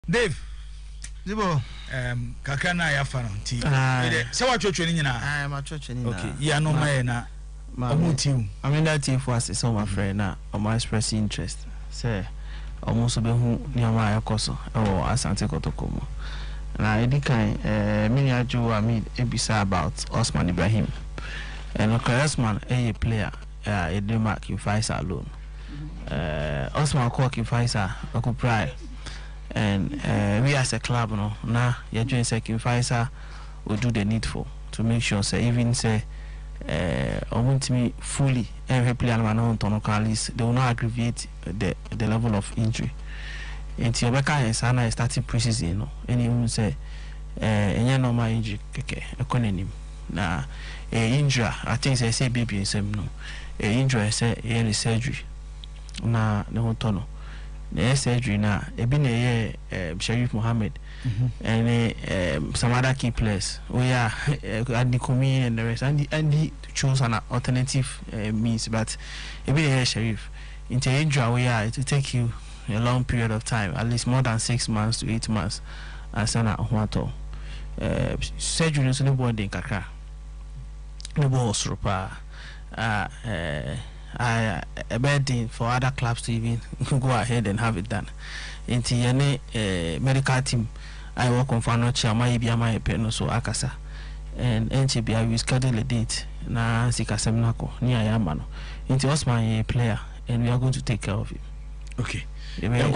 Dave Zibo kakra na ya fa no nti se wa twetwe ni nyina ma twetwe ni na okay ya no ma na omutiu I mean that if was so my friend na o express interest say almost be hu ni ama yakoso o Asante Kotoko mo na edikan mini aju ami ebisa about Osman Ibrahim and Osman a player a Denmark in Faisal alone Osman Kok in Faisal occupy and we as a club no na you join second Faisal will do the needful to make sure say even say I want me fully every player man on tonocalis they will not aggravate the level of injury until Rebecca and Sana starting preseason no and you say any normal injury keke economy na injury I think say baby same no injury say any surgery na the whole tono the surgery na ebi na Sharif Mohammed and some other key players we are at the community and the rest and he chose an alternative means but ebi na Sharif into injury we are it will take you a long period of time at least more than 6 months to 8 months and sana hoato surgery so no body kakra no bo osropa I begging for other clubs to even go ahead and have it done. Into any medical team, I work on for no chairman, be my pen so akasa, and NCB I will schedule a date. Na sika seminako near Yamano. Into Osman a player, and we are going to take care of him. Okay. Other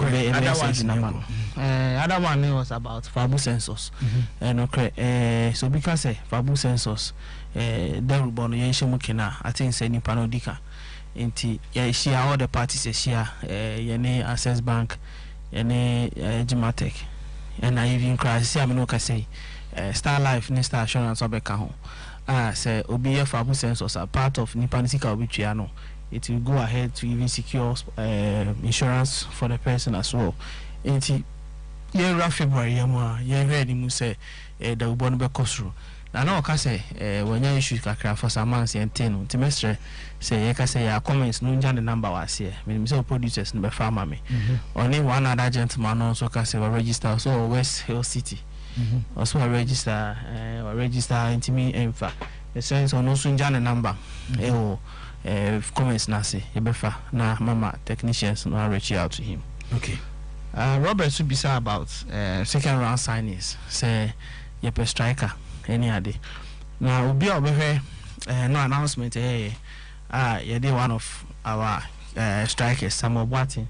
one was about Fabu census, and okay, so because Fabu census, Derubon Yeshimukina, I think say Nipanodika. Inti ya share all the parties share yene Access Bank yene Gimatek and I even cry see am no ka say Star Life ni Star Assurance obeka ho say obi ye Fabu census a part of Nipanisika obitua no it will go ahead to even secure insurance for the person as well inti ye February yamwa ye ready mu say the ubon be kosro na no ka say when you issue kakra for some months and 10 trimester say you can say your comments no nja the number was here me say producers no be farmer me only one other gentleman also can say register so West Hill City also register into me enfa the sense on also nja the number comments na say e be fa na mama technicians no reach out to him. Okay. Robert should be say about second round signings say you per striker any day. Now obi obehwe no announcement you did one of our strikers Samuel Boateng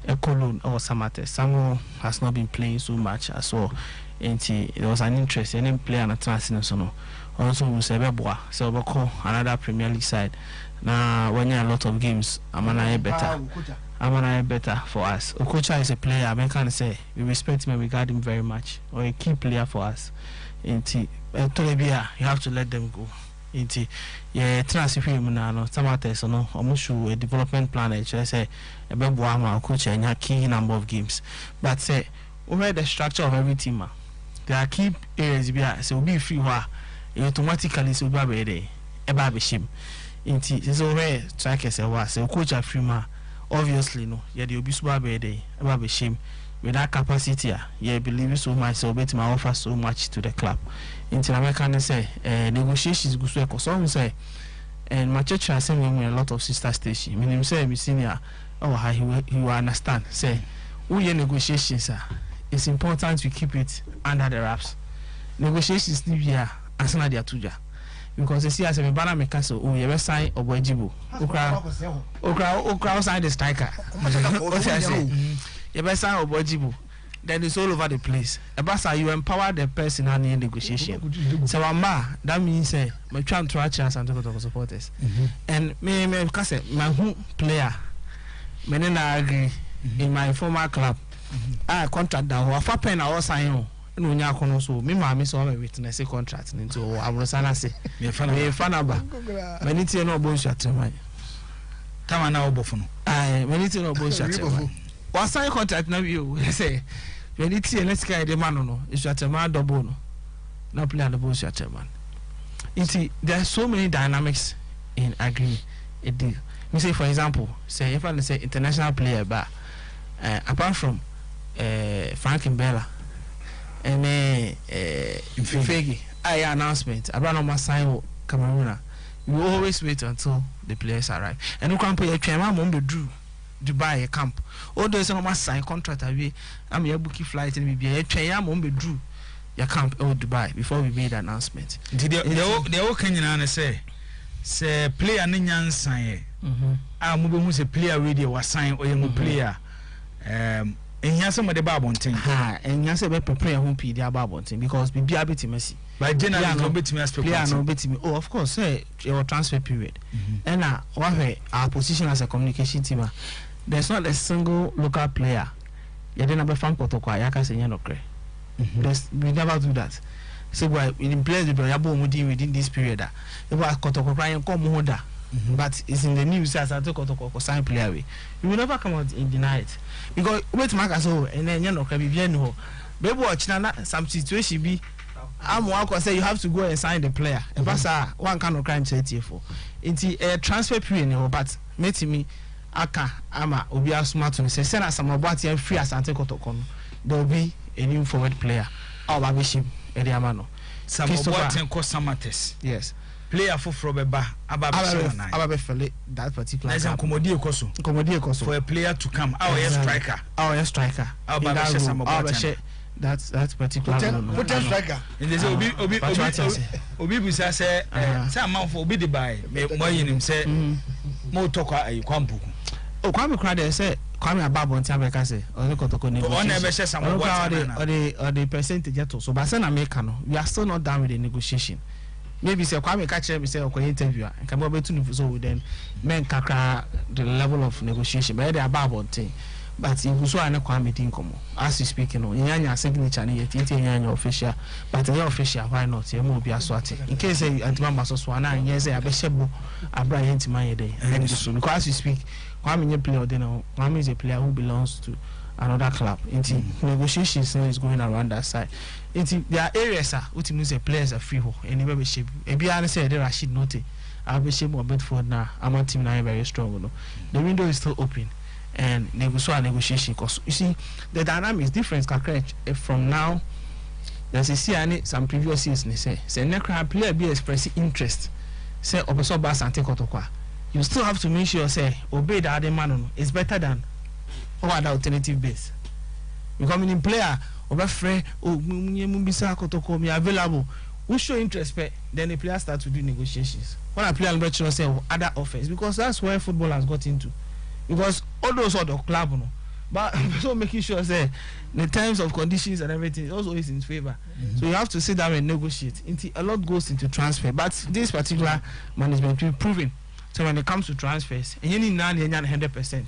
Ekolon or Samate. Samuel has not been playing so much as well and there was an interest in player na transfer so no also we say Beboa so we call another Premier League side now when you a lot of games Amana better for us. Okocha is a player I can say we respect him and regard him very much or a key player for us. Inti Tolebia, you have to let them go. Inti transfer him no Samate so no almost a development plan say a Beboa coach and a key number of games. But say over the structure of every team there are key areas so be free you automatically so be there eba be shim. Inti so where strikers say coach a free obviously no yeah the obi be there eba be shim. With that capacity, yeah, believe so much, so bet my offer so much to the club. Until American say, negotiations go so some say, and my church has sent me a lot of sister station. Meaning, say, me senior, oh, he will understand. Say, we negotiations, it's important to keep it under the wraps. Negotiations live here, and some of the atuja. Because you see, as a banner make us, oh, you ever sign or Bojibu, Okra sign the striker. What I say? You better sign Obojibu, then it's all over the place. Abasa, you empower the person and in negotiation. So that means say my trying to chance and to supporters. And me because my who player, me na agree in my former club. I contract that who for pen I was sign no nya kono so me ma me so me witness contract into Abrosana say me fanaba. Many tie no bo shatrema. Tama na obofo no. Many tie no bo shatrema. What sign contract now you say when it's here let's get the man no it's at a man double no play the bullshit man. You see there are so many dynamics in agreeing a deal. Me say for example say if I say international player but apart from Frank Mbella and Fegi announcement around on my sign Cameroon. You always wait until the players arrive. And you can't pay a train. I'm on the Dubai camp. All those on my sign contract. I'm here booking flight and be a train. I'm on the your camp in Dubai before we made the announcement. The old Kenyan say player Ninyan sign. I'm moving with a player radio was signed or young player. And here's some of the Babon thing. And you say, prepare whom P. the Babon thing because we be a bit messy. By general, no bit me. Oh, of course, your transfer period. And now, our position as a communication team, there's not a single local player. You didn't have a fan Kotoko, Yaka say, we never do that. So, why in place the Yabo within this period, it was Kotoko crying, come order. But it's in the news as Asante Kotoko sign player. You will never come out and deny it. Because wait, Mark, so and then you know, can be bien. Baby, watch now, some situation be. I'm one say you have to go and sign the player. And that's one kind of crime charity for. It's a transfer period, but meeting me, Aka, Ama, Obia smart to say, send us some about here free Asante Kotoko. There will be a new forward player. Our Babishim, Ediamano. Some about and Cosamates. Yes. Player for Frobeba, Ababefele, that particular. There's a Commodore Koso for a player to come. Our striker. Our striker. That's particular striker. And there's Obi Busa say, some for Biddy by him say, more talk a Kwampu. Oh, Kwame Crowder say, Kwame Ababo and Tabaka say, or the Kotoko or the percentage. So, Basana Mekano, we are still not done with the negotiation. Maybe say Kwame catch me say okay interview and come over to so then men kakra the level of negotiation but they are about thing. But if you saw an Kwame Tinkomo, as you speak, Yanya signature, yet official, but the official, why not? You will be a swati. In case I remember so Swana, and yes, I be Shebu, I bring into my day. And because you speak, Kwame player, Kwame is a player who belongs to another club. Into negotiations is going around that side. Into there are areas which means the players are free ho, and you be shape. And be honest, there Rashid Note, I'll be shape or Bedford now. I'm a team now very strong. The window is still open. And negotiation because you see the dynamic is different from now. There's a see some previous years say Nekra player be expressing interest. Say Obeso Asante Kotoko. You still have to make sure say obey the other man is better than other alternative base. You come in player over free Mumbisa Kotoko me available. We show interest then the player start to do negotiations. When a player bet say other offers because that's where football has got into. Because all those sort of club, but so making sure say the terms of conditions and everything also is in favor. So you have to sit down and negotiate. A lot goes into transfer, but this particular management will be proven. So when it comes to transfers, and you need 100%,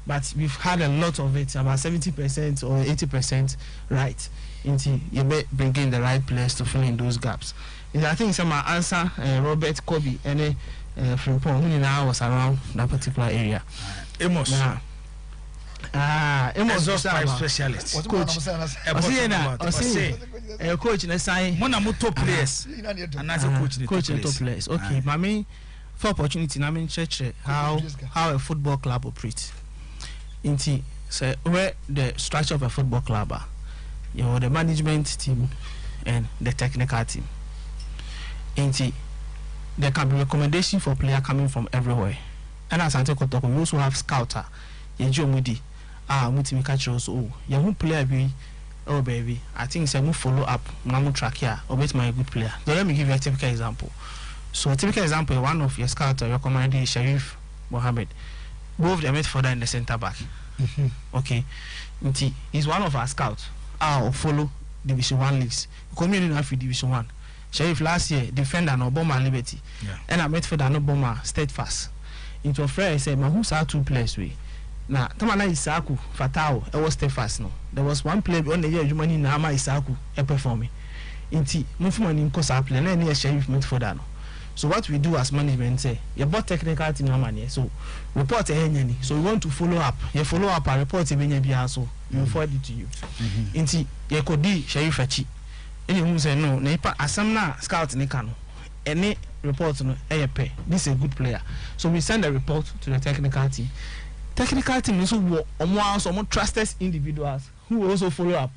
but we've had a lot of it, about 70% or 80% right. You may bring in the right players to fill in those gaps. And I think some answer Robert Kobe and Frimpong who now was around that particular area. Amos. Amos was my specialist. Coach. Coach in a sign. One of top players. And as a coach in top players. Okay, my main for opportunity. I mean, church how a football club operates. Inti say where the structure of a football club are. You know the management team and the technical team. Inti there can be recommendation for player coming from everywhere. And as Asante Kotoko, we also have scouter. Yejo Mudi. Mutimi catch also. Yahu player be oh baby. I think it's a move follow up. Namu track here. Or bet my good player. So let me give you a typical example. So a typical example, one of your scouter recommended Sharif Mohammed. Both the midfielder and the centre back. Okay. He's one of our scouts. Follow Division 1 leagues. Community in Division 1. Sharif last year defender no bomber Liberty. And I midfielder no bomber Steadfast. Into a friend said, "Who's our two players we?" Now, Tamana Isaku, Fatao, I was Steadfast. No, there was one player on the year you money Nama Isaku performing. Inti, movement in Kosa play, and any Sheriff midfielder. So what we do as management say, you bought technical team money, so report a so we want to follow up. You follow up and report a so we will forward it to you. Inti, you could be Sheriff Achi. Anyone say no, Nepa Asamna scout Nikano. Any report no pay. This is a good player. So we send a report to the technical team. technical team also some trusted individuals who will also follow up.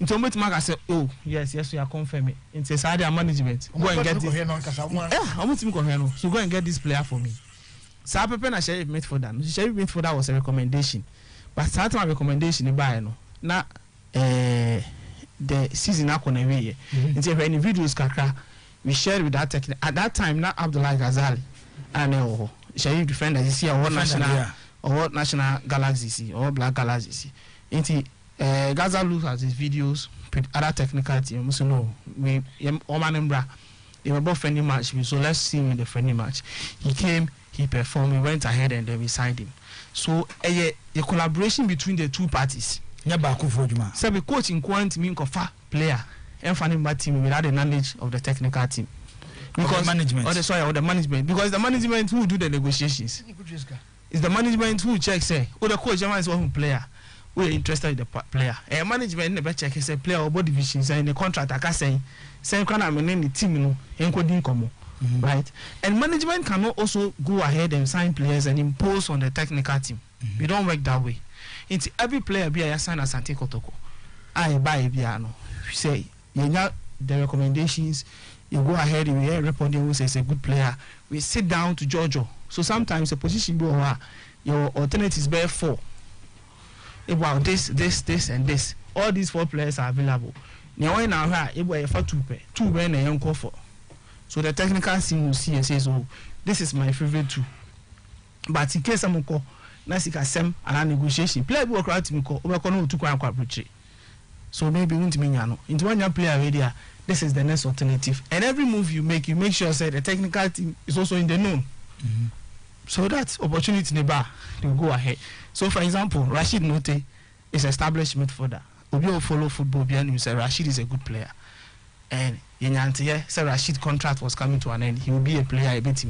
Into what Mark said, oh yes, we are confirming. Into Sadia management, go and get this. So go and get this player for me. So I prepare a sheriff made for that. Sheriff made for that was a recommendation, but start my recommendation in buy no. Now the season now gonna be. Into any videos kakra we shared with that technical at that time. Not Abdullah Ghazali and sheriff defender. You see our national or national galaxy or black galaxy. Into Gaza looks at his videos, other technical team. So no, we Omanembra, they were both friendly match. So let's see him in the friendly match. He came, he performed, he went ahead, and then we signed him. So a collaboration between the two parties. So we coach in quantity mean kofa player and funny team without the knowledge of the technical team. Because management or the management. Because the management who do the negotiations. It's the management who checks say, oh the coach is one player. We're interested in the player. Management never check say player or body division say in the contract I can say kind of the team right? And management cannot also go ahead and sign players and impose on the technical team. We don't work that way. It's every player be a sign Asante Kotoko. I buy Biano. You say you got the recommendations, you go ahead and we report who says a good player. We sit down to Jojo. So sometimes the position be your alternatives bear 4. About this, and this. All these 4 players are available. Now, it was for 2 men and young call for. So the technical team will see and says, oh, this is my favorite 2. But in case I'm call, Nasika Sem and negotiation, play work out to me call over to Quabrichi. So maybe won't mean no. Into one young player radio, this is the next alternative. And every move you make sure say the technical team is also in the known. So that opportunity in the bar, they will go ahead. So, for example, Rashid Note is established midfielder. Obi will follow football behind him. Say Rashid is a good player, and say Rashid contract was coming to an end. He will be a player. A bit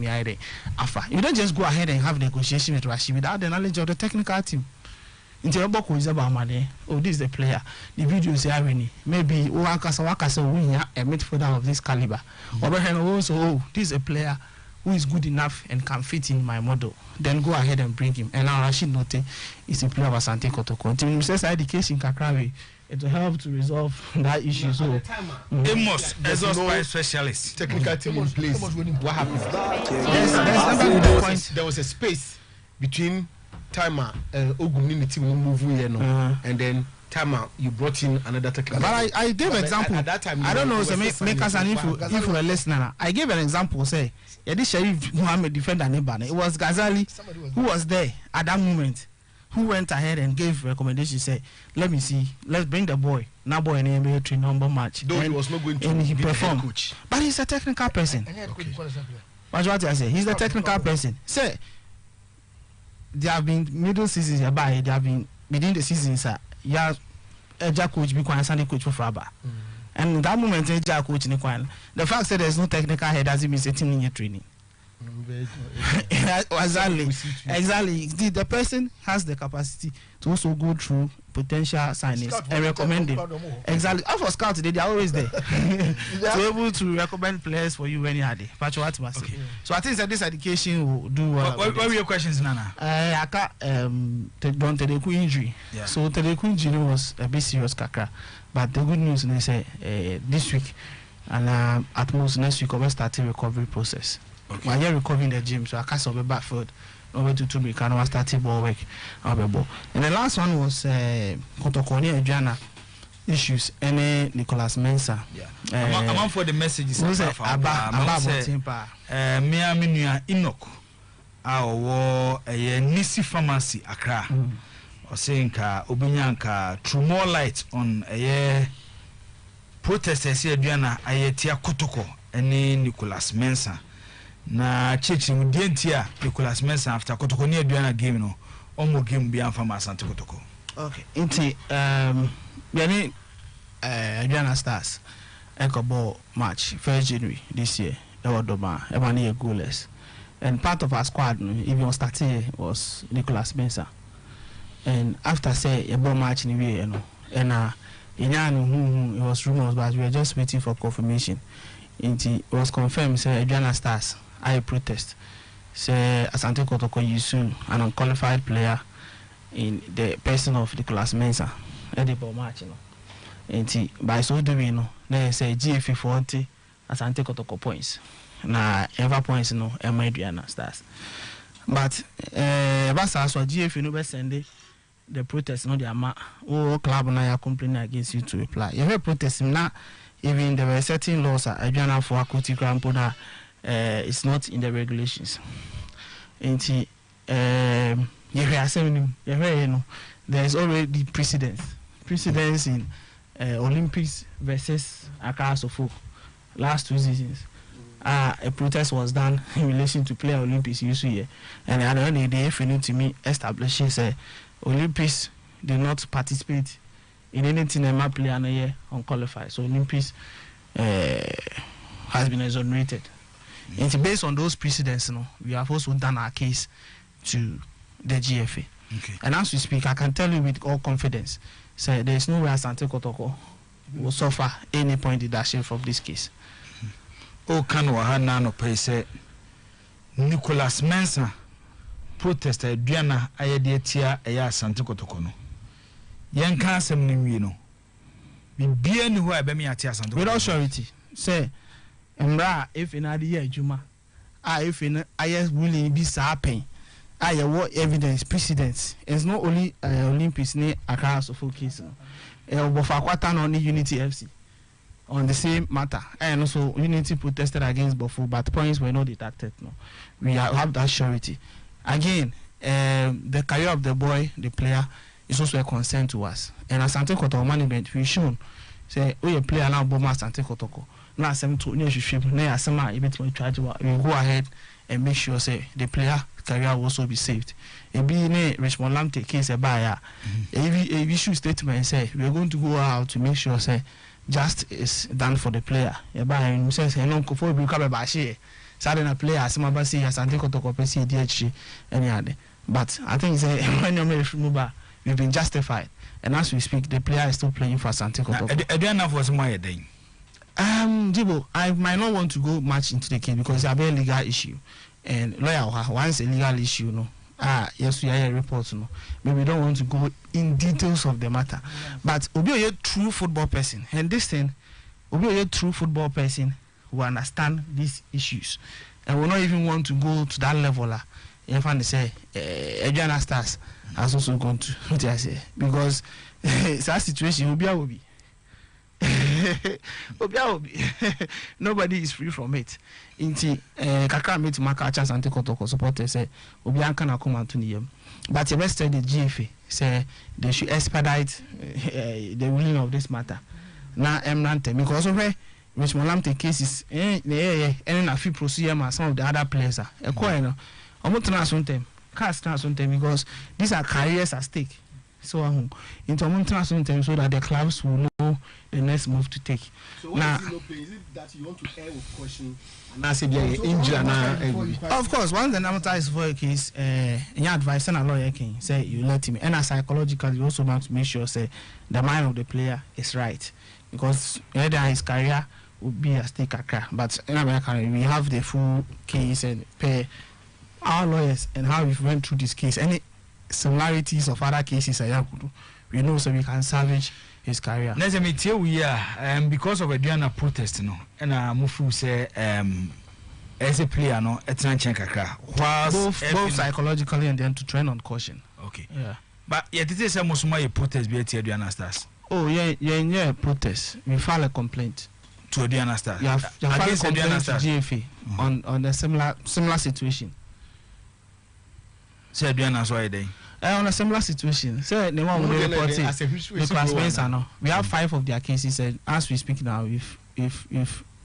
Afa. You don't just go ahead and have negotiation with Rashid without the knowledge of the technical team. Into Boko is about money. Oh, this is the player. The video is irony. Maybe Wakasa win a midfielder of this caliber. Or also, oh, this is a player who is good enough and can fit in my model, then go ahead and bring him. And now Rashid Note is a player of Asante Kotoko. Until says education Kakrawi, it will help to resolve that issue. So Amos, as a specialist, technical team in place. What happened? There was a space between Timer and Ogumini team moving, and then Timer you brought in another technical. But I gave an example. At that time, I don't know. So make us an info a listener. I gave an example. Say. This Sharif Muhammad defender Nebana. It was Ghazali who was there at that moment, who went ahead and gave recommendations. Say, let me see, let's bring the boy. Now boy in the NBA 3 number match. Though he was not going to and he be performed. the coach. But he's a technical person. Okay. That's what I say. He's a technical person. Say, there have been middle seasons by there have been within the seasons. Yeah, a coach be quite Sunday coach for Fraba. And in that moment, coach in the fact that there's no technical head doesn't mean sitting in your training. Exactly. The person has the capacity to also go through potential signings and recommend them. Exactly. For scout today, they are always there to be able to recommend players for you when you are there. Okay. So I think that this education will do. What were your questions, Nana? I got Tedeku injury. Yeah. So Tedeku injury was a bit serious, Kaka. But the good news, they say this week and at most next week, we'll start the recovery process. Okay. While you're recovering the gym, so I can't be backfield. Over to 2 weeks, I start ball work. And the last one was Kotoko Adriana issues. And Nicholas Mensah. Yeah. I'm for the messages. Miami Enoch. Our Nisi Pharmacy Accra. Or saying Obinyanka through more light on a protesters here, Adriana, Tia Kotoko, and Nicholas Mensah. Na church in Dientia, Nicholas Mensah after Kotoko near Adriana game, no, almost game beyond from Asante Kotoko. Okay, into Adriana Stars, Echo Ball match, 1st January this year, Ewadoma, Ebony goalless. And part of our squad, even starting was Nicholas Mensah. And after say a ball match in the way, and it was rumors, but we were just waiting for confirmation. It was confirmed, say Adriana Stars, I protest. Say Asante Kotoko Yusu, an unqualified player, in the person of Nicholas Mensah at the ball match, and by so doing, they say GFA 40 Asante Kotoko points. Na ever points Adriana stars. But Basa so GFA no be send the protest no the ama club na ya complaining against you to reply. You heard protest na even there were certain laws Adriana for Akoti Grampo na it's not in the regulations. And there is already precedence in Olympics versus Accra Sofo last 2 seasons. A protest was done in relation to play Olympics usually, and at the end of the day, FNU to me establishes Olympics do not participate in anything that might play an year unqualified. So Olympics has been exonerated. And based on those precedents, we have also done our case to the GFA. Okay. And as we speak, I can tell you with all confidence, there is no way Asante Kotoko will suffer any point deduction from this case. O kan wahana no pay say Nicholas Mensah protest aduana ayede tia eya Asante Kotoko no. Yen kan asem ni wi no. Bibia ni ho ebe me ate Asante Kotoko. Without surety, say Mra if in adi adwuma if in ayes willing be sa pen what evidence precedence. It's not only Olympics ne Accra Sofo case no bofa kwata no ni Unity FC on the same matter, and also Unity protested against Bofo, but points were not deducted. No, we have that surety. Again, the career of the boy, the player, is also a concern to us. And Asante Kotoko management, we shown say, oh, a player now, Boma Asante Kotoko. Now, some to near ship, near Sama, we go ahead and make sure say the player career will also be saved. A be ne Richmond Lamte case a buyer. A issue statement say we are going to go out to make sure say just is done for the player. A buyer says no before we come about she. Sudden a player some of us see Asante Kotoko PC DH any other. But I think say when you we've been justified. And as we speak, the player is still playing for Asante Kotoko. I don't know what's my day. Jibo, I might not want to go much into the case because it's a very legal issue. And lawyer, once a legal issue, yes, we are a report, but we don't want to go in details of the matter. But Obi a true football person, and this thing, Obi a true football person who understand these issues, and will not even want to go to that level. If I say, Adriana Stars has also gone to what I say because it's a situation will be. Nobody is free from it. Inti kakra me to maka chance Asante Kotoko supporters say obi anka na come to niyem. But the rest of the GFA say they should expedite the ruling of this matter. Na emrante because of Richmond Lamte cases na fi procedure ma some of the other players e ko no omo tena sontem cast na sontem because these are careers at stake. So into sontem so that the clubs will know the next move to take. So now, is it that you want to air with caution and I say injury? Of course, once the number is for a case, your advice and a lawyer can say you let him, and psychologically you also want to make sure say the mind of the player is right because either his career will be at stake. But in America we have the full case and pay our lawyers and how we went through this case. Any similarities of other cases we know so we can salvage his career. Next me tell we are because of Adriana protest and Mufu say as a player it's not kakra both psychologically and then to train on caution. Okay. Yeah. But yet it is a most my protest be at Adriana Stars. Oh yeah protest. We file a complaint to Adriana Stars. You file a complaint to GFA on a similar situation. Say Adriana so day. On a similar situation, say the one we report it. We have 5 of their cases, and as we speak now, if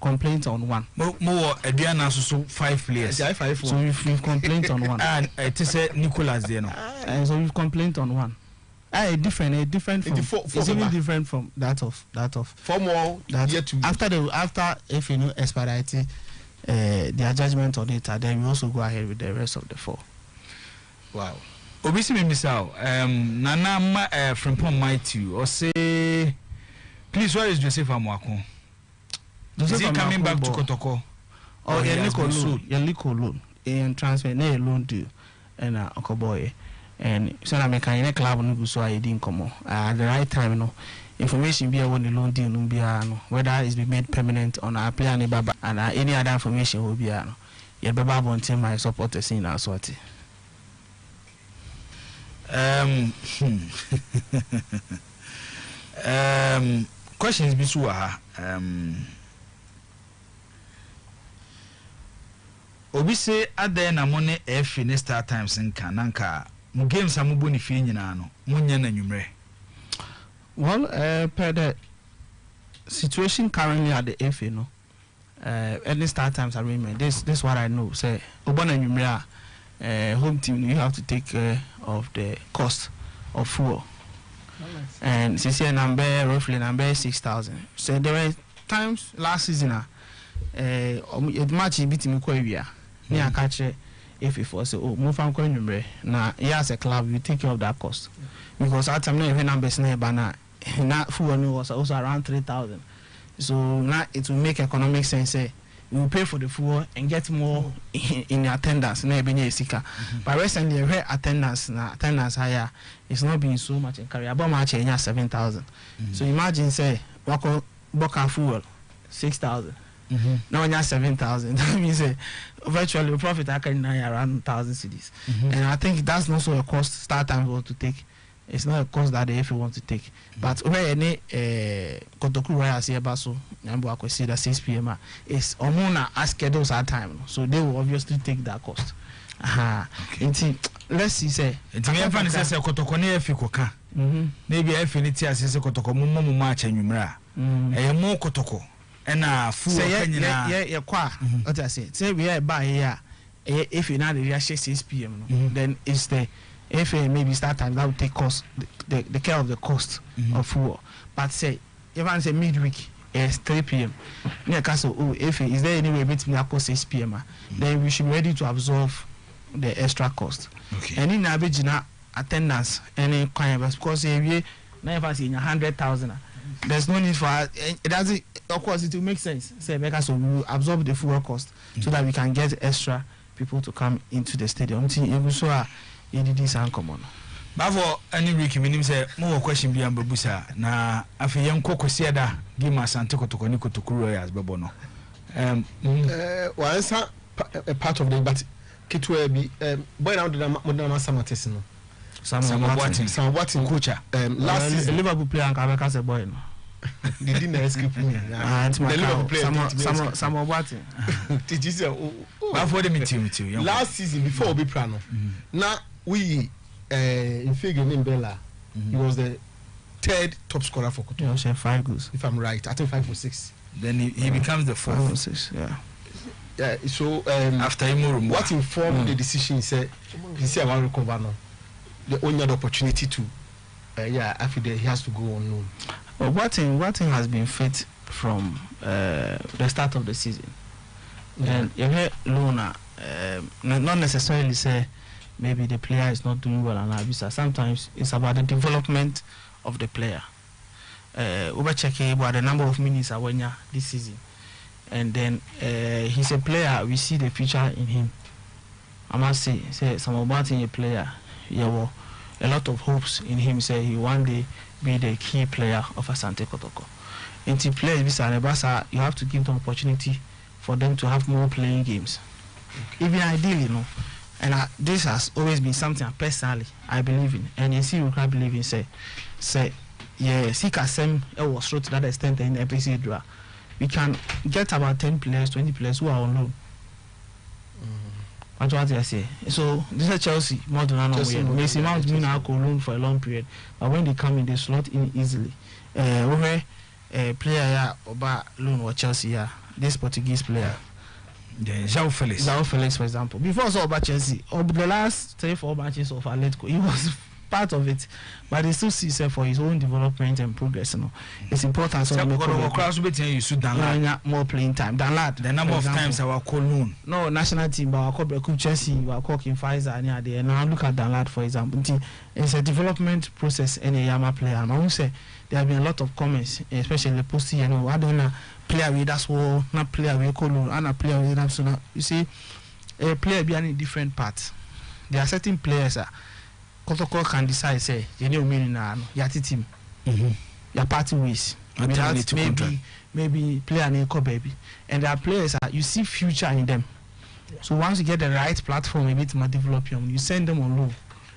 complaints on 1. More Adriana so 5 players. So we've complained on 1. And it is Nicholas there no. And so we've complained on 1. Different from it's even different from that of 4 more that after if you know expedite their judgment on it, then we also go ahead with the rest of the 4. Wow. Obisi me misao nana ma Frimpong Mighty or say please where is Joseph Amwako? Is he coming back to Kotoko? Or Liko loan and transfer na loan deal and Okoboy and so I make a club no so I didn't come at the right time, no information be when the loan deal no be whether it's been made permanent on our player and any other information will be no. Yeah, Baba want my supporters in our sort. Questions be so obi say ada na mo ne F in Star Times nka nanka mo games amubu ni fi nyina no munya na nwumre. Well, per the situation currently at the FA, no, any Star Times arrangement, this what I know. Say, Obana Numera, home team, you have to take care of the cost of fuel. And CC number roughly number 6,000. So there were times last season, it match beat me quite near catch if it was oh move from Number. Now, yes, a club, you take care of that cost because at time even numbers never now. Not fuel was also around 3,000. So now it will make economic sense. You will pay for the fuel and get more in the attendance. But recently, attendance higher. It's not being so much in career. About much 7,000. So imagine say Boka fuel 6,000. Now when you 7,000, that means virtually the profit I can around 1,000 cedis. And I think that's not so a cost start time to take. It's not a cost that the FA want to take. But where any Kotoko Royal see about so Nambo Akwesi that 6 p.m. is Omona as schedules our time. So they will obviously take that cost. Let's see say it's me fan say Kotoko ne FA koka. Maybe FA ni ti asese Kotoko mo match anwumra. Mo Kotoko na fu okanyina. Yeah kwa. What I say. Say we buy here if you now the 6 p.m. then it's the FA maybe start time that will take cost the care of the cost of fuel. But say even say midweek it's 3 p.m. near castle FA is there any way between 6 p.m. Then we should be ready to absorb the extra cost. Okay. And in average attendance any kind of because we never see 100,000. There's no need for it doesn't of course it will make sense. Say because we will absorb the fuel cost so that we can get extra people to come into the stadium. This uncommon. Bavo any week minim say more question bi ambabusa na afi yenko kwesiada give me Asante Kotoko ni Kotoko Royals bebo no. Answer a part of the but kitwe bi boy now the modern samates no. Some what in coach. Last season Liverpool player and Kabeka say boy no. They didn't escape me. The Liverpool player some what. Did you say before the meeting last season before Obi Prano. Now we in figure in Bella, he was the third top scorer for Kotoko. Yeah, 5 goals. If I'm right, I think 5 or 6. Then he becomes the 4th. 5 or 6, yeah. Yeah. So after him, what informed the decision? He said I want to recover now. The only other opportunity to, after that he has to go on loan. Well, Watson has been fit from the start of the season, and you hear Luna not necessarily say. Maybe the player is not doing well and Abisa. Sometimes it's about the development of the player. Over checking about the number of minutes Awenya this season. And then he's a player, we see the future in him. I must say some about a player, a lot of hopes in him, say he one day be the key player of Asante Kotoko. And to play Bisa, you have to give them opportunity for them to have more playing games. Even ideally, and this has always been something personally I believe in, and you see you can't believe in say Sika was to that extent in the APC draw. We can get about 10 players, 20 players who are on loan. That's what I say. So this is Chelsea more than Mason Mount mean I could loan for a long period, but when they come in, they slot in easily. Over a player about loan or Chelsea, this Portuguese player. João Felix, for example. Before so about Chelsea, the last 3-4 matches of Atletico, he was part of it, but he still sees for his own development and progress. It's important. So more playing time than that. The number of times I will call noon. No national team, but I call Chelsea, I call Pfizer, and there. Now look at Danlad, for example. It's a development process. Any Yama player, I will say there have been a lot of comments, especially the post. I don't know. Player with that's what not player with color and a player with absolute. You see, a player behind different parts. There are certain players Kotoko can decide say you know meaning na yati team. Your party ways. Maybe play an echo baby. And there are players you see future in them. Yeah. So once you get the right platform, maybe to develop them, you send them on loan.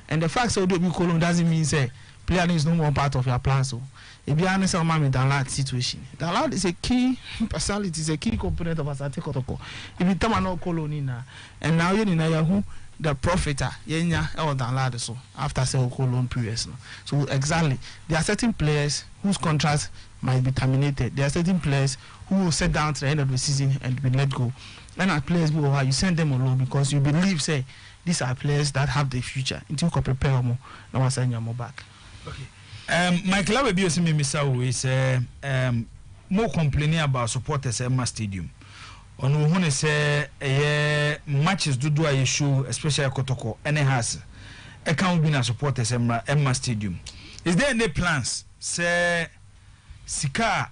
And the fact that you call doesn't mean say player is no more part of your plan. So if you understand my download situation, download is a key personality, is a key component of Asante Kotoko. If you tell me no colony now, and now you know who the profiter, yenya or download so after say loan periods. So exactly, there are certain players whose contracts might be terminated. There are certain players who will sit down to the end of the season and be let go. And our players will you send them alone because you believe say these are players that have the future. Until you can prepare more, now I send you more back. Okay. My club will be is more complaining about supporters at Emma Stadium. On who say matches do a show, especially Kotoko, and it has a can't be a supporters at Emma Stadium. Is there any plans? Say Sika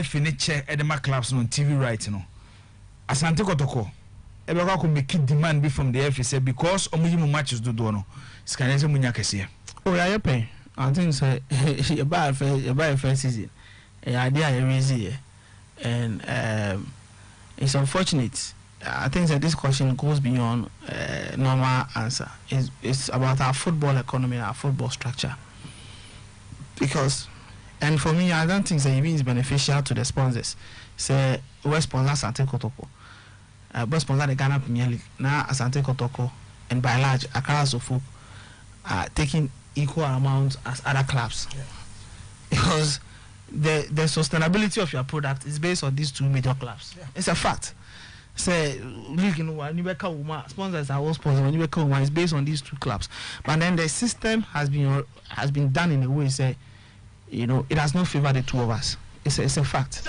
furniture at the clubs on TV right now. Asante Kotoko. Ebeka could make demand be from the FSA because omuyimu matches do no. Skanese munyakese. Oh yeah, pay. I think so. You buy a first season. Idea easy, and it's unfortunate. I think that this question goes beyond normal answer. It's about our football economy, our football structure. Because, and for me, I don't think that it is beneficial to the sponsors. Say, we sponsor Asante Kotoko. We sponsor the Ghana Premier League. Now, Asante Kotoko, and by large, Accra Sofo are taking equal amounts as other clubs. Yeah. Because the sustainability of your product is based on these two major clubs. Yeah. It's a fact. Say, sponsors are all sponsors. When you become one, it's based on these two clubs. But then the system has been done in a way, say, you know, it has not favored the two of us. It's a fact.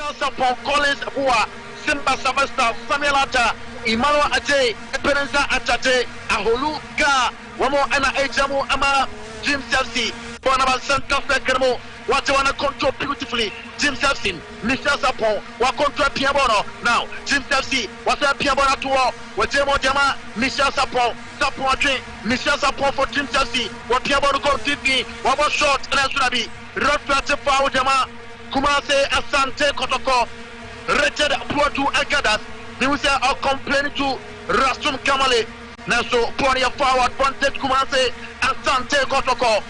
Simba Savasta, Samuel Ata, Imaro Ate, Eberenza Atate, Aholu Ga, Wamo Ana Ejamu Ama, Jim Chelsea, Bonaba Santa Fekermo, what you want to control beautifully, Jim Chelsea, Michel Sapon, what control Piabono, now, Jim Chelsea, what's a Piabona to all, what Jemo Jama, Michel Sapon, Sapon, Michel Sapon for Jim Chelsea, what Piabono go TV, what was short, and as would be, Rotflat Fao Jama, Kumase Asante Kotoko. Rated Puerto Agadas, they will say are complaining to Rastum Kamale. Now, so Poria forward, Pontet Kumase, Asante Kotoko,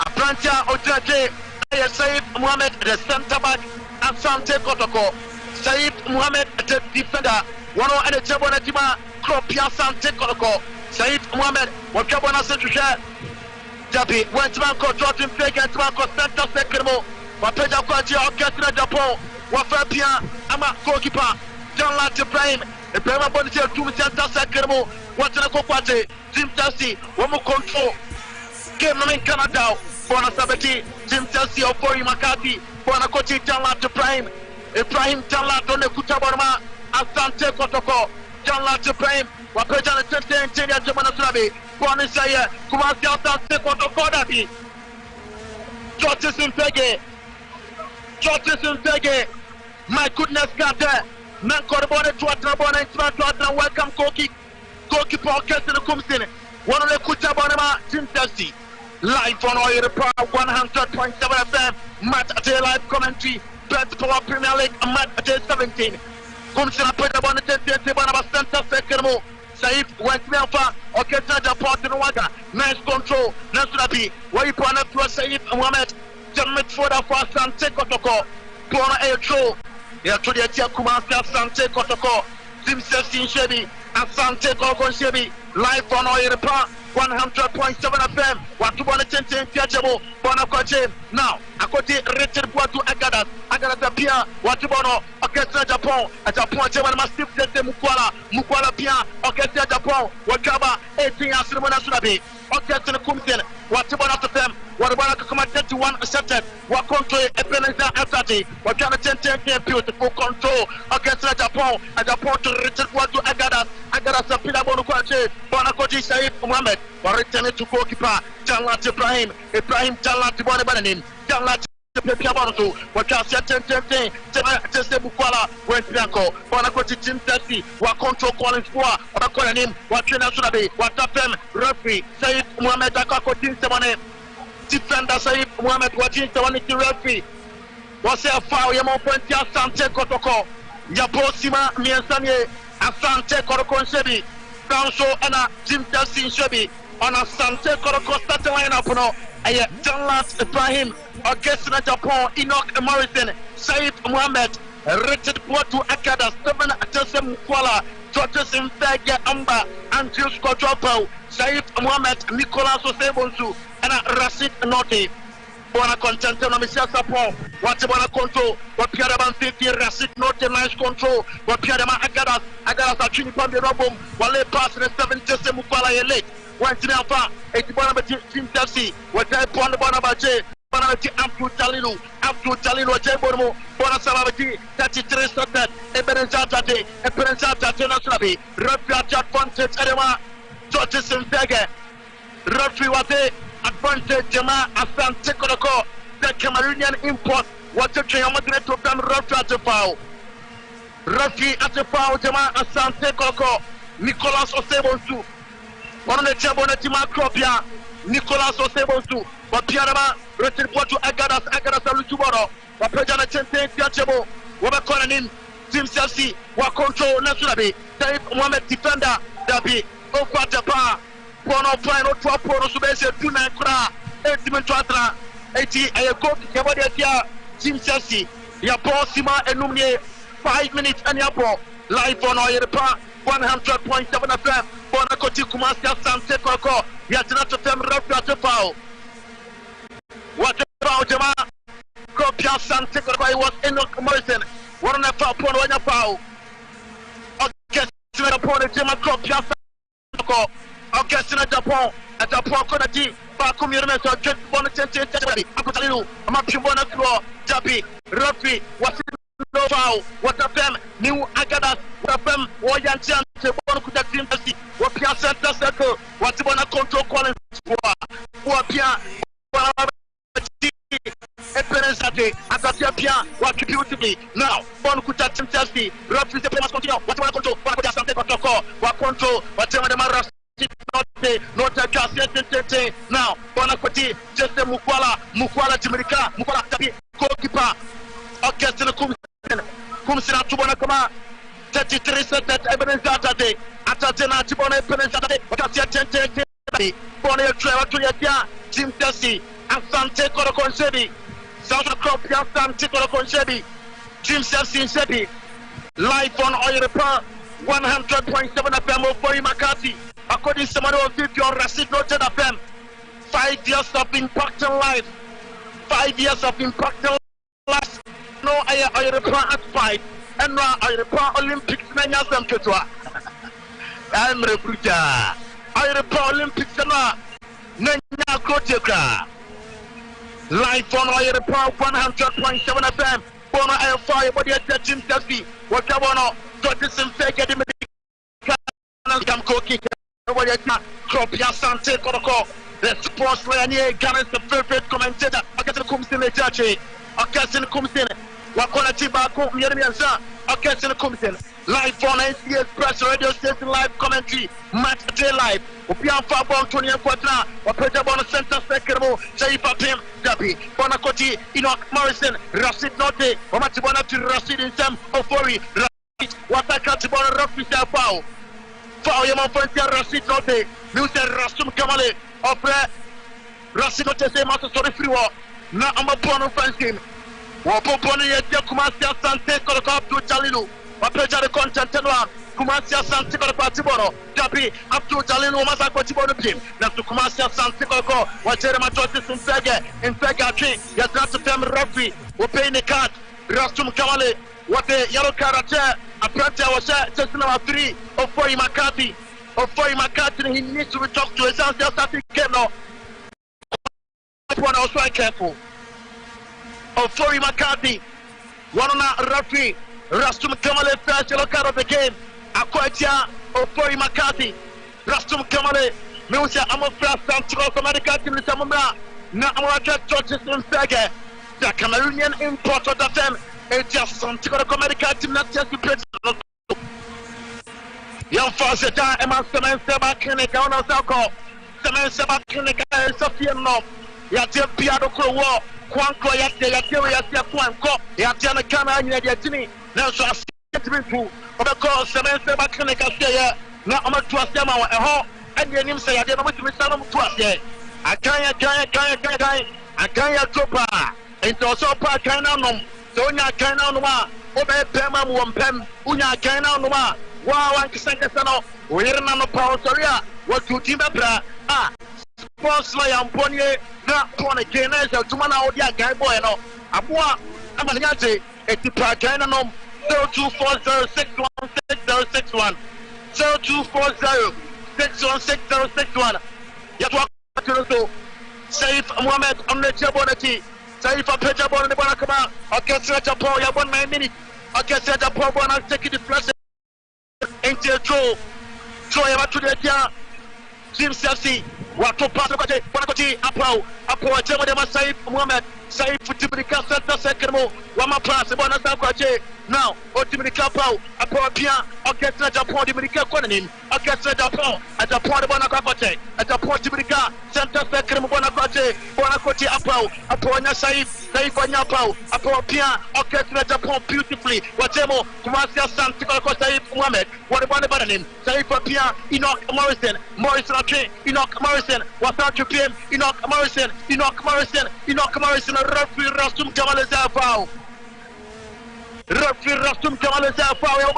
Aprantia Ojaje, Saif Mohamed, the center back, Asante Kotoko, Saif Mohamed, the defender, one and the Jabonatima, Kropia Asante Kotoko, Saif Mohamed, what Jabona said to share. Jabi, went to Manco, Jordan Fake, and Manco Santa Secremo, Wapeja Kwaji, Orchestra Japon. Wafapia ama goalkeeper John Lati Ibrahim Bonite 2 center second watching the Kokwate Jim Chelsea one more control game in Canada Bona Sabati Jim Chelsea of Fori Makati Bona Kochi John Lati Ibrahim John Lati on the Kutaborma Asante Kotoko John Lati Ibrahim Wapeja the 10 Jamana Surabi Bona Saya Kumasi Asante Kotoko Dabi Georges Mpege. My goodness, God there. Man Corbone to Atrabona and welcome goalkeeper Kessin Kumsin. One of the Kutabonema, Jim Chelsea. Live on Oil Power 100.7 FM. Match at a live commentary. Best Power Premier League, match at a 17. Kumsin put the bonnet and Tibana Center Second. Saif went me off. Okay, Japan in Waga. Nice control. Nasrabi. Where you point up to Saif Mohamed. Jammet for the Asante Kotoko. Bona Echo. Ya to the Kumasi Asante Kotoko. Jim Chelsea Shebi. Asante Kotoko Shebi. Live on Oil Power 100.7 FM. Watu bona tente Piajamo. Bona Koche. Now, Akoti Richard Boatu Agadas. Agadas Pia. Watu bono. Orchestra Japan. Japan Japan Massive Tete Mukwala Pia. Orchestra Japan. Wakaba 18 Asrimona Surabi. Orchestra Kumsin. Watu bona to them. What about come 31 accepted? What control Ebenezer Asante? What kind of 10 beautiful control against Japan and Japan to Richard Boatu Agadas. Agadas Pila Bonukwache. Bonakoji Saif Mohamed. What return to goalkeeper Janlat Ibrahim. Janlat Bonabananim. Janlat Piabono, what I said, just a Bukwala, went Bianco, Bonacoti Jim Tessie, what control calling for, what calling him, what trainer should be, what up them, referee, Said Mohamed Akako Tinsamane, defender Said Mohamed watching Tawani referee. Was a foul, Yamo Pointy, Asante Kotoko, Yaposima, Miansanye, Asante Kotoko Shebi, Council and Jim Tessie Shebi, on Asante Kotoko starting line up, no, I don't last by him. Against Japan, Enoch Morrison, Said Mohamed, Richard Poitou Akada, 7 Atesem Kuala, Tortoise Mfege Amba, Andrew Skotropo, Said Mohamed, Nicolas Osebonsu, and Rashid Note. Bona content on Michel Sapon, what Bona control, what Piadaman 50, Rashid Note, nice control, what Piadama Agadas, Achini Pambi Robum, while they pass in the 7 Tesem Kuala late. One to Alpha, 80 Bonaba Team Tepsi, what I pon the Bonabaje. Abdul Jalilo Jebono, Bonasavati, 33 Saturday, Eberenzatate, Nasabi, Rafi advantage, Edema, Tortoise and Fege, Rafi Wate, advantage, Jama, Asante Kotoko, the Cameroonian import, what the Triamadre to them, Rafi at the foul. Rafi at the foul, Jama, Asante Kotoko, Nicolas Osebonsu, one of the Chabonatima Cropia, Nicolas Osebonsu. But Piarama, Richard Poitou Agadas, Lutuboro, but Pejana Chente, Tiachebo, what are calling him, Team Chelsea, what control Nasurabi, Taif Mohamed defender, Dabi, Okwatapa, Pono Pino, Twapo, Subese, Tuna Kra, 80 Mentratra, 80, I go to Cavadia, Team Chelsea, Yaposima and Numie, 5 minutes and Yapo, live on Oyepa, 100.7 FM, Bonacoti Kumasia, Asante Kotoko, Yatinata Fem Rafi foul. What about Jama? Copia Asante Kotoko was Enoch Morrison. One on the foul, one of foul. Okay, upon the Jama Copia Kotoko. Okay, Japan. At Japan, Konati, Bakum Yermes, or just Bonacente, Akutalilu, Amapibona Kro, Jabi, Rafi, what's no foul? What of them? New Agadas, what of them? Wayan Chan, Bonakuta Team, what Pia Center Circle, what's Bona control calling for? What Pia? What beautifully now, Bonakuta Team Chelsea, Rafi the famous continue, what control, what Asante Kotoko, what control, what the Maras. Not a cast now. Bonacuti, just the Mukwala Jimirika, Mukwala Tapi, goalkeeper. Orchestra Kumsina Tubonakama, 33 set that evidence that day. Atatena Tibone Penensate, Okasia Tente, Bonnet Trevor to Yatia, Jim Tessie, Asante Kotoko Shebi, South Crop, Asante Kotoko Shebi, Jim Tessie Shebi, live on Oyepa, 100.7 FM for McCarthy. According to Mano 50 on Rashid Noted FM, 5 years of impacting life. 5 years of impacting life. No, I reply at 5. And now I reply Olympics. I'm recruiter. I reply Olympics. Nanya Koteka. Live on I reply 100.7 FM. Bono I fire body at Jim Tessie. What Kabono, Tortoise and Fake at the Medical Cookie. Copia Asante Kotoko, the sports player Ghana's the favorite commentator. Akasin Kumsin Ejache, Akasin Kumsin, Wakona Tibako, Miriamza, Akasin Kumsin, live on NCS Press Radio Station live commentary, match day live. Upian Fabon, Tony and Quatra, Opeta Center Secretary, Jaifa Pim, Dabi, Bonacoti, Enoch Morrison, Rashid Note, Omatibona to Rashid in Sam, Ofori, Rashid, Watakatibona Rafi Foul. Foul Yaman Fontia Rashid Note, Mr. Rasum Kamale, Opre Rashid Note, say Master Sorry Free War. Now I'm a born offensive. Wapoponi Yatia Kumasia Asante Kotoko to Jalilu, Wapeja the content, Kumasia Asante Kotoko Tiboro, Jabi, up to Jalilu, Masako Tiboro Pim, now to Kumasia Asante Kotoko, Wajerema Tortoise in Fega Tree, Yatra to Fem Rafi, Wapay the card, Rasum Kamale, what the yellow character. Apparently, I was just number 3 of Foy McCarthy. He needs to talk to his Asante Keno. One also careful. Of Foy McCarthy. One on Rafi. Rastum Kamale first yellow card of the game. Aquatia of Foy McCarthy. Rastum Kamale. Musa Amofra Santiago America Team Samumra. Now I'm going to touch this in Fege. the Cameroonian import of that time. It's just something of the medical team not just to play. Young Foster, Emma Semen Seba Clinic, on a circle. Semen Seba Clinic, Sophia North. Yatia Piado Crow, Quanco, Yatia, Quanco, Yatiana Cana, and Yatini. Now, so I see it through. Of course, Semen Seba Clinic, I say, now I'm a trust them out at home. And your name say, I don't want to be some to us yet. I can't drop her. It's also part kind of no. So, I can't know. Obey Pema, one Pem, Unya can't know. Wow, I can't know. We're not a power, sorry. What to Timabra? Ah, sports like Amponia, not one again as a Tumana Odia guy boy. No, Abua, I'm a Yate, a Tipa kind of no. 0240616061 0240616061. Yet what to do? Safe Mohammed on the Jabonati. Safe a Pejabon in the Bonacama. I can set a power 1 minute. I can set a power and I'll take it to plus. Ain't it true? Troy about to the Jim Selsi. What to pass about it? Bonacoti, Apo, Jabon, Safe Mohammed. Safe Tibica Santa Secamo. Wama Pass, Bonasa. Now, Otimika Pau, a poor Pia, Orchestra Japan, Diminica Quanin, Orchestra Japan, at the point of Bonacote, at the point of Diminica, Santa Secretary Bonacote, Apo, a poor Saif, Saifania Pau, a poor Pia, Orchestra Japan beautifully, Watemo, Kumasia Santa Saif Mohammed, what about the name? Saif Pia, Enoch Morrison, Enoch Morrison, Wasatu PM, Enoch Morrison, Rafi Rastum Kamalazavao. Rafi Rastum Kamalazavao,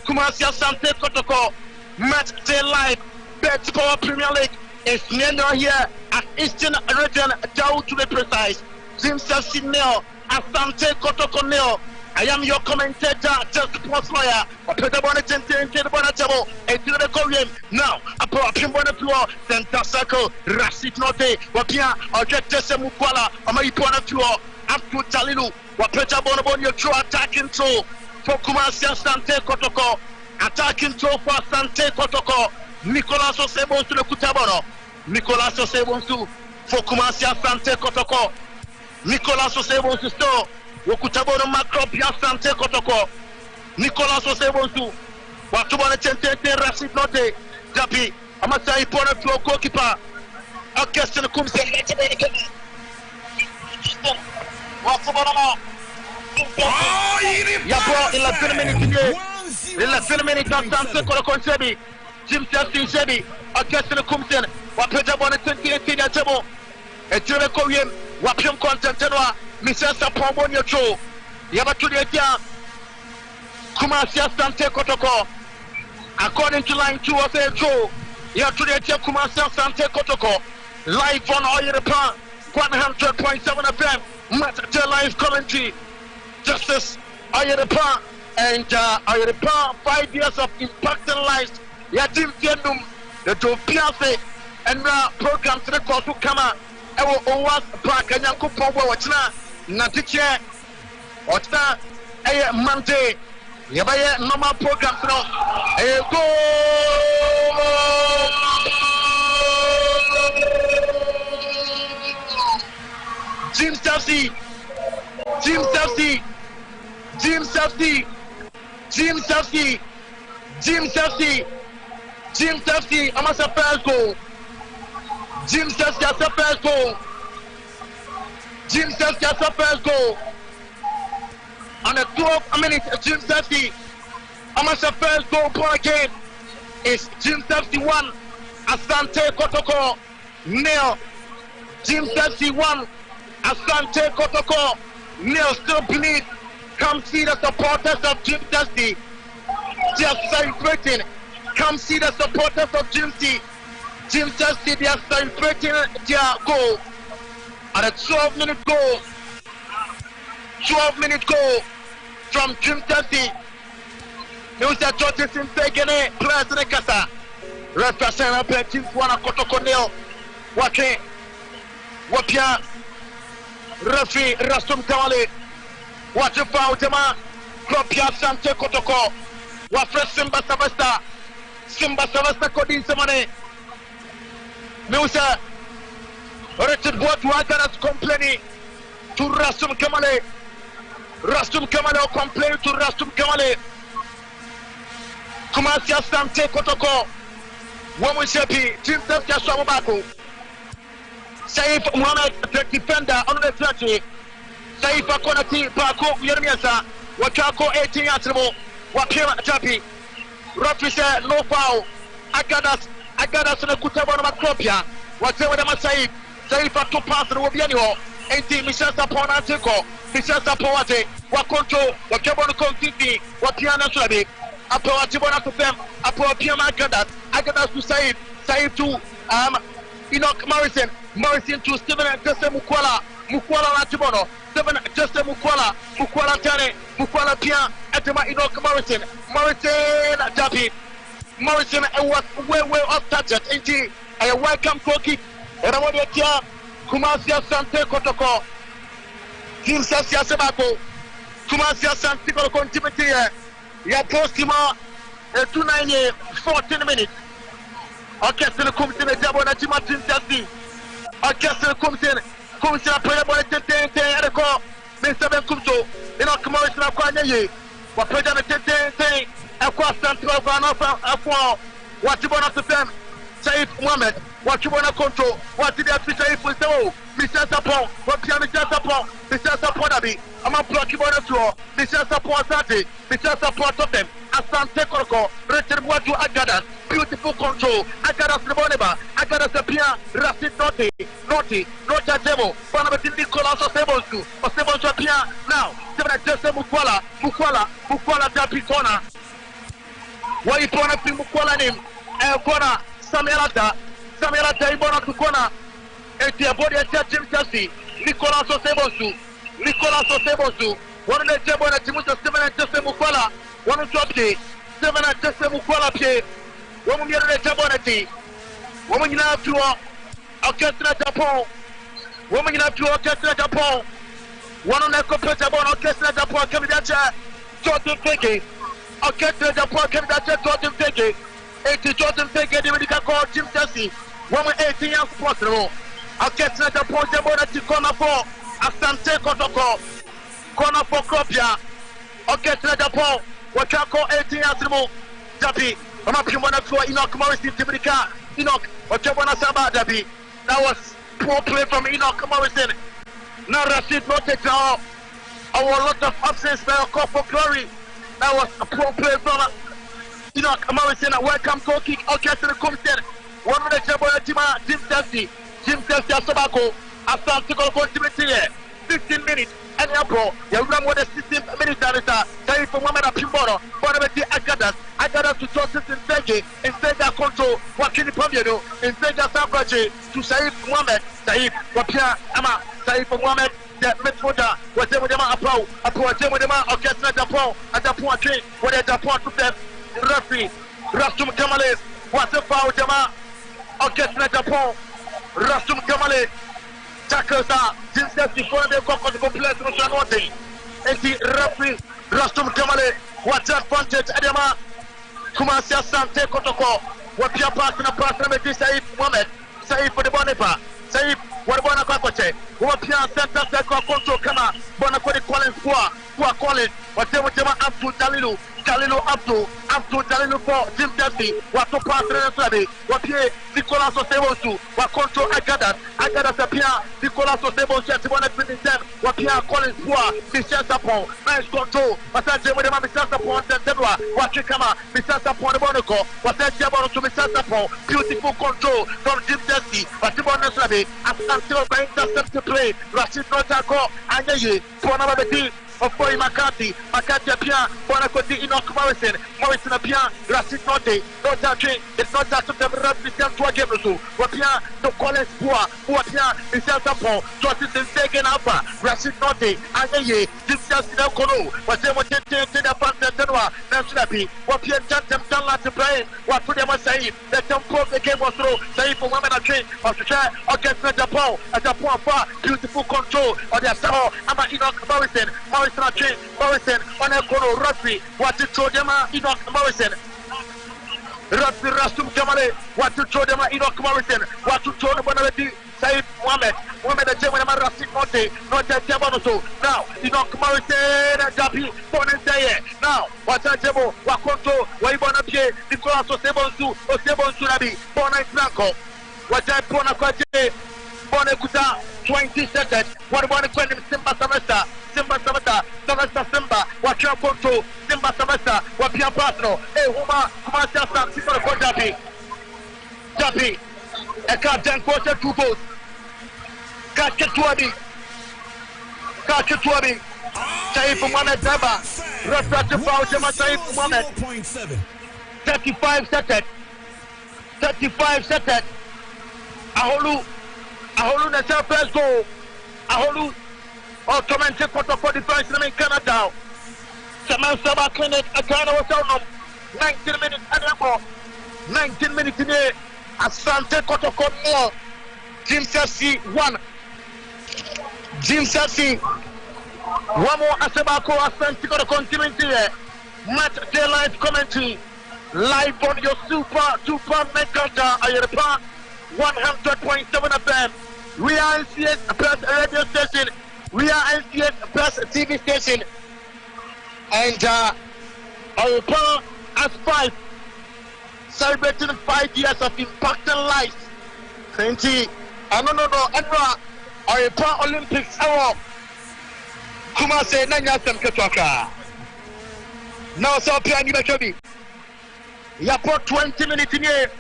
Kumasia Asante Kotoko, match day live, Bet Power Premier League is near here at Eastern Region, down to be precise. Jim Selsi Neo, Asante Kotoko Neo. I am your commentator, just sports lawyer. Peter Bonnet and Bonatabo, and to the Korean. Now, a poor Pimbona Pure, Center Circle, Rashid Note, Wapia, or get Tessemukwala, or my Pona Pure, up to Talilu, what Peter Bonabon, true attacking throw for Kumasia Sante Kotoko, attacking throw for Sante Kotoko, Nicolas Osebon to the Kutabono, Nicolas Osebon to for Kumasia Sante Kotoko, Nicolas Osebon to store. Wokutabono Macropia Asante Kotoko, Nicolas Osebonsu, Watubana Tente, Rashid Note, Japi, Amasai Pona to goalkeeper, Orchestra Kumse, Watubana, Yapo, in la minute, Asante Kotoko Sebi, Jim Selsi Sebi, Orchestra Kumsen, Wapejabona Tente, Tabo, and Korean, Wapium Content. Mr. Sapombo Nyocho, Yabatudia, Kumasia Asante Kotoko, according to line 2 of the show, Yabatudia Kumasia Asante Kotoko, live on Oyerpa, 100.7 FM, match live commentary, Justice Oyerpa, and Oyerpa, 5 years of impacting lives, Yatim Tiendum, the Jopiafe, and programs record to Kama, Owas Park and Yanko Pombo, Wachna. Natiche, Ota, a Monday, Yabaye, normal program, a go Jim Selsi, I'm a first goal. Jim Selsi has a first goal. Jim Selsi has a first goal. On the 12th minute, Jim Selsi. Almost the first goal for again. It's Jim Selsi 1. Asante Kotoko 0. Jim Selsi 1. Asante Kotoko 0. Still please come see the supporters of Jim Selsi. They are celebrating. Come see the supporters of Jim Selsi. They are celebrating their goal. And a 12-minute goal. 12-minute goal from Jim Selsi. It was a George Simpegene, President Kasa. Representative Team Fuana Kotokoneo. Wake. Wapia. Rafi Rastum Tawale. Wajufa Utema. Kopia Asante Kotoko. Wafre Simba Savasta Kodin Semane. Musa. Richard Boat Wakaras complaining. to Rastum Kamale. Rastum Kamale complain to Rastum Kamale. Kumasi Asante Kotoko. Woman Shepi, Team Tefka Swamabako. Saif Muhammad, the defender on the 30. Saif Akonati, Bako, Yermiasa, Wakako 18 Yatimo, Wakira Japi. Rafi said no foul. Agadas on the Kutabana Macropia. Whatever the Saif. Saif at two passes will be anyhow. 18 Michel Sapon Antico. Michel Sapoate. Wakonto, Wakabon Conti, Wapiana Sulabi. Apo Atibona to them. Apo Piama Agadas to Saif. Saif to Enoch Morrison to Stephen Jesse Mukwala Latibono, Stephen Jesse Mukwala Tane, Mukwala Pia, Atema Enoch Morrison Japi, Morrison was way off target, ain't a welcome goal kick, and I want to hear Kumasi Asante Kotoko, Team Sasia Sebako, Kumasi Asante Kotoko, Timothy, ya Postima, 290, 14 minutes. Orchestra comes in a double at Martin Tassi. Orchestra comes in a player boy, and call Mr. Ben Kumso. In our commercial of Kwanye, what President Tente, across Central Ghana, what you want to them, Saif Mohammed, what you want to control, what did that Saif will say, Mr. Sapon, what Mr. Sapon, Mr. Saponabi, I'm a block you on the floor, Mr. Sapon Sante, Mr. Sapon of them, Asante Kotoko, Richard Watu Agadas. Beautiful control. Agadas Leboneba. Agadas Apia. Racing Naughty. Demo. Panabati Nicolas Osebonsu Apia. Now, Jesse Mukwala Tapitona. Why you want to see Mukwala name? Elkona, Samuelata, Ibona Tukona, Etia Body at Jim Chelsea, Nicolas Osebonsu. One of the Jabon at Timusa 7 and Jesse Mukwala. One of the 7 and Jesse Mukwala Pie. Woman here at Jabonati. Woman you have to Orchestra Japon. Woman you have to Orchestra Japon. One on the computer on Orchestra Japon coming that Jordan Fake. Orchestra Japon coming that Jordan Fake. 80 Jordan Fake, the medical call Jim Chelsea. Woman 18 years possible. Orchestra Japon Jabonati corner for Asante Kotoko. Corner for Kropia. Orchestra Japon. What you call 18 years removed. Japi. I'm up in one of Enoch Morrison Timika. Enoch, what you want to say about Japi? That was poor play from Enoch Morrison. Now Rashid protects our lot of absence by a call for glory. That was a poor play from Enoch Morrison. A welcome goal kick. Orchestra comes in. One minute, Jim Chelsea, Asobako. Asante Kotoko, 15 minutes. And Apple, you run with the 16 minutes. Say for women of Pimboro, Bonabati Agadas to Joseph in Sege, in Sega control, what can you probably do? In Sega Sabraje to Saif Mohammed, Saif, Wapia, Ama, Saif Mohammed, that Metroda, whatever them are Apo, them Orchestra Japon, and Japon train, where they Japon to them, referee, Rastum Kamale, what's the foul, Jama, Orchestra Japon, Rastum Kamale. Tackles are since that before they come to complete nothing. And the referee Rastum Kamale, what's that frontage Adama Kumasi Asante Kotoko, what your partner with Saif Mohammed, Saif for the Bonipa, Saif, what Bonacote, what your center circle control Kama, Bonacoti Collins, who are calling, what they were up to Dalilu up to Dalilu for Jim Chelsea, what to partner what here Nicolas Osebonsu, what control Agadas appear, Nicolas Osebonsu at 127, what Pierre Collins, Michel Sapon, nice control, what I say with the Michel Sapon, what you come, Michel Sapon, the Monaco, what I say about to Michel Sapon, beautiful control from Jim Chelsea, what you want to say, until by intercept to play, Rashid Notako, Anyaye, Ponabati. Of boy McCarthy appear, Bonacoti Enoch Morrison appear, Rashid Note, not that train, it's not that to the represent to a game or two. What here, the Collins Poor, who appear, Michel Sapon, Justice in second alpha, Rashid Note, Anyaye, this just no Kono, what they want to take the Pantanua, Nansulapi, what here, Jantam Tanla to play, what put them say, let them call the game was through, say for women a train, or to try, against Japan, at the point far, beautiful control, or their Sao, Ama Enoch Morrison Morrison, on a corner, Rugby, what to show them, Enoch Morrison. Rugby Rastum Kamale, what to show them, Enoch Morrison, what to show them, Saif Mohamed the gym when I'm Rashid Monte, not that Jabono. Now, Enoch Morrison, Jabi, Bonnet. Now, what's a Jabo, Wakonto, Waibona Pie, Nicolas Osebonsu, Nabi, Bonnet Blanco. What's that Bonacote, Bonekuta, 20 seconds. What about the Simba Samesta, Simba, Wakia Konto, Simba Samesta, Wapia Pasno, Huma, Kumasa, Simba Jabi, a captain quarter 2 goals. Catch it to me. Saif Mohamed Daba. Refractor foul to Saif Mohamed. 35 seconds. Aholu the first goal. Aholu Asante Kotoko defense in Canada. Saman Saba Clinic, a kind of 19 minutes and more. 19 minutes in here. Asante Kotoko more. Jim Chelsea 1. Jim Chelsea. One more Asebako Asante Kotoko continuing here. Match day live commentary. Live on your super Mekanta Ayerpa 100.7 FM. We are NCS Plus radio station. We are NCS Plus TV station. And Ayerpa as 5. Celebrating 5 years of impacting lives. 20. Andra Ayerpa Olympics Award. Kumase Nanyasam Ketwaka. Now so Piani Bachobi. Yapo 20 minutes in here.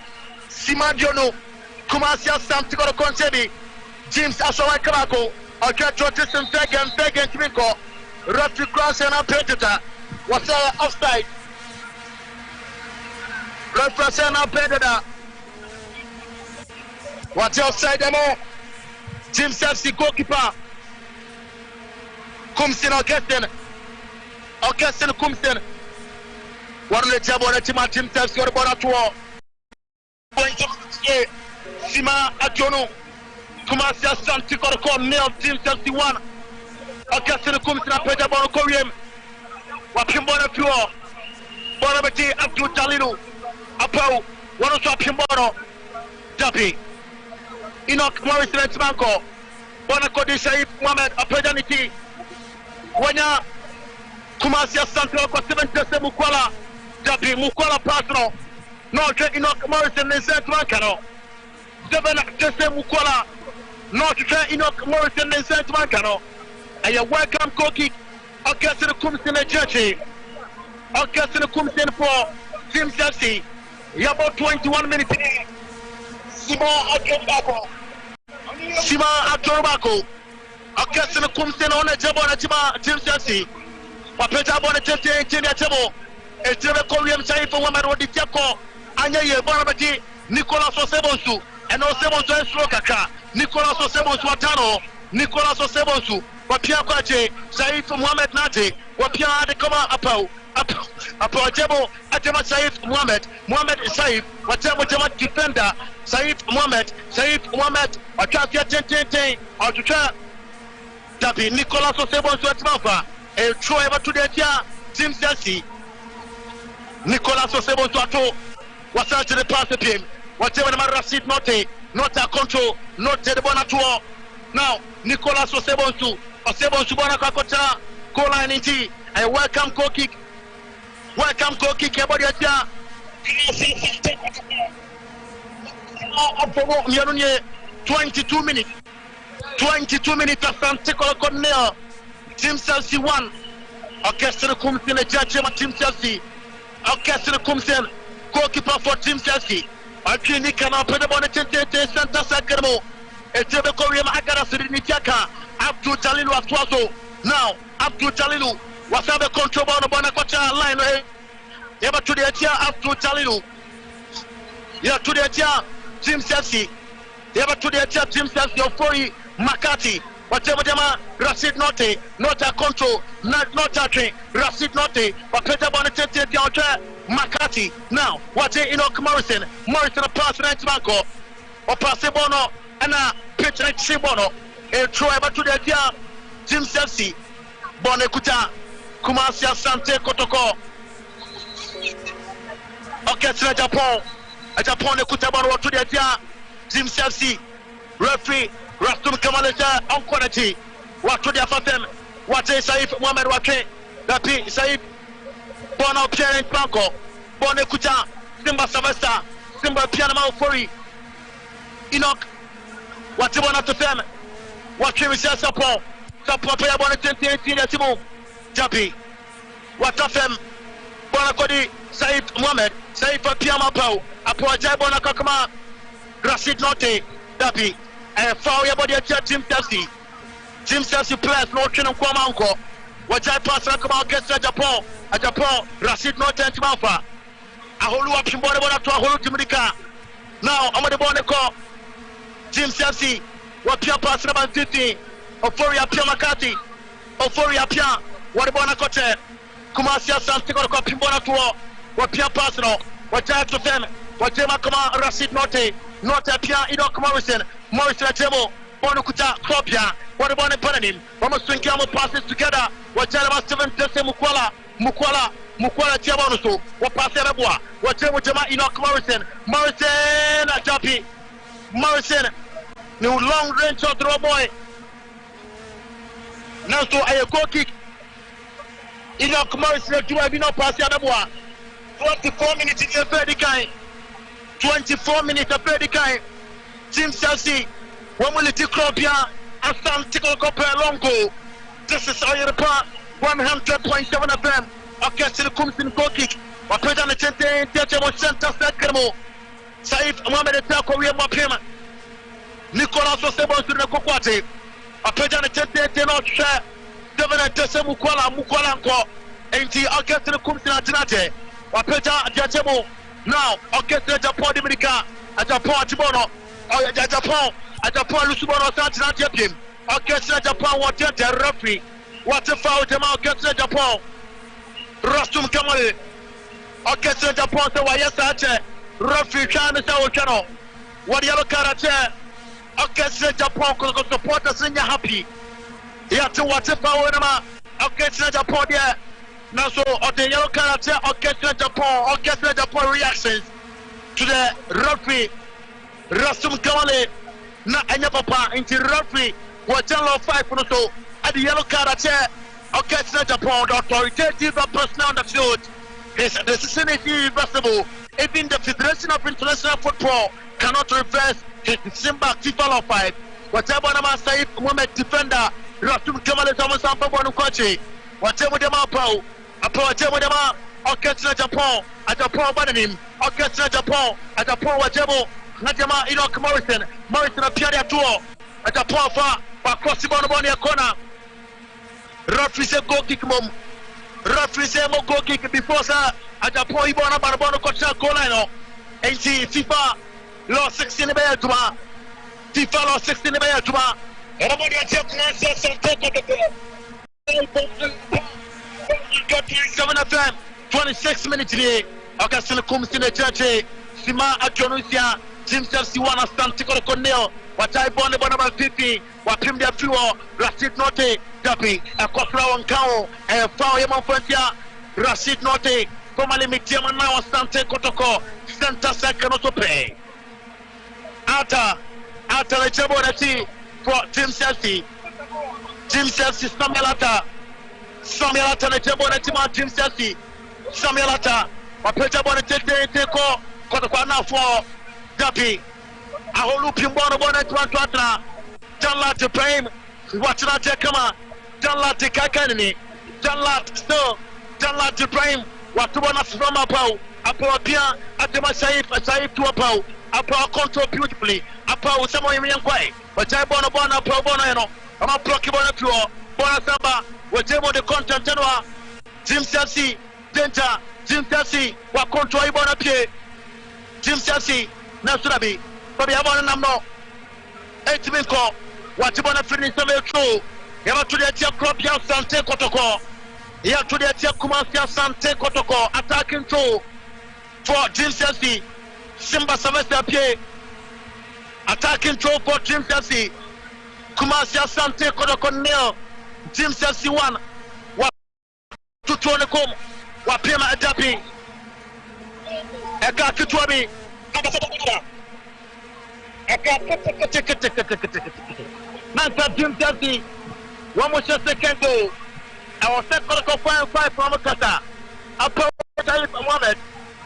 Simadiono. Kumasi Asante Kotoko. James Asawai Kabako. Okay, Trotism Fagan Twinko. Referee cross and a predator. What's offside? Referee and a predator. What's offside demo? James Chelsea goalkeeper. Kumsin Augustin Kumsin. What are the Jabona Tima Jim Chelsea or Bonatua? Sima Ajono. Kumasi Asante Kotoko nail Jim Chelsea 1. Augustin Kumsin Apeta Bono Korean. Wapimbona Pure. Bonabati Abdul Jalilu. Apo. One of Pimbono. Dapi. Enoch Morrison and Manko. Bonakodi Saif Mohamed Apedaniti. Wanya Kumasi Asante Kotoko 7 Mukwala. Dapi Mukwala Pasno. No, Enoch Morrison and Saint Mankano. 7 Mukwala. No, Enoch Morrison and Saint Mankano. And you welcome Koki. Augustin Kumsin and Churchy. Augustin Kumsin for Jim Chelsea. You have about 21 minutes. Sima Atorobako. Augustin Kumsin on a Jabona Jim Chelsea. Papeta Bona Tabo. A Java Korean Saif for woman or the Tiako. Anya Bonabati, Nicolas Osebonsu, and Osebonsu and Slokaka. Nicolas Osebonsu Watano. Nicolas Osebonsu. Wapia Kwache, Saif Mohamed Nate, Wapia de Koma Apo Jabo, Atema Saif Mohamed Saif, Watema defender, Saif Mohamed, Watafia Tente, or to try Dabi, Nicolas Osebonsu Atmafa, a true ever to the Tia, Jim Chelsea, Nicolas Osebonsu Ato, what's out to the pass of him, whatever the Rashid not a control, not the Bonatua. Now, Nicolas Osebonsu Bona Kakota, goal line in T. I welcome goal kick. Welcome goal kick. Everybody at ya. 22 minutes. 22 minutes. Asante Kotoko. Team Chelsea 1. Orchestra Kumsin, a judge of Team Chelsea. Orchestra Kumsin, goalkeeper for Team Chelsea. Akini cannot put the bonnet to Santa Sacramo. A Jebe Korean Agara Sirinitiaka. Abdul Jalilu Aftuazo. Now, Abdul Jalilu was have a control on the Bonacocha line. Ever to the Atia, Abdul Jalilu. Yeah, to the Atia, Jim Chelsea. Ever to the Atia, Jim Chelsea, Ofori, Makati. Whatever them are, Rashid Note, not a control, not a train, Rashid Note, but Peter Bonnet, Makati. Now, what Enoch Morrison a pass right Marco, or Passebono, and a pitch right Shibono. A throw ever to the idea, Jim Chelsea, Bonekuta, Kumasi Asante Kotoko, Orchestra Japan, a Japan Kutaban to the idea, Jim Chelsea, referee Rastum Kamaleja on quality. What to the Fatem? What is Saif Mohamed Wake? Dapi Saif Bono Pierre Blanco, Bone Kuta, Simba Savesta, Simba Pianama Fori, Enoch. What you want to them? What can we say? Support player Bonnet 2018 at Timo Japi. What of them? Bonakodi, Saif Mohamed, Saif Piama Pau, Apoja Bonakakama, Rashid Note, Dapi, and foul your body at Jim Tassi. Jim Tassi players, no Chin and Kwamanko. What I pass Rakama gets at Japan, Rashid Note and Timafa. A whole option border to a whole Timika. Now, I'm the Bonako. Jim Tassi, what Pia pass about 50, Ophoria Pia Makati, Ophoria Pia, what a Bonacote. Kumasia Asante Kotoko Pimbona to what Pia Pasno, what I to them, what Jema Kama Rashid Note, not a Pia Enoch Morrison Ajemo, Bonukuta, Kropia, what about a Pananim, almost swing camel passes together, what Jama Steven Tesse Mukwala, Tiabonuso, what Passerabua, what Jema Enoch Morrison Ajapi, Morrison, new long range shot throw boy. Now so a goal kick. Enoch Morrison to have been up past Yadabua. 24 minutes in the third kind. 24 minutes of third kind. Team Chelsea. One will take Cropia. Asante Kotoko long goal. This is our report. 100.7 FM. Okay, still comes in goal kick. What put on the center center Kermo. Saif Mohamed Tako, we have payment. Nicolas was able to the Kokwate. A page on the center, not share. Governor Tessa Mukwalanko, and the orchestra comes in Atinate, Wapeta Jajamo, now orchestra Japan Dominica, at Japan Tibono, or Japan, at Japan Lusubono Santinate, orchestra Japan, what the referee, what a foul them orchestra Japan, Rastum Kamale, orchestra Japan, so why yes, referee China Channel, what yellow character, orchestra Japan, because supporters in your happy. Yeah, to watch it for Winama, orchestra Japan there. Now, so the yellow character, orchestra Japan reactions to the referee, Rastum Kamale, na anya papa, into referee, what channel 5 for so at the yellow character, orchestra Japan, the authoritative personnel on the field. His decision is irreversible. Even the Federation of International Football cannot reverse his decision back to follow 5. Whatever Nama Saif Mohamed defender. Rastum Kamale Thomas Ampabonu Kochi, whatever them up, whatever them up, orchestra Japan, at Japan Bananim, orchestra Japan, at Japan Wajemo, Najama Enoch Morrison appeared at 2, at Japan far, but cross the Bonobonia corner. Referee say goal kick mum, referee say more goal kick before sir, at Japan Ibona Barbono Kocha goal line, and see FIFA lost 16 by Juma, FIFA lost 16 by Juma. Everybody Asante Kotoko. 7 FM, 26 minutes today. Augustin comes in the church. Sima Ajonusia, Jim Chelsea 1, Asante Kotoko nil. What I born about 50. What him their fuel, Rashid Note, Dapi, a Kofra on Kao, and Foul Yaman Frontier, Rashid Note, formerly Mitiaman now Asante Kotoko, Center Second also pay. Ata the Chabonati. For Jim Chelsea, Samuelata, the Jabonati, Jim Chelsea, Samuelata, but Peter Bonnet take Kotokwana for Dapi, a whole looping bonnet to Antuatra, Janlat to Prime, watching out Jakama, Janlat to Kakani, Janlat to Prime, what to one of from a pow, a power at the Saif to a pow, a power control beautifully, a power someone in Quay. But I born a pro bono, I'm a procky bonnet to Bonasamba, whatever the content, Jim Chelsea, Denta, Jim Chelsea, what control Bonapie, Jim Chelsea, Nasurabi, but we have one number 8 minutes. What you want to finish the true. You have to the Tia Cropia Asante Kotoko. You have to the Tia Kumasia Asante Kotoko attacking two for Jim Chelsea, Simba Savesta Pie. Attacking throw for Jim Chelsea. Kumasi Asante Kotoko nil. Jim Chelsea 1. What to throw the comb? What Pima Adapi? Eka Kitwabi. Nanta Jim Chelsea. One more second goal. I was set for the 5 from Kata. Upper Taif Mohamed.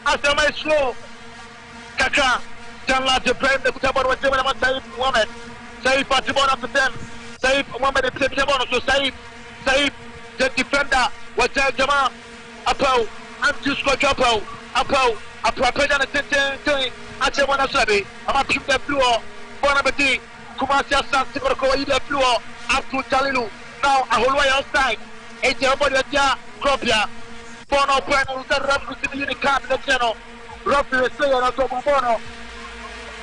After my slow Kaka. Janla to blame the Kutabon was given about Taif Mohamed. Saif Patibon after them. Saif Mohamed is taking on to Saif, the defender, was Jama. Apo, and to score Apo, a propeller and a Achawana Sabi. I'm a keep the floor. Bonabati, Kumasia Asante Kotoko, the floor. Up to Talilu. Now a whole way outside. Everybody at Ya, Cropia. Bono Brand, who's a referee to the Unicap in the channel. Roughly a sailor on top of Bono.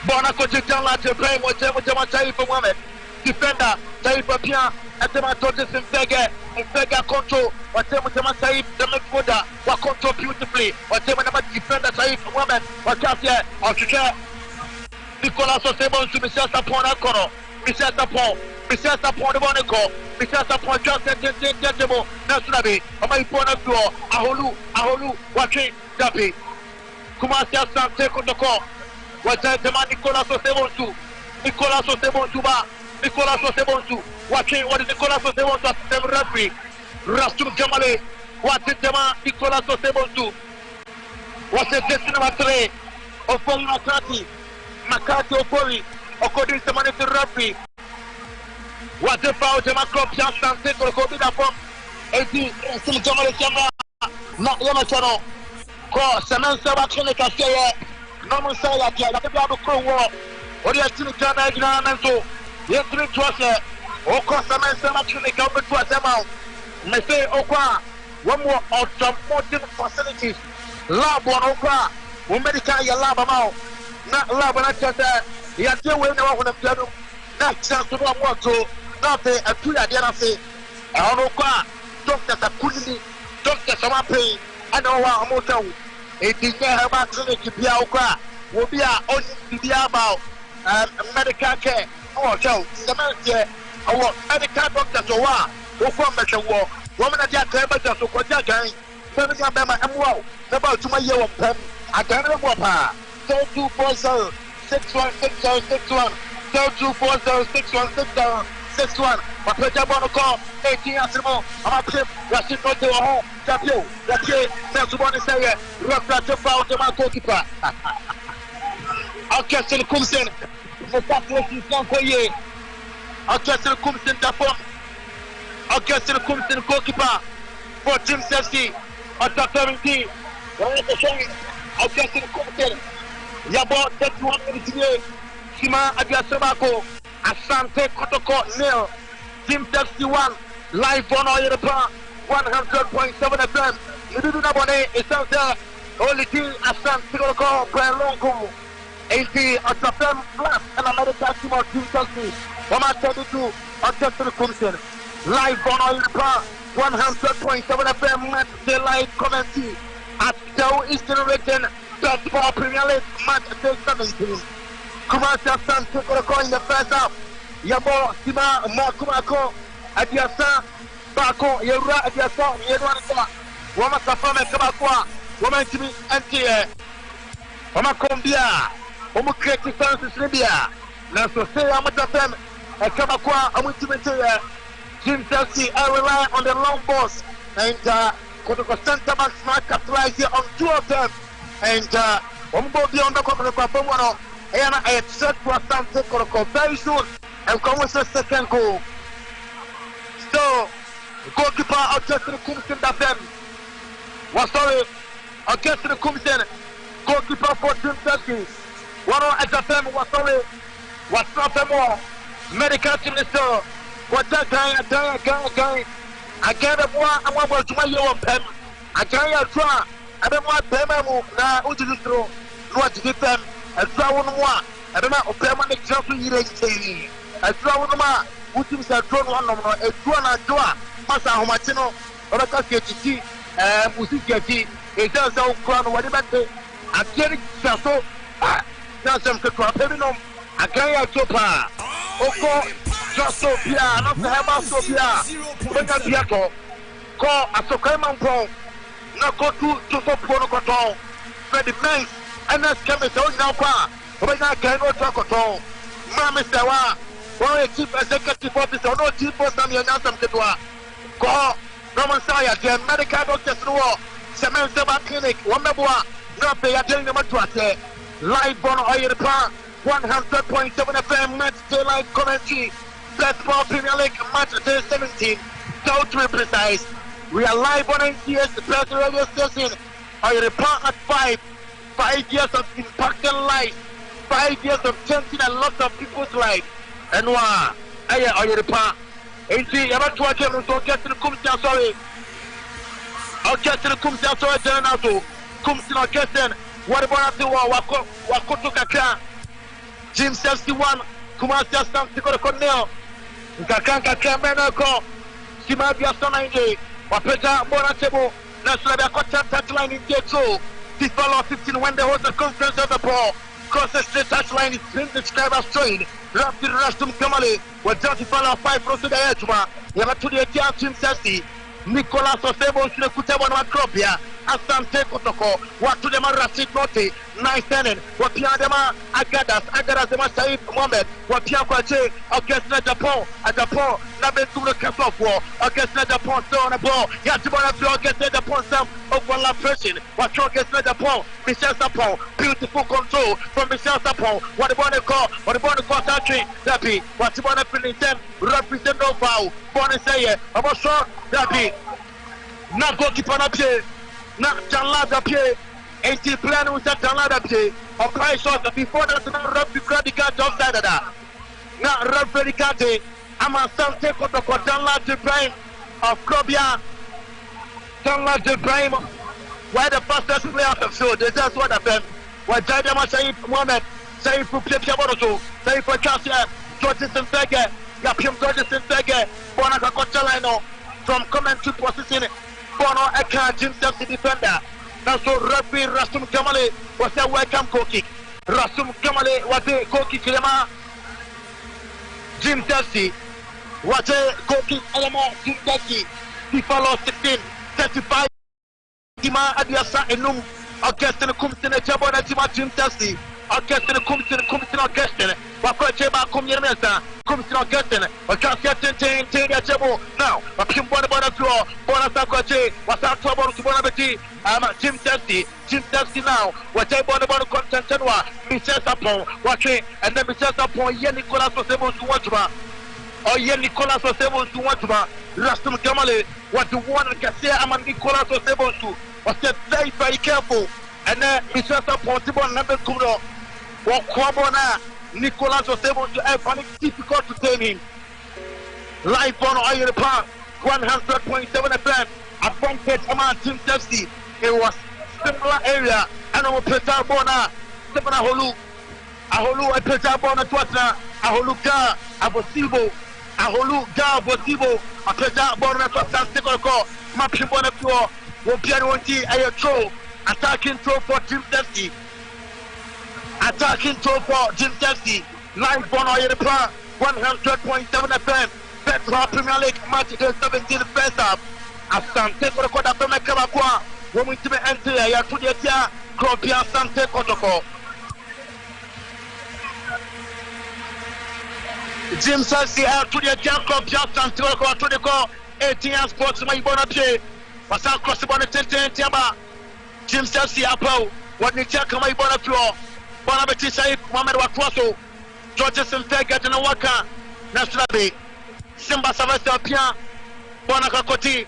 Bono Kojitan to play with Jama Taif Mohamed. Defender, Taif Pia, and the Matotis in Vega control. Whatever Jama Taif, the midfielder, what control beautifully. Whatever the defender Taif Mohamed, what Kasia, or Chica. Nicolas Osebon to Michel Sapon Akoro. Michel Sapon de Monaco. Michel Sapon just Tentable. Nationabi. My point of view. Aholu. Watching Dapi. Kumasi Asante Kotoko. What's the man Nicolas Osebon to? Nicolas Osebon to. Watching what is Nicolas Osebon to assistant referee. Rastum Jamale. What's the man Nicolas Osebon to? What's the destiny of 3 of Makati? Makati Opori, according to money to referee. What the foul to my club, Asante Kotoko, that from 18, still Jamali Jamla, not Yamachano. Call Saman Saba Clinica, say, no say that you have to go war. Or you have to turn and so, yes, 3 trusses, or call Saman Saba Clinica, but to a amount. May say, Okwa, one more of some 14 facilities. Lab one Okwa, who medical your lab amount. Not love and I said that he had to win over the piano. Not chance to go more to nothing. A 2 at the other say, I don't know why. Doctors are pulling doctors are paying. I know what I'm going to. It is near her back clinic to be out. Will be our own to be about medical care. Oh, so the man here, our medical doctors or what? Who from the war? Woman at your table just to go down. Seven of them are well. About to my year of them. I can't remember. 240 6161 240 6161 my pleasure bono call 18 asimo ama pip rasi no te ho tapio rasi na suboni say referee foul to my goalkeeper Asante Kumsen the tackle is on koye Asante Kumsen da form Asante Kumsen goalkeeper for Team Chelsea attack 17 Asante Kumsen Yabo 31 minutes here. Sima Adiasabako, Asante Kotoko nil. Team 61 live on all Europe 100.7 FM. You do not want to say only team Asante Kotoko play long goal. 80 at the FM plus and America team of Team Chelsea. 132 Asante Kumsen live on all Europe 100.7 FM. The live commentary at Dow Eastern Region. That's for Premier League match day 17. Kumasi Asante Kotoko in the first half. Yabo Sima Makumako Adiasa Bako Yura Adiasa Yedwanisa. Wama Safame Kabakwa. Wama Timi NTA. Wama Kombia. Wama Creative Sciences Libya. Naso say Amatafem Kabakwa Amutimete. Team Chelsea rely on the long balls. And Kotoko center backs might capitalize here on 2 of them. And Ombo beyond the Kotoko and I set for Asante Kotoko very soon and come with the second goal. So, goalkeeper Asante Kumsen that them was sorry, Asante Kumsen, goalkeeper for Team Chelsea. One of them was sorry, was not more. Medical team is so. What that guy, again, I'm about to my year of them. I can't try. I don't want them now. Ujustro, what to give them a draw one more. I don't know, permanent jumping irritating. A draw one more, which is a drawn one more, a drawn a draw. Massa Homatino, or a Cascati, Musicati, a does no crown, whatever they are getting so. That's some Pepinum, a guy at Sopa. Oko, just so Pia, not the Hammer Sophia. When I Piaco, call a Sokaman Pro. Now go to Sopono for the men and that's coming down now. But I cannot talk at all. Mama Sawa, one chief executive officer, no chief for some young Kedwa. Go, Roman Saya, the medical doctors no war, Semen Seba Clinic, Wambabua, no pay a daily number to live on Oil Park, 100.7 FM match daylight commentary, Platform Premier League match day 17, so to be precise. We are live on NCS, the Press Radio Station, Oil Park at 5 years of impacting life. 5 years of changing a lot of people's lives. And I Oil Park. And see, I'm not watching so get to the Kumsia, sorry. I'll get to the Kumsia, sorry, General. Kumsia, Kesson. What about the Wako Kaka? Jim 71, Kumasia Asante Kotoko, Kakanka Kamenako, Simabia Sonai, Wapeta Bonatebo, National touchline in J2. FIFA Law 15 when there was a conference of the ball. Cross the straight touchline is being described as trained. Rapid Rastum Kamale, where Jati Fala 5 Rosu de Edma, Yamatu de Team Sessi, Nicolas Osebo, Kutabo Macropia, Asante Kotoko, what to them Rashid Note, Nice Tenin, what Piadema, Agadas, Dema Saif Mohamed, what Piakwache, Orchestra Japan, Nabe to the Kasof War, Orchestra Japan, so on a ball, Yatibana to Orchestra Japan, some of one lap pressing, what Orchestra Japan, Michel Sapon, beautiful control from Michel Sapon, what about the call, country, Dappy, what you want to represent no foul, Bonnie Sayer, I'm not sure, Dappy, not goalkeeper up here. Na Janlada Pie, and the plan was that Janlada Pie, or price shot before that, not rub the credit card outside of that. Not rub the card, I'm a Asante Kotoko, Janlada Prime of Krobia, Janlada Prime, why the fastest player of the field, that's what happened. Why Jadama Saif Mohamed, Saif for Piaboto, Saif for Chassia, Georges and Fege, Yapim Georges and Fege, Bonaka Kochalino, from commentary position. Bono Eka Jim Chelsea defender. Now so referee Rasum Kamale was a welcome goal kick. Rasum Kamale was a goal kick. Jim Chelsea was a goal kick. Jim Chelsea. FIFA Law 16, 35. Tima Adiasa Enum. Orchestra Kumsina Chabona Tima Jim Chelsea. Orchestra Kumsina Orchestra. Wakocheba Kumyermesa. Kumsina Orchestra. Orchestra Tintin Chabo. Now, a Pim Bonabona floor. Bonasakwache. Was our trouble to Bonabeti. Jim Chelsea now. What I Bonabona Constantinua. Michel Sapon. Watching. And then Michel Sapon. Yen Nicolas was able to watchma. Or Yen Nicolas was able to watchma. Rastum Kamale. What the one can say. Nicolas was able to. Was very, very careful. And then Michel Sapon. Tibon number Kudo. Wakwabona. Nicolas was able to find it difficult to tame him. Live on Oil Park, 100.7 FM. Advantage among Team Chelsea. It was similar area. And I'm Peter Bona, Stephen Aholu, a Peter Bona Twatna, Aholu Ga, Abosibo, Aholu Ga, Abosibo, a Peter Bona Twatna, Stephen Mapim Bona Pure, Wopianti, a throw, attacking throw for Team Chelsea. Attacking throw for Jim Chelsea. Live on Oil Park, 100.7 FM. Petro Premier League match day 17 first half. Asante Kotoko Peme Kabakwa. When we enter here, to the Tia, Kropia Asante Kotoko. Jim Chelsea to the Tia, Kropia Asante Kotoko to the call. 18 sports, my bonapie. Was our cross the bonnet 10 Tiaba. Jim Chelsea up. What the Tia come my bonapie. Bonabeti Saif Mohamed Wakwaso, Georges and Fega Waka, National Bay, Simba Savasta Pia, Bonaka Koti,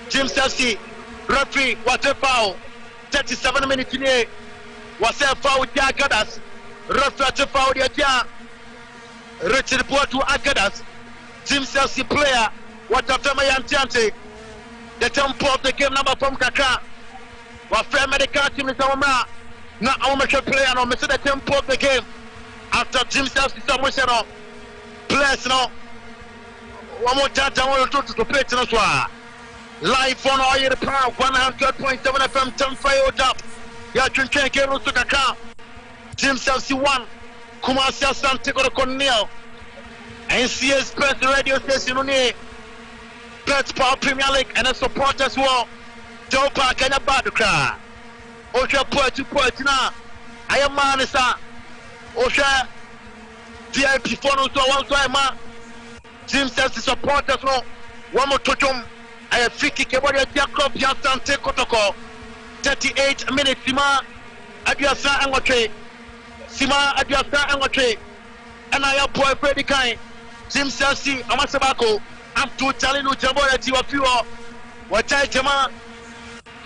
Jim Chelsea, referee, what a foul, 37 minutes in here, was a foul with the Agadas, referee foul with the Richard Boatu Agadas, Jim Chelsea player, what a family Antiante, the tempo of the game number from Kaka, what fair medical team is our. Now, I'm a player, no, Mr. The tempo of the game. After Jim Chelsea, someone players, no. One more time, I want to play to us. Live on Oil Park, 100.7 FM, 10 fired up. Yeah, drinking game to Kaka. Jim Chelsea 1, Kumasi Asante Kotoko. NCS Press Radio Station on here. Press Power Premier League and a support as well. Joe Park and a bad car. Osha point now. I am Manisa. Osha VIP for no so one so ma Team Chelsea supporters no one more touchum I free kick about the club Asante Kotoko 38 minutes Sima Adiasa Angotre Sima Adiasa Angotre and I have boy Freddy Kai Team Chelsea Amasabako up to Chalinu Jabora Tiwafio Wachai Jama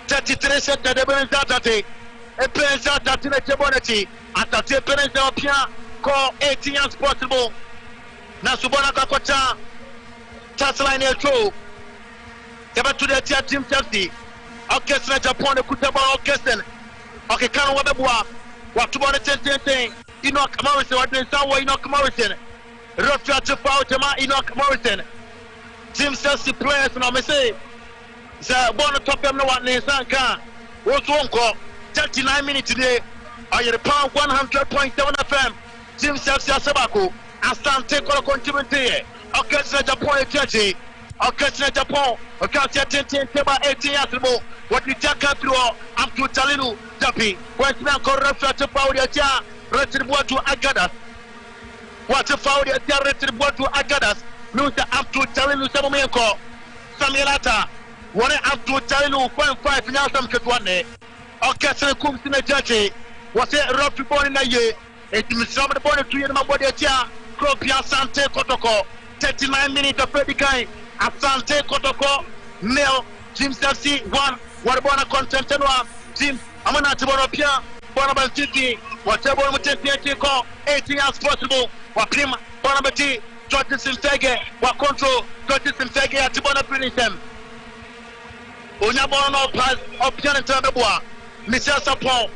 33 set the Benzatate a Penza Tatina Jabonati at the Penza Pia call 18 years possible Nasubana Kakota Tasline Eltro Ever to the Team Chelsea Orchestra Japan Kutaba Orchestra Okay, Kano Wababua what about the 10 Enoch Morrison what is our Enoch Morrison Rafia Chafao Jama Enoch Morrison Team Chelsea players and I may say the one top them no one Nissan car was one call 39 minutes today are you pound 100.7 FM Team Chelsea Sabako Asante Kotoko here Orchestra Japan Chelsea Orchestra Japan Orchestra 10 18 years ago what you take through up to Talinu Japi when you call Rafia Chafao Dia Retribuat to Agadas what you found Dia Retribuat to Agadas Lusa up to Talinu Samuenko Samirata one up to Talinu 0.5 now some Ketwane Orchestra comes in the church was it rough born in a year it was some of the body to my body Kropia Asante Kotoko 39 minutes of Freddy Kai Asante Kotoko nil Team Chelsea 1 what about a content team Amana Tiboropia Bonaban City whatever Mutepi call 18 years possible what Pim Bonabati Tortis Fege what control Tortis Fege at Tibona finish them Onyabono pass option in Tabua Michel Sapon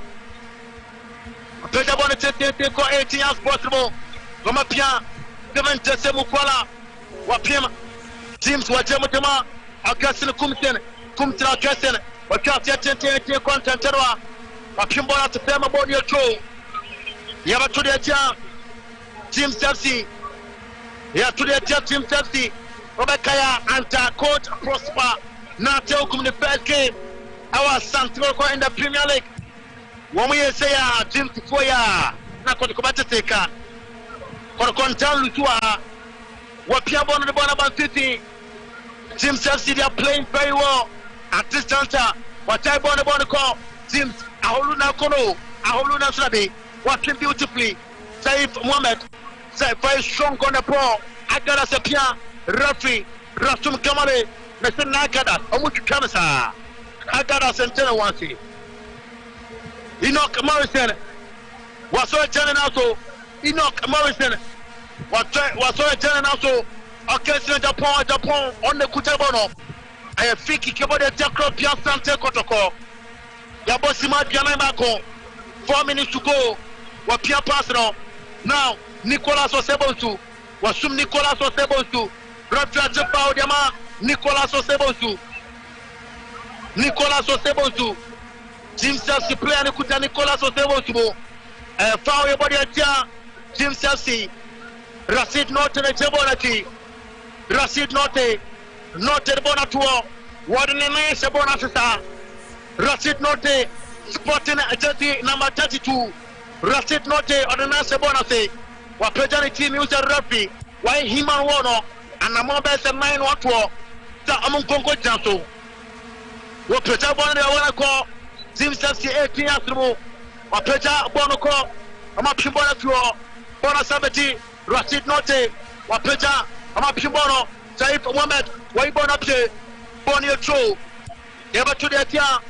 Pejabona Tete call 18 years possible Romapia Devon Tesemukwala Wapim Teams Wajamutama Augustin Kumsen Kumtra Kessen Wakatia Tete content Wapimbona to Pema Bonio Joe Yaba to the Team Chelsea Yeah to the Team Chelsea Obekaya Anta Coach Prosper now tell come the first game our Santiago in the Premier League when we say Team Tifoya na kotukobata teka kokontan lutua wapia bono the Bonaban City Team Chelsea they are playing very well at this juncture what I bono call Teams Ahuluna Kono Ahuluna Srabi working beautifully Saif Mohamed Saif very strong on the ball Agada Sepia referee Rastum Kamale Mr. Nakada Omutu Kamasa Agada Sentena Wansi Enoch Morrison was so turning also Enoch Morrison was so turning also Orchestra Japan on the Kutabono I have Fiki Kabode Jakro Asante Kotoko Yabosima Diamako 4 minutes to go what Pia Pasno now Nicolas Osebosu was some Nicolas Osebosu Rafia Chafao Diama Nicolas Osebosu Team Chelsea player Nikuta Nicolas Osebosu foul your body at Team Chelsea Rashid Note the Jabonati Rashid Note the Bonatua what in the name Sabonata Rashid Note sporting jersey number 32 Rashid Note or the Nasa Bonate what Pejani team user referee why him and Wono and a more best 9 1 2 among Congo Janso what Peja Bonne I call Team Chelsea 18 years ago what Peja Bono call I'm up Shimbona to Bona Sabati Rashid Note what Peja I'm up Shimbono Saif Mohamed why born up here Bonio Tro ever to the Tia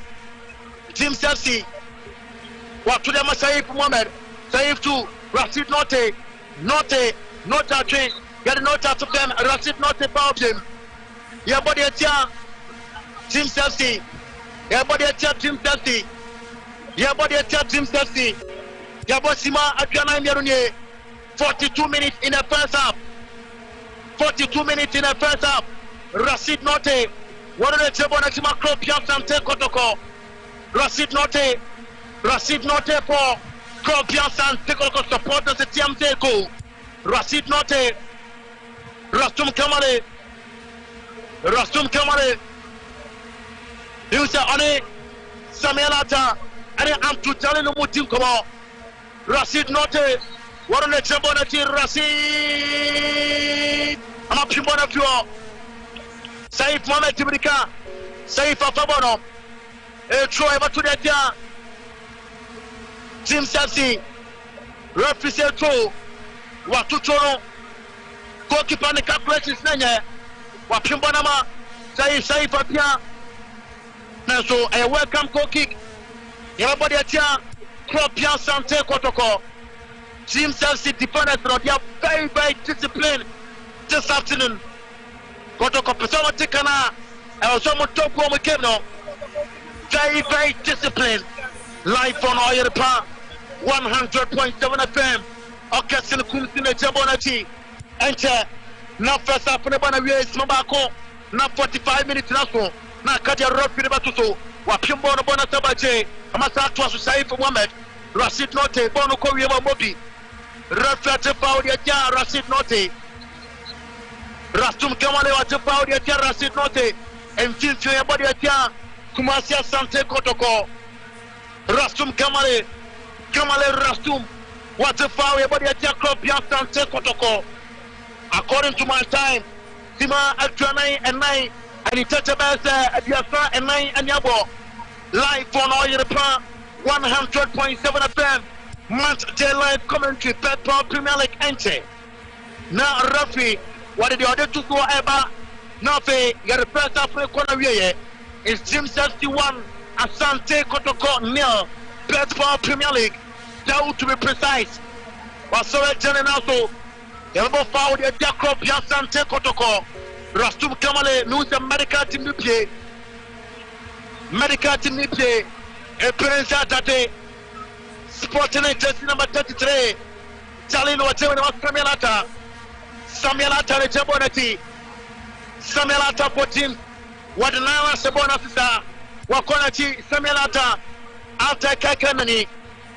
Team Chelsea what to them Saif Mohamed Saif to Rashid Note train get a note out of them Rashid Note power him yeah body at Team Chelsea yeah body at Team Chelsea yeah body at Team Chelsea yeah Bosima Adriana Nyerunye 42 minutes in the first half 42 minutes in the first half Rashid Note one of the Chebonachima Club Asante Kotoko Rashid Note for Club Asante Kotoko supporters the TMT goal Rashid Note Rastum Kamale you say Ane Samuelata Ane Amtu Talenu Mutim Komo Rashid Note What on the Jabonati Rasi? I'm up to one of you. Saif Mohamed Tibrika, Saif Afabono, Troy Batudia, Jim Sapsi, referee said to Watutono, goalkeeper the calculations Nanya, Wapimbonama, Saif Apia. Now, so a welcome goal kick. Everybody at here, Asante Kotoko. Jim Sapsi defenders, they are very, very disciplined this afternoon. Kotoko Pesoma Tikana, and also Motoko Mekeno. Very, very disciplined. Live on Oyerpa, 100.7 FM. Okessin Kumsine Jabonati. Enter. Now first up in the Bana Wies Mabako. Now 45 minutes now. Now Kadia Road Piribatuso. Wapimbo no Bona Sabaje. Amasa Twasu Saif Mohamed. Rashid Note. Bono Koryama Mobi. Reflete Paudia Rashid Note. Rastum Kamale Watapaudia Rashid Note. And Finchu Yabodia Kumasi Asante Kotoko. Rastum Kamale Rastum. What a foul about the club Asante Kotoko. According to my time, Sima Altra 9 and 9 and it touched about Biafra and 9 and Yabo. Live on all Europe 100.7 FM. Match day live commentary Petro Premier League entry. Now referee, what did the other two go ever? Now you're the first African is Jim 61 Asante Kotoko nil. Petro Premier League. That to be precise. Was so also Elbow foul the Jacob Asante Kotoko. Rastum Kamale lose the medical team Nipie. Medical team Nipie. Appearance Tate. Sporting jersey number 33. Charlie Loatewa was Samuel Atta the Jabonati. Samuel Atta for team. What the Nara Sabona sister. Wakonachi Samuel Atta. Atta Kakamani.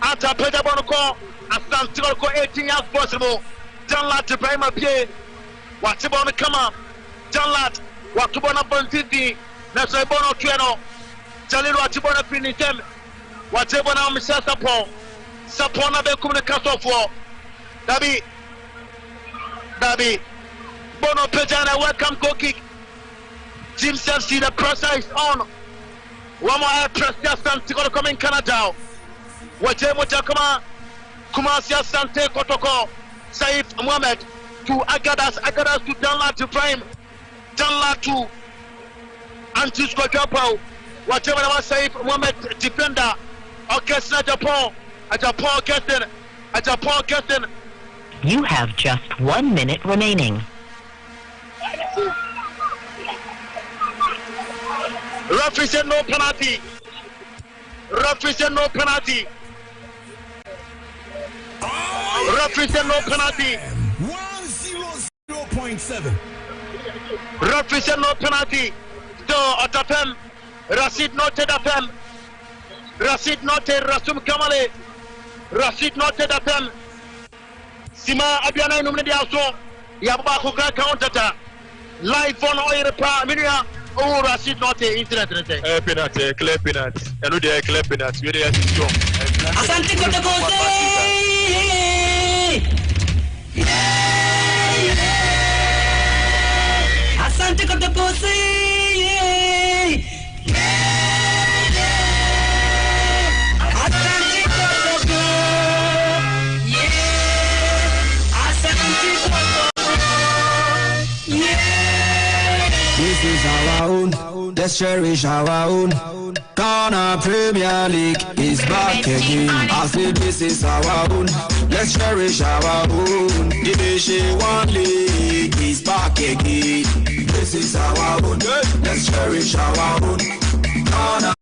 Atta Pedabonoko. Asante Kotoko 18 years possible. Janlat to Prima Pie. Watibona Kama. Janlat. Watubona Bontiti. Nasabono Tueno. Jalil Watibona Finitem. Watibona Michel Sapon. Sapona Bekum the Castle for Dabi. Bono Pejana, welcome goal kick. Jim Sapsi, the pressure is on. One more press, Asante Kotoko come in Canada. Wajemo Jakama. Kumasi Asante Kotoko. Saif Mohamed to Agadas to Danla to Prime. Danla to Antisko Japao. Whatever was Saif Mohamed defender. Orchestra Japan. A Japan Keston. You have just 1 minute remaining. Referee said no penalty. Referee said no penalty. Referee said no penalty. 100.7. Referee said no penalty. Still at FM. Rashid noted FM. Rashid noted Rasum Kamale. Rashid noted FM. Sima Abiana Numedi also. Yaba Kuka counter. Live on Oyrepa Minia. Oh, Rashid noted internet. Penalty, clear penalty. And we are clear penalty. We are strong. Asante Kotoko. Asante Kotoko. This is our own, let's cherish our own. Ghana Premier League is back again. I say this is our own, let's cherish our own. Division 1 League is back again. This is our own, let's cherish our own. Ghana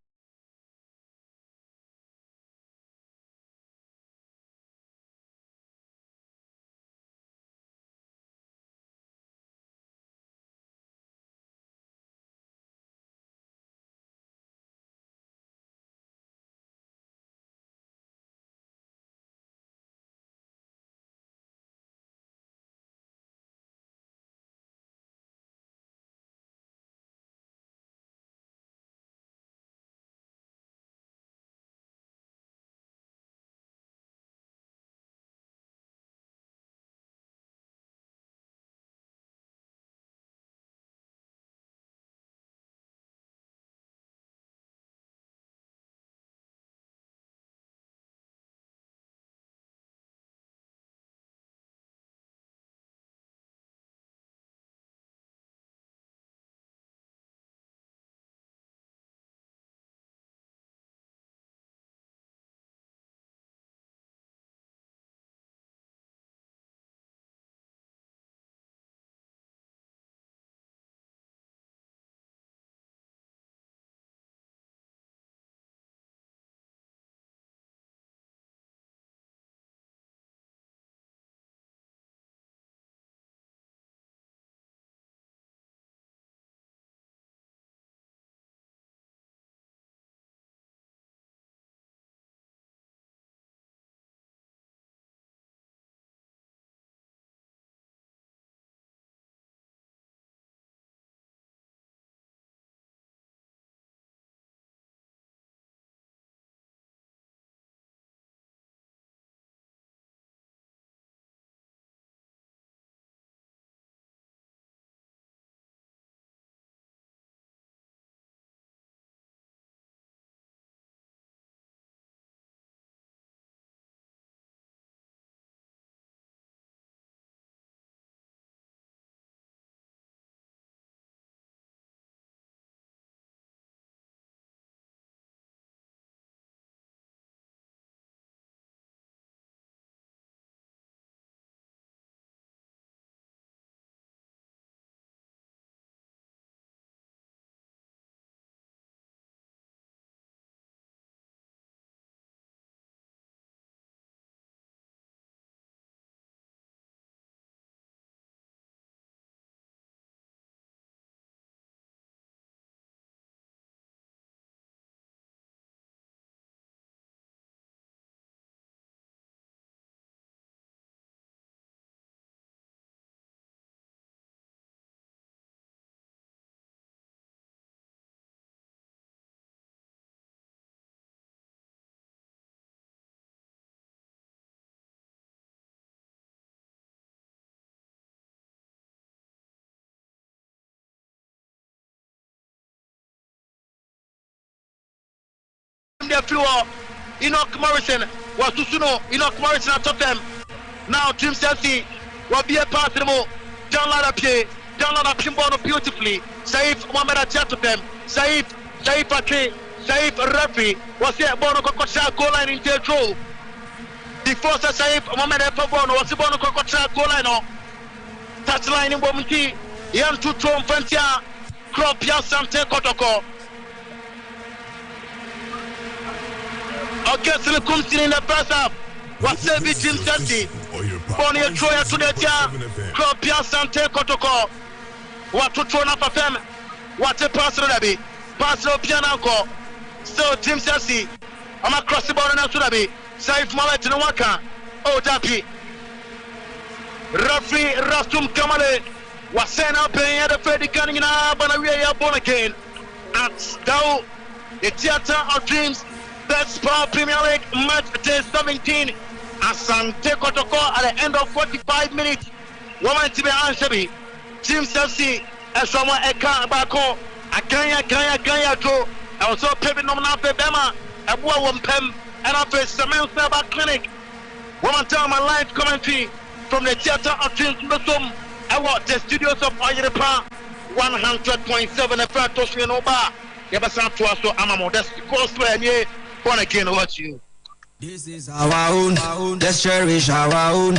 the floor. Enoch Morrison was to know Enoch Morrison at top them. Now Team Chelsea will be a part of the move. John Bono beautifully. Saif Mohamed at top them. Saif Ake, Saif referee was here. Bono Kokocha goal line in control. Before Saif Mohamed Bono was the Bono Kokocha goal line. Touchline in Bomti. Yan to Trom Fantia. Crop Asante Kotoko. Okay, so comes in the first half. What's the Team Chelsea? Bonnie Troya to the Tia. Crop Asante Kotoko. What to throw up a fem? What a pass to be? Pass to Pianco. So Team Chelsea. I'm across the ball now to be. Safe Mallet in the Waka. Oh, Dappy. Referee Rastum Kamale was sent up in the Freddy Canning but we are born again. At Dow, the Theatre of Dreams, Best Power Premier League match day 17. Asante Kotoko at the end of 45 minutes. Woman to be Anshabi. Team Chelsea, as someone a car back home. A Ganya draw. I was so paving on Bema, a woman Pem, and after Samuel Saber Clinic. Woman tell my live commentary. From the Theatre of Dreams, I want the studios of Oyiripa 100.7 FM Toshienoba. Yabasan Tuaso Amamo. That's the course where you born again. Watch you. This is our own, let's cherish our own.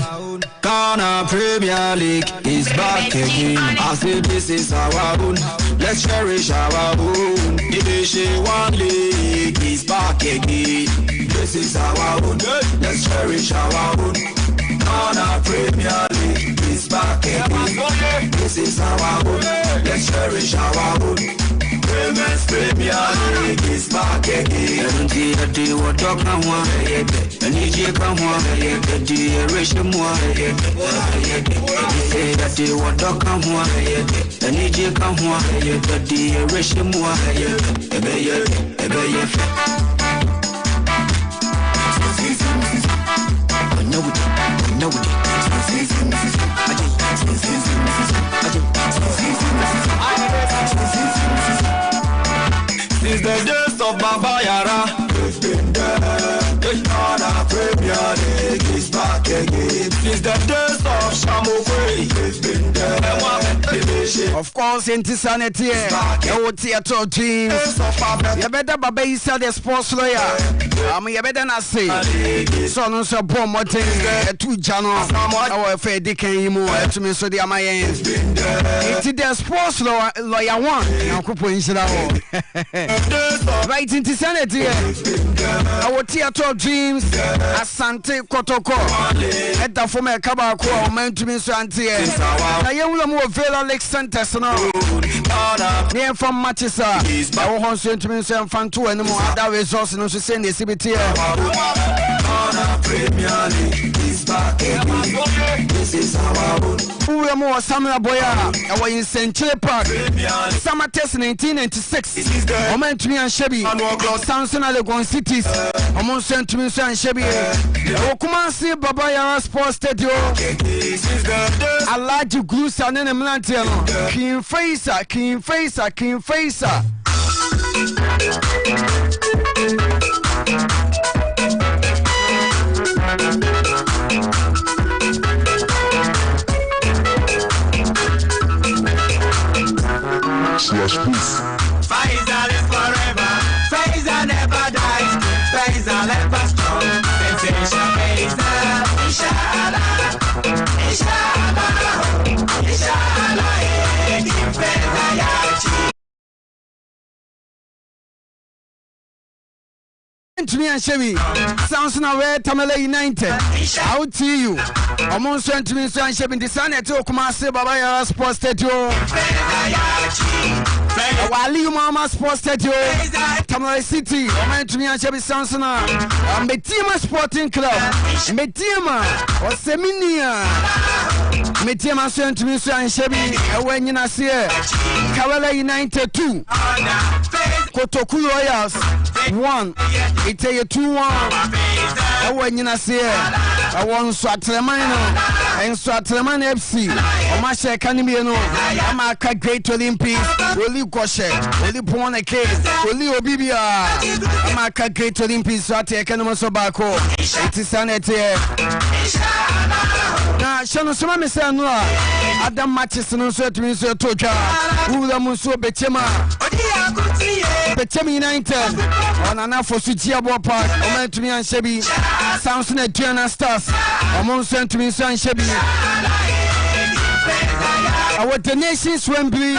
Ghana Premier League is back again. I say this is our own, let's cherish our own. Division 1 League is back again. This is our own, let's cherish our own. Ghana Premier League is back again. This is our own, let's cherish our own. Women's Premier League is back again. And the what dog can want, and you can want, the ration one. Say that the what dog can want, and you can want, the ration one. Since the days of Baba Yara, we've been there. Ghana Premier League is back again. Since the days of Shamokwe, we've been there. Of course, in Tisanity, the Theatre of Dreams. You better Baba Isa the sports lawyer. You better not say. So no so bomb what things 2 January. Our fair dick and you more to me so the Amayan. It's the sports lawyer one. Now Kupo right into sanity. Our Theatre of Dreams, Asante Kotoko, at the former Kabako, meant to be Santi. I am more Vela Lake Center, near from Manchester. Our home sentiments and fun to and more other resources no to send the CBT. Premier League is back again. This is our own. Who are more Samuel Boya? Our in St. Park. Summer test 1996. Moment to me and Shabby. Samson Allegon Cities. Among St. Miss and Shabby. Okumasi Babaya Sports Stadium. A large goose and then a Melantiano. King Facer. Faisal is forever. Faisal never dies. Faisal never strong. Sensation Faisal. Inshallah. Give Faisal Yachi. To me and Chevy, sounds now where Tamale United. Out to you. Among St. Miss and Chevy, the Sun at Okumasi Babaya Sports Stadium. Wali Mama Sports Stadium. Tamale City. Among to me and Chevy sounds now. Metima Sporting Club. Metima or Seminia. Metima St. Miss and Chevy. When you see Kawala United 2. Kotoko Royals 1. It's a 2-1. When you see I want to at the minor. enso Atleman FC oma she kanimi no ama ka Great Olympics oli kwoshe oli pon case oli obibia ama ka Great Olympics so atekano so bako etisanete na shano soma mesa no adam matches no so etumi so totwa ula mu so betema United on an afo suchia bo park o metumi anshebi Samson Aduana Stars o mon sentumi so anshebi our the nations Wembley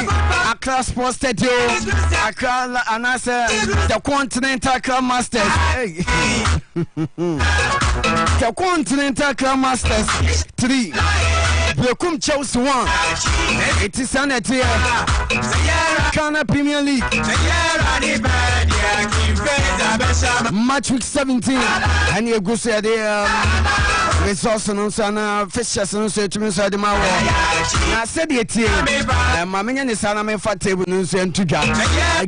Accra Sports Stadium Accra Anasa the Continental Club Masters the Continental Club Masters 3 Blokum Chelsea 1 it is an Ghana Premier League match week 17 and you go say the resource no sana fishers no so to me so the ma na said it ma menya ni sana me fa table no so entudwa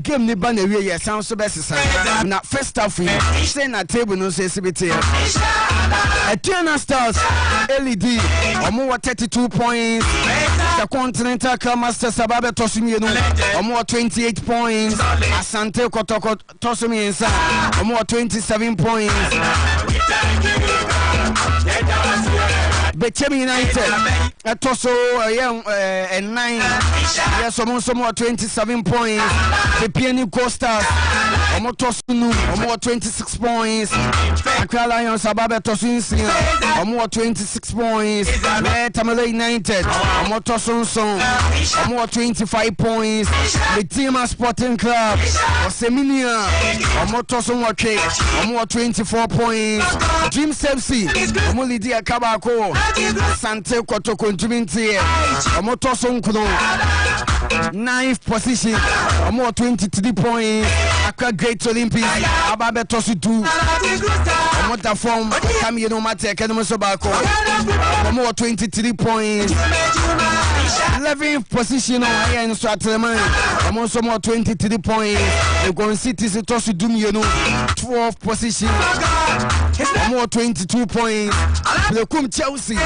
game ni ba na wie ye san so best na first half say na table no so sibiti Aduana Stars LED omo 32 points the Continental Club Masters ababe tosumi no omo 28 points Asante Kotoko tosumi ensa omo 27 points Bechem United atoso 9 yes omo 27 points the Pieni Costas omo tosunu omo 26 points Accra Lions ababe tosunsi omo 26 points Tamale United omo tosunson omo 25 points the Team Sporting Club Oseminia omo tosun watwe omo 24 points Dreams FC omo lidi akabako Asante Kotoko ntumintie omo tosun kuno 9th position omo 23 points Accra Great Olympics ababe tosu 2 omo ta form kami no mate kenum so bako omo 23 points 11th position on so Atleman omo so 23 points the Gon City se tosu dum yenu 12th position omo 22 points Blokum Chelsea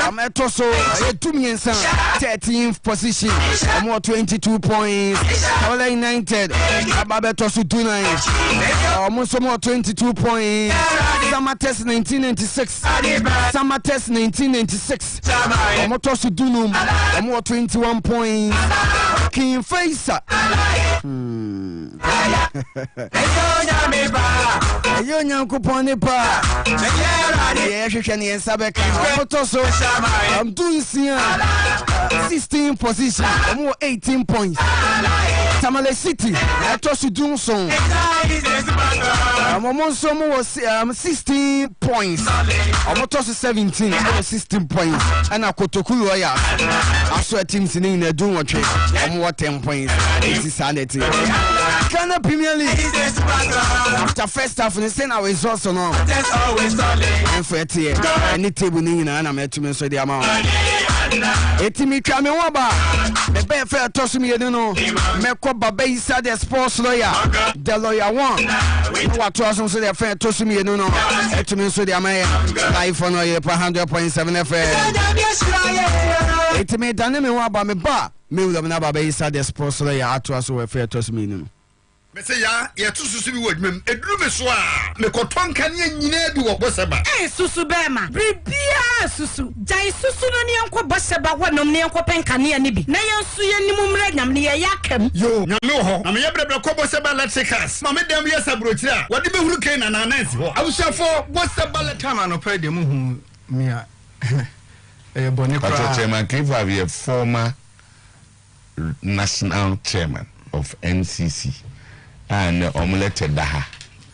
ametoso etumiensa 13th position omo 22 points Tamale United ababeto su 29 omo so 22 points Samates 1996 omo to su dunum omo 21 points King Faisa Ayo nyankopon ne pa ye hwehwe ne nsabeka omo so I'm doing 16 position omo 18 points Tamale City atosu dunson omo so mo 16 points omo to 17 16 points and Kotoko Royals aso teams ni na dun wotwe omo 10 points it is sanity Ghana Premier League after first half ni say na results no and for tie any table ni na metumi so dia ma etimi twa me woba me be fair toss me no me ko baba isa the sports lawyer the lawyer one what was so the fair toss me no etimi so dia ma live on 100.7 FM etimi dane me woba me ba me will na baba isa the sports lawyer atwa so fair toss me no me say ya to susu bi wodwem eduru me so a me koton kan ye nyina bi wo boseba susu be ma bibia susu jai susu no ne enko boseba wonom ne enko penkane ne bi na yensu ye nimumre nyam ne ye yakam yo nyame ho na me ye brebre ko boseba electricals ma me dem ye sabrochiri a wode be huru kan na nanansi ho awushafo boseba letama no pa de mu hu me a boni kwa chairman Kiva be former national chairman of NCC and elected daha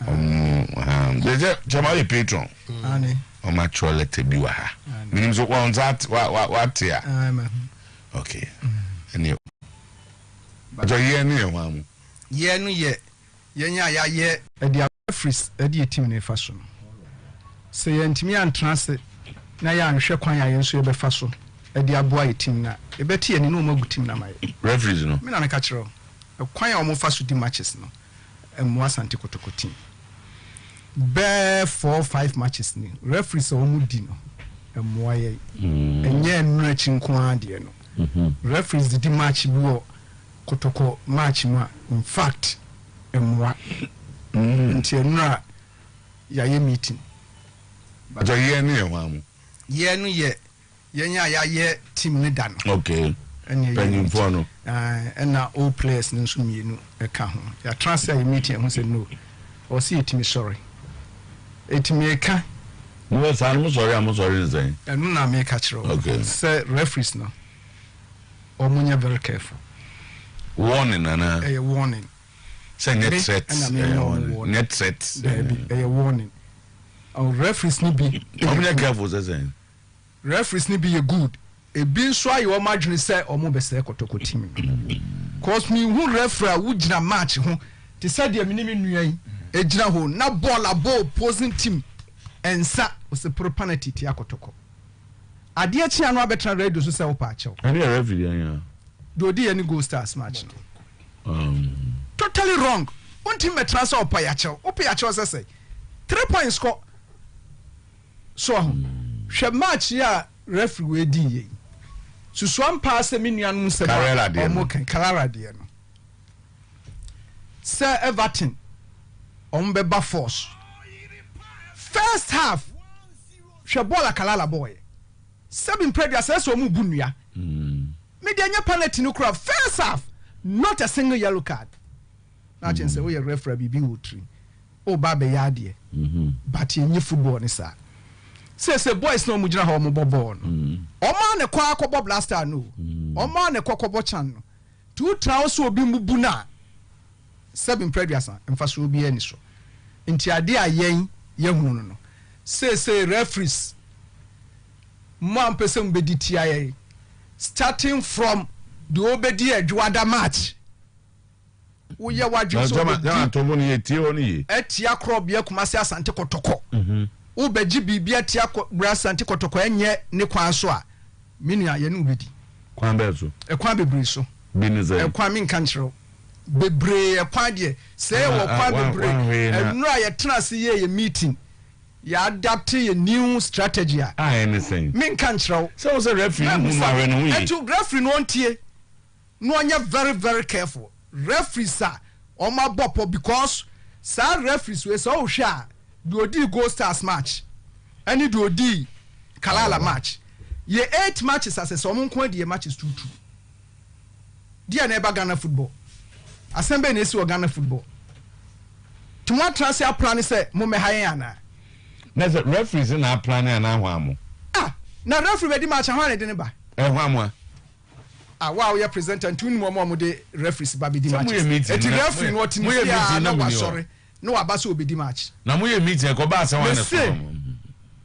the Jamali patron actually elected biwa ha meaning so what here okay and but ye no ye nya ya the freeze the team ne fashion say ntimi antrance na ya nhwe kwan ya yenso ye be faso e de aboa team na e beti ani no magu team na mai referees no me na ka kire kwan ya o mo faso di matches no emu Asante Kotoko team be 4-5 matches ni referees o mu di no emwaye enye nura chinkwa de no referees did match bi Kotoko match ma in fact emwa nti nura ya meeting but ye no ye hwamu ye no ye nya ya team ne dan okay penny for no and now all players nso mienu e ka ho ya transfer meeting ho say no or see it me sorry it me ka no say I'm sorry nzen enu na me ka kiro okay say referees no omunya very careful warning na a warning say net threat net threat a warning our referees ni bi omunya careful say referees ni be good e bi nso aye o madwene say o mo be say Kotoko team cause me who referee wo gina match ho te say de minimi nuan e gina ho na ball opposing team ensa o se pro penalty ti Kotoko ade achi anu abetra radio so say wo pa achew any referee yan do di any goal stars match totally wrong one team me transfer o pa achew say 3 points score so hwe match ya referee we di ye susuam pass me nuanu se Carrera de no Sir Everton ombeba force first half hwe ball Kalala boy seven previous so mu bunua me de anya penalty no crowd first half not a single yellow card na chen say we referee bibi wotri o ba be ya de but yenye football ni sa say boys no mujina ho mo ball no o ne kwa akobo blaster no o ne kokobo chan no two traus obi mubu na seven previous emfaso obi ani so nti ade ayen yehunu no say referees man person be DTI starting from the obedi adwada match wo ye wadwe so to mo ni etie oni ye etia krob ye kumase Asante Kotoko wo beji bibia tia Asante Kotoko enye ne kwan so a menua ye no bedi kwan be so e kwan bebre so binize e kwan min kanchiro bebre e kwan de say wo kwan bebre enura ye trans ye meeting ya adapt a new strategy anything min kanchiro so was a referee who marry no we to referee no tie no anya very very careful referees are on my bopo because sa referees we so hwa do di Gold Stars match any do di Kalala match ye 8 matches as so mon ko di matches 2-2 dia na eba Ghana football asembe na esi o Ghana football tuma transfer plan say mo me hayen ana na referees na plan na hwamu na referee be di match hwan de ne ba hwamu wow your presenter tunu mo de referees ba be di match et referee no tin na sorry no abasa obedi match na mo ye meeting ko ba asa wan so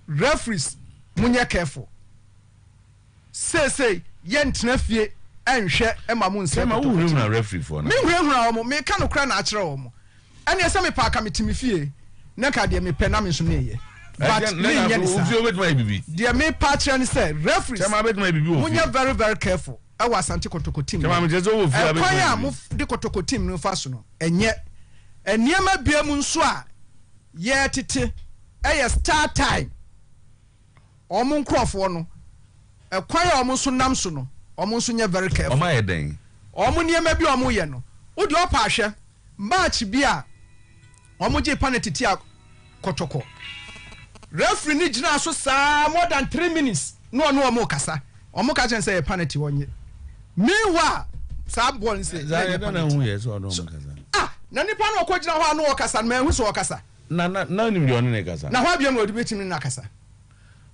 referees munye careful say ye ntena fie enhwe ema mu nse ma wo hu na referee for na me hu na me ka no kra na akere wo ene ese me pa ka metimi fie na ka de me pe na me so na ye but me nye ni sa de me pa kire ni say referees munye very very careful awa Asante Kotoko team kama me jezo wo fia be kwa mo de Kotoko team no fa so no enye eniema bia mu nso a ye tete start time omo nkrofo no ekwan ya omo so nam so no omo so nye very careful omo yeden omo niema bia omo ye no wo de opa ahwe match bia omo je penalty tia Kotoko referee ni gina so saa more than 3 minutes no omo kasa omo ka chen say penalty wonye meanwhile sa ball say na hu ye so omo kasa na nipa na okogina ho anu okasa na hu so okasa na ni million ne kasa na ho bia no odibetimi na kasa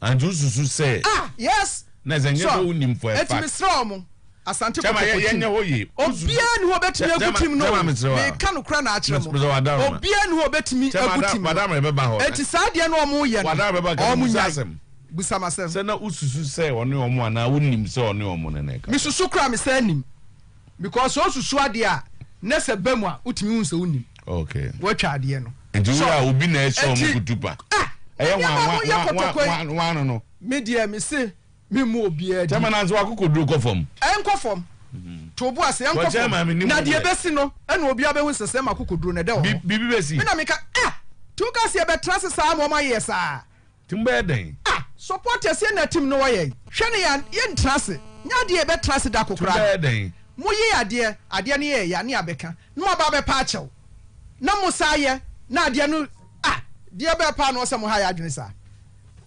and susu say yes na zenye do unim for a fact eti misra omo Asante Kotoko yenye ho ye obia ni ho betimi agutim no me ka no kra na akere mo obia ni ho betimi agutim madam e beba ho eti saade no omo ye no omo nyasem busamasem se na ususu say one omo na unim say one omo ne ka misusu kra me say nim because osusu ade a na se bemu a utimi hu se unim okay watwa ade no so obi na e so omo kutupa eye wan no media me say me mu obi adi chama na zo akokoduru kofom enkofom to bu ase enkofom na de besi no ena obi abehu sese ma akokoduru na de wo bibi besi me na me ka tu ka se be trase sa mo ma yes a timbe den supporters na team no way hwe ne yan trase nya de be trase da kokora mo ye ade ne ye ya ne abeka no aba be pa achew na musaye na ade no de be pa no se mo ha ya adwene sa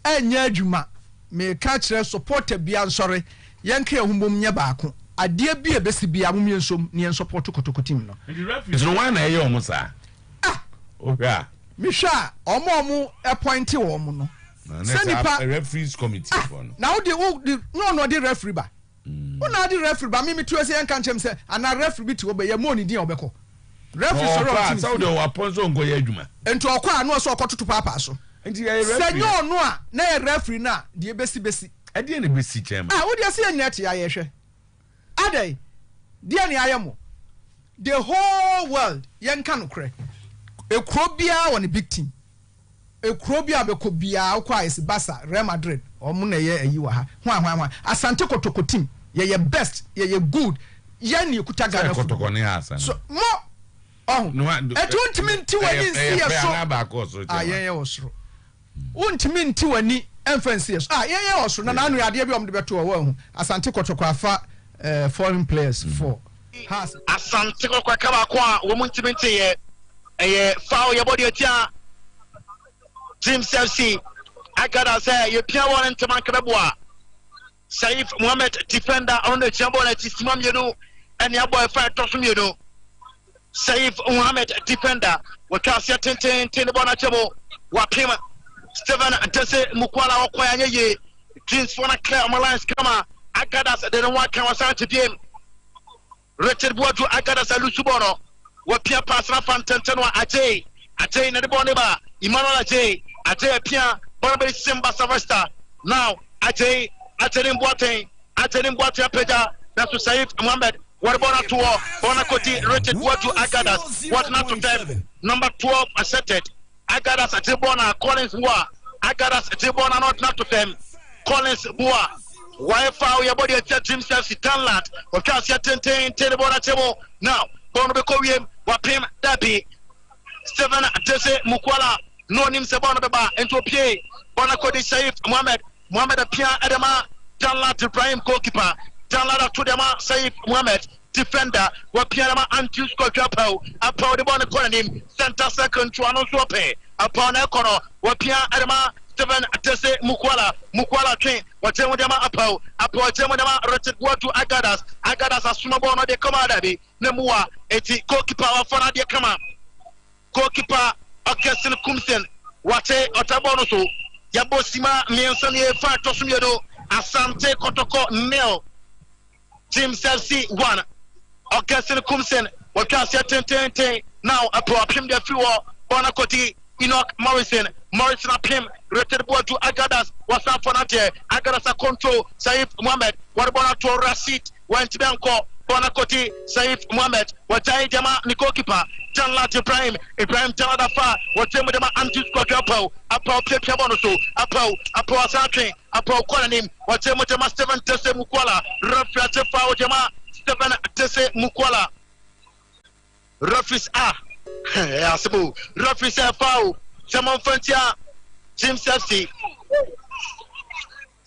enya adwuma me ka kire supporter bia nsore yenka ehumbom nya baako ade bia besi bia mo miensom ne support Kotoko team no so why na ye omo sa okay me hwa omo appoint wo mo no a referees committee now the referee ba una the referee ba me to say enka nchem say ana referee bi to be ye mo ni din obeko referee so right so the aponzo ngo ye adwuma ento okwa anu so okototo papa so enti ye referee se nyo no a na ye referee na de besi e de na besi chairman wo de say net ya ye hwe adai de na ayemo the whole world yenka no kre ekro bia won big team ekrobia be ko bia kwa is Barca Real Madrid omo na ye ayi wa ha hwan Asante Kotoko team ye best ye good ye ni kuta Ghana Kotoko ne Asante so mo etuntimi nti wani nsi so ye osoro untimi nti wani enfancy ye osoro na anu ade bi om de beto wa hu Asante Kotoko afa foreign players for has Asante Kotoko ka ba kwa wo muntimi nti ye foul ye body atia James FC agada say you pia one into man kreboa Saif Mohammed defender on the chamber at Ismam Yenu and your boy fight to you know Saif Mohammed defender wakasia 10 bona chamo wapima Steven Dese Mukwala okwanya ye James Fona clear alliance kama agada say they don't want kan Asante game Richard Boadu agada say Lusubono wapia pass na fanten wa Ajay na de boneba Emmanuel Ajay Pia Bonabay Simba Savasta now Ajay Mboateng Peja that's to Saif Mohammed what about to Bonakoti Richard Boadu Agadas what not to them number 12 accepted Agadas Atibona Collins Boa Agadas Atibona not to them Collins Boa why foul your body at Jim Chelsea Tanland or Cassia 10 Bona Chemo now Bonabeko Wapim Dabi Steven Dese Mukwala no nim se bona beba ento pie bona kodi Saif Mohammed Pia Adama Tanla Ibrahim goalkeeper Tanla to them Saif Mohammed defender wa Pia Adama anti score apau the bona corner nim center second to anonso pe upon ekono wa Pia Adama Steven Dese Mukwala train wa temo dem apau temo dem Richard Boadu Agadas asuma bona de komada bi nemua eti goalkeeper wa fona de kama goalkeeper Okesin Kumsen wate otabono so yabosima miensan ye fa tosumyedo Asante Kotoko nil James FC 1 Okesin Kumsen wakasia 10 now apim de fuo Bonakoti Enoch Morrison apim Richard Boadu Agadas wasa fonate Agadas a control Saif Mohammed warbona to Rashid went banko Bonakoti Saif Mohammed wajai jama ni goalkeeper Tanla Ibrahim Tanla fa wajemu jama anti squad apau pia bono so apau Asante kwana nim wajemu jama Steven Dese Mukwala referee atefa wajama Steven Dese Mukwala referees asibu referees foul jama mfantia James FC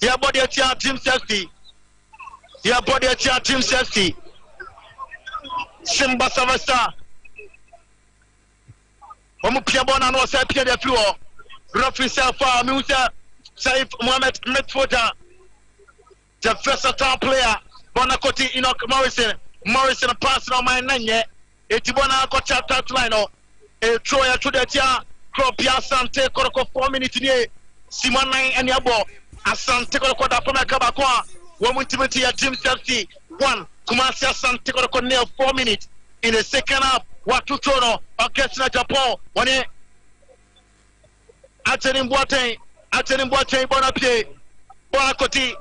ya body atia James FC Simba Savasta Omu pia bona no say pia de fluo referee say foul me say Saif Mohammed midfielder the versatile player Bonakoti Enoch Morrison pass on my nanye etibona ko chapter line no e throw ya to the tia crop ya Asante Kotoko 4 minutes ni Simon 9 and yabo Asante Kotoko da fama ka ba kwa wo muntimiti ya James FC 1 Kumasi Asante Kotoko near 4 minutes in the second half watu tono orchestra Japan wani Ateni Mboateng bona pie bona koti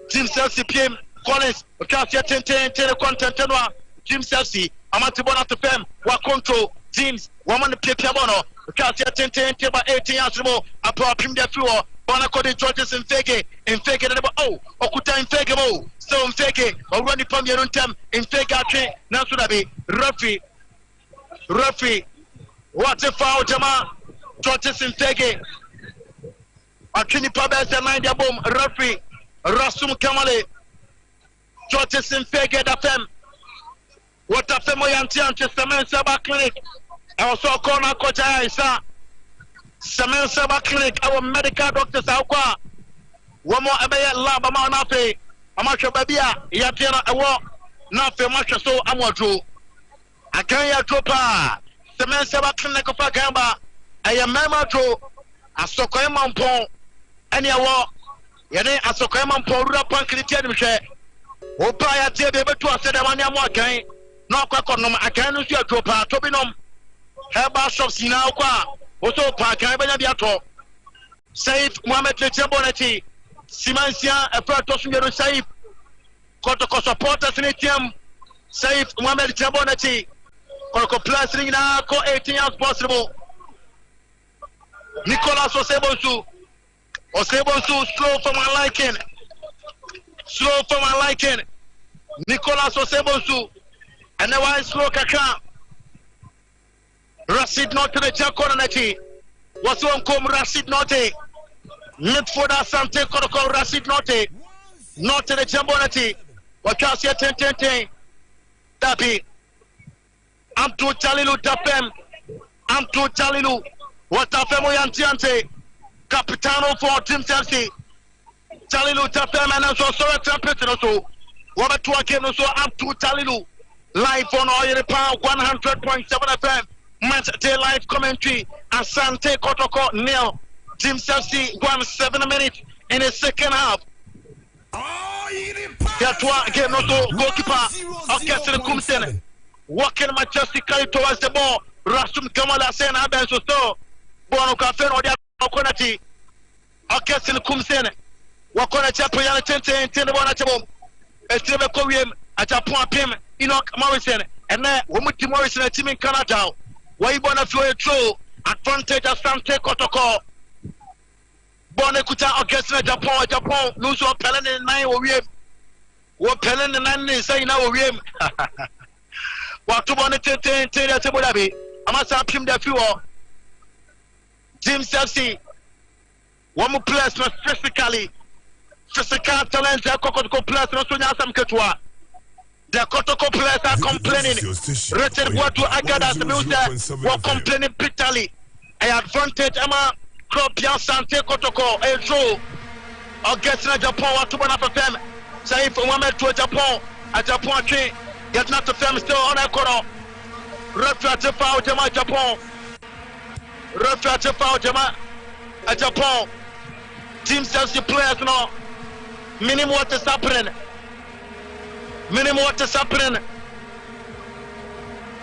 James FC PM Collins okasia 10 content no James FC amati bona to fem wa control James woman pie bono okasia 10 ba 18 years mo apa pim de fuo bona kodi Georges Mfeke de okuta Mfeke mo so Mfeke owani pam yeruntem Mfeke atwe na so da be referee what a foul jama Georges Mfeke Akini Pabes mind the boom referee Rasum Kamale Georges Fege da fem what a femo yanti Semen Saba Clinic also corner Koja Isa Semen Saba Clinic our medical doctors akwa one more abaya lab ama nafe amacho babia yatiana awo nafe macho so amwadro akanya tropa Semen Saba Clinic fa gamba ayamema tro asokoy mampon ani awo yene asokoy mampon rura pankiti ani hwe wo pa ya tie be betu aseda mani amo akan na akwakonom akan no su atropa to binom heba shop sina akwa wo so pa akan banya bi ato Saif Mohamed Lechebonati Simansia efra to sumero Saif Kotoko supporters ni team Saif Mohamed Lechebonati Kotoko plus ring na ko 18 years possible Nicolas Osebonsu slow for my liking. Nicolas Osebonsu and the one slow kaka. Rashid not to the Chakoranati. What's one come Rashid Note? Midford Asante Kotoko Rashid Note. Not to the Jambonati. What can see 10 Tapi. I'm to Chalilu Tapem. I'm to Chalilu. What a femo yantiante capitano for Team Chelsea Chalilu Tafem and so trumpet also what to again so up to Chalilu live on Oil Power 100.7 FM match day live commentary Asante Kotoko nil Team Chelsea 1 minute in the second half Yatwa again also goalkeeper Orchestra Kumsen walking majestically towards the ball Rasum Kamala Sen Abenso so Bono Cafe or the Okonati, Orchestra Kumsen, Wakonacha Puyana 10 Bonachabo, Esteve Korean, at Japon Pim, Enoch Morrison, and then Wumuti Morrison, a team in Canada. Why you wanna feel a true advantage of Asante Kotoko? Bonekuta Orchestra Japan, lose your Pelen in 9 or we what Pelen in 9 is saying now we what to want to 10 Tebodabi. I must have him the few. Team Chelsea, one more players physical talent, the Kotoko players, no Sonia Sam Ketua. The Kotoko players are complaining. Richard Watu Agada, the music, were complaining bitterly. I advantage Emma Kropia Sante Kotoko, a show. Augustina Japan, what to one of them. Say if Mohamed to Japan, a Japan train, get not to them still on a corner. Refer foul Japan. Refer foul Jama at Japan. Team Chelsea players now. Minimum what is happening.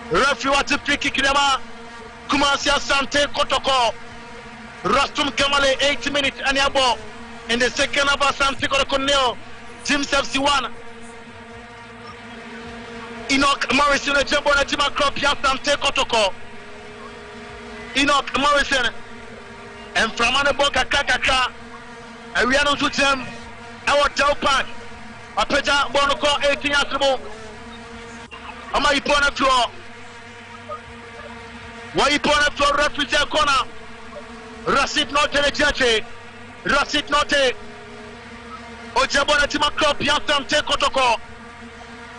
Referee what to free kick Jama. Kumasi Asante Kotoko. Rastum Kamale 80 minutes and yabo. In the second half Asante Kotoko nil. Team Chelsea 1. Enoch Morrison Jabona Tima Crop Asante Kotoko. Enoch Morrison and from Anaboka Kakaka, and we are not to them. Our tail pack, a Peja Bonoco 18 years ago. Am I upon a floor? Why upon a floor? Refugee corner. Rashid not a judge. Rashid not a Ojabona Tima Club, Asante Kotoko.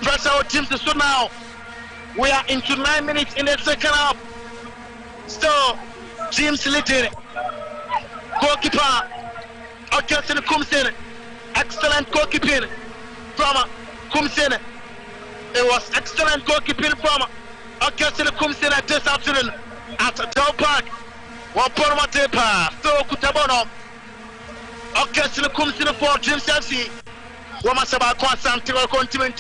Press our teams to now. We are into 9 minutes in the second half. So, James Little, goalkeeper, Orchestra Kumsen, excellent goalkeeping from Kumsen. It was excellent goalkeeping from Orchestra Kumsen at this afternoon at Del Park. Waporma Tepa, so Kutabono, Orchestra Kumsen for James Chelsea. Wamasaba Kwasanti will continue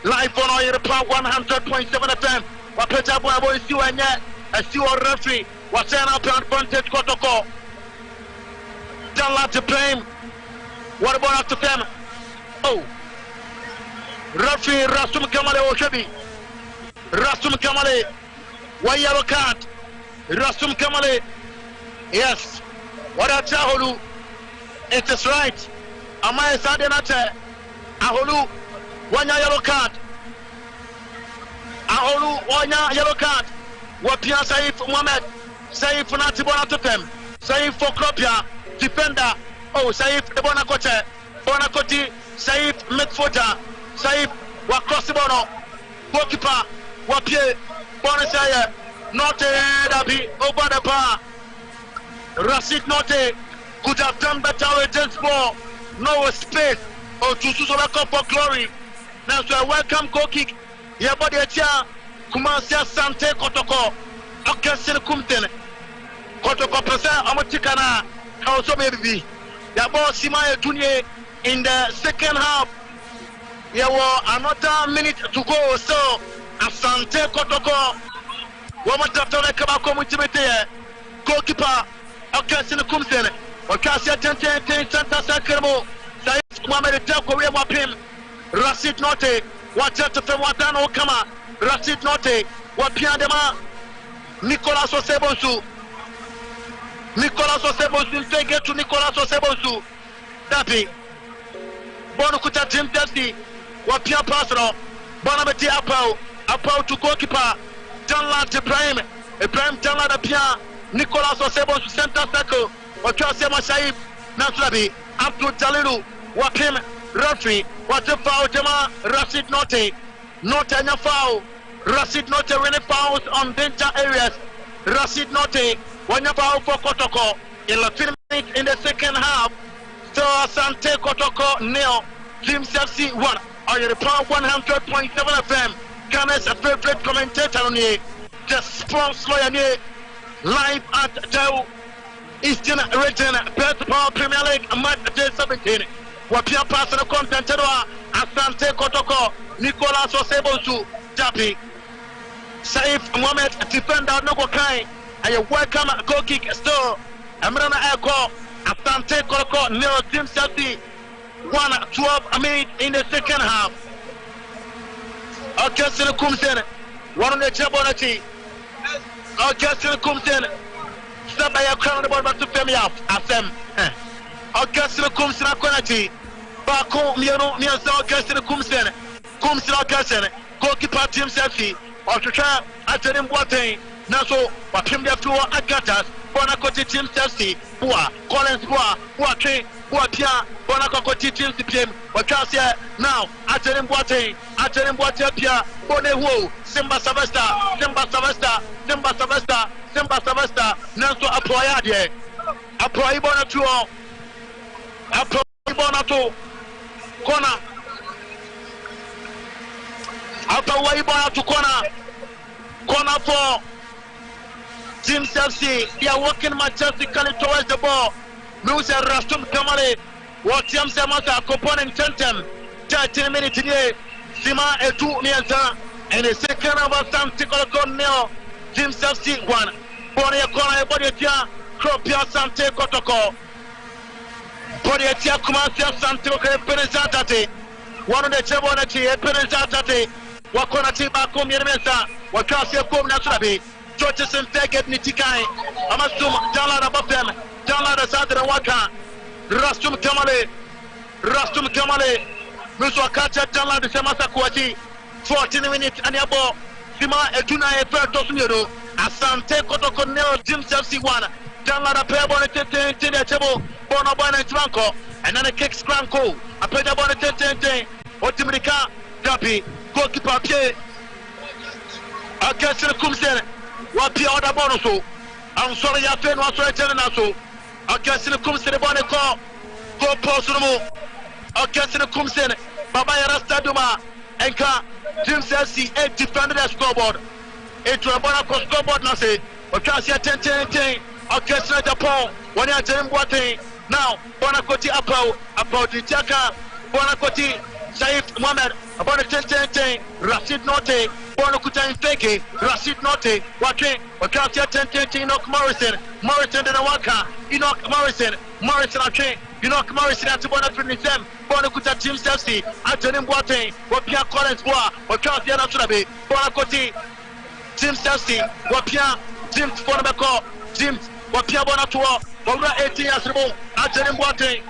live on Oil Power 100.7 FM. Wapeta Boy Siwanya. I see our referee was saying up advantage Kotoko. Don't like to blame. What about after them? Oh, referee Rasum Kamale Oshabi. Rasum Kamale. Why yellow card? Rasum Kamale. Yes. What a Chaholu. It is right. Amaya Sadenate. Aholu. One yellow card. Aholu. One yellow card. Wapia Saif Mohamed Saif Natibona to them Saif for Kropia defender. Oh, Saif the Bonakoti, Saif midfielder, Saif wa cross the ball. Goalkeeper wa pied. Bonasaya not Dabi over the bar. Rashid Note could have done better with this ball. No space. Oh, to Susaka for glory. Now, so a welcome goal kick. Yeah, body a chair. Kumasi Asante Kotoko. Okasin Kumten. Kotoko Pesa Amotikana. Also maybe. Yeah, ball Simaya Tunye in the second half. Yeah, well, another minute to go. So, Asante Kotoko. Woman Dr. Kabako Mutimete. Goalkeeper. Okasin Kumten. Okasia 10 Santa Sacramo. Saif Mohamed Delko, we are him. Rashid Note, watch out to Wadano Kama. Rashid Note, what Piandema. Nicolas Osebonsu. Nicolas Osebonsu, take it to Nicolas Osebonsu. Dapi. Bonukuta Jim Dusty. What Pia Pasro. Bonameti Apau to goalkeeper. Janla Ibrahim Janla the Pia. Nicolas Osebonsu, center circle. What Kasema Shaib. Naslabi. Abdul Jalilu. What him. Referee, what the foul, Jama, Rashid Note, not any foul. Rashid Note winning fouls on danger areas. Rashid Note, one foul for Kotoko. 11 minutes in the second half. So Asante Kotoko nil, Team FC 1. On your power 100.7 FM. Ghana's favorite commentator on here. The sports lawyer here. Live at the Eastern Region, Best Power Premier League, match day 17. Wapia pass the content Asante Kotoko, Nicolas Osebonsu, Japi, Saif Mohamed, defender Nogo Kai, and you welcome goal kick still. Amrana Eko, Asante Kotoko, Nero Team Chelsea, 1-12 minutes in the second half. Augustin Kumsen, one on the Jabonati. Augustin Kumsen, step by a crown the ball to Femi off. Asem. Augustin Kumsen Akonati. Bako Miano Miasa Augustin Kumsen. Kumsen Augustin. Goalkeeper Team Chelsea. Or to try at the Boateng. Naso, but him there to Agatas. Bonakoti Team Chelsea. Boa. Collins Boa. Boa Train. Boa Pia. Bonakoti Team CPM. But now at the Boateng. At the Boateng Pia. Bonehu. Simba Savesta. Simba Savesta. Simba Savesta. Simba Savesta. Naso Apoyade. Apoy Bonatu. Bonato corner after way Bonato corner for Team Chelsea. They are working majestically towards the ball. Musa Rastum Kamale what Team Samasa component 13 minutes today. Sima Etu Niasa and the second of Asante Kotoko nil. Team Chelsea 1. Bonia corner body tia Kropia Asante Kotoko. Body tia Kumasi Asante Kotoko. One of the Chabonati, Perenzatate, Wakonati Bakum Yermesa, Wakasi Kum Nasabi, Georges and Faggot Nitikai, Amasum, Dala above them, Dala the Sadra Waka, Rastum Kamale, Muswakacha Dala the Samasa Kwati, 14 minutes and Yabo, Sima Etuna Efertosmiro, Asante Kotoko Nero, Jim Chelsea 1, Dala the Pebon Tabo, Bonabana and Tranco, and then a kick scranko, a Pedabon 10. Otimrika Dapi goalkeeper Pierre Augustin Kumsen Wapi order bonuso. I'm sorry ya fen was right naso. Augustin Kumsen boneko go post no. Augustin Kumsen Baba Rasta Duma Enka Team Chelsea 8 defended the scoreboard. It was a scoreboard na say Okasia 10 Augustin Japan when you are Boateng now Bonakoti Apau the Chaka Bonakoti Saif Mohamed, about the 10, Rashid Note, Bonakuta Feke, Rashid Note, Wake, Wakasia 10, Enoch Morrison, Morrison did a waka, Enoch Morrison, Ake, Enoch Morrison at Bonafinisem, Bonakuta Team Chelsea, Anthony Boateng, Wapia Collins Boa, Wakasia Naturabe, Bonakoti, Team Chelsea, Wapia, Jim Fonabeko, Jim, Wapia Bonatua, over 18 years ago, Anthony Boateng.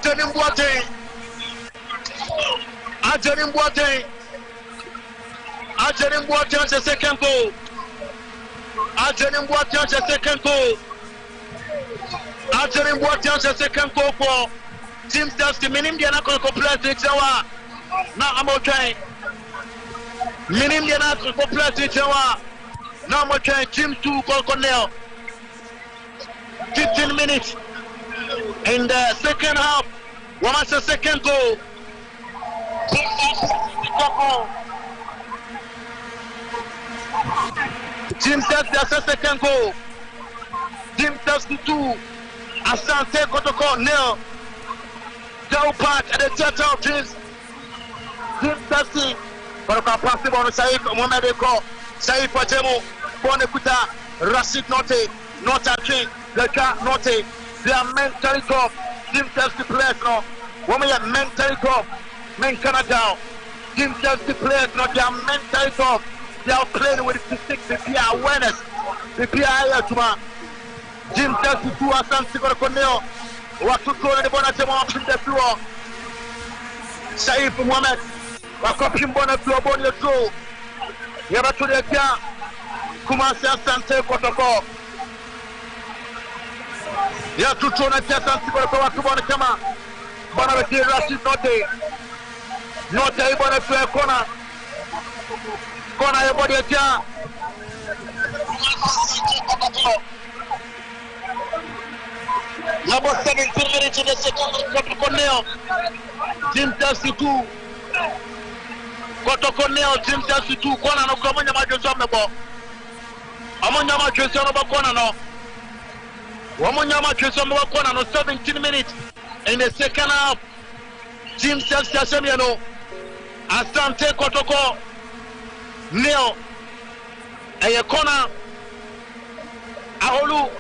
Anthony Boateng. Anthony Boateng. Anthony Boateng the second goal. Anthony Boateng the second goal. Anthony Boateng the second goal for Team Chelsea. Minim dia na complete itsewa. Na amotwen. Minim dia na complete itsewa. Na amotwen Team 2 goal Cornell. 15 minutes in the second half. One match the second goal. Team Chelsea the second goal. Team Chelsea 2. Asante Kotoko nil. Joe Park at the center of Team Chelsea. Kotoko pass on Saif Mohamed Eko. Saif Pachemo. Bonekuta. Rashid Note. Not a king. Leka Note. They are mentally tough. Team Chelsea players now. Women are mentally tough. Men cannot down. Team Chelsea players now. They are mentally tough. They are playing with statistics. They are awareness. They are here. Team Chelsea 2 Asante Kotoko. Watuko ni bona temo wapinde floor. Saif Mohamed. Wakopim bona floor boni yoto. Yabatu dekia. Kumasi Asante Kotoko. Ya tuto na tia Asante Kotoko watu bona kama. Bona weki Rashid Note. Note ibona floor kona. Kona yabodi dekia. Number 17 minutes in the second Kotoko nil. Team Chelsea 2. Kotoko nil. Team Chelsea 2. Kona no kama nyama Joshua mebo. Amonyama Joshua no kona no. Wamonyama Joshua mebo kona no 17 minutes in the second half. Team Chelsea asemiano. Asante Kotoko nil. Eye kona. Aholu.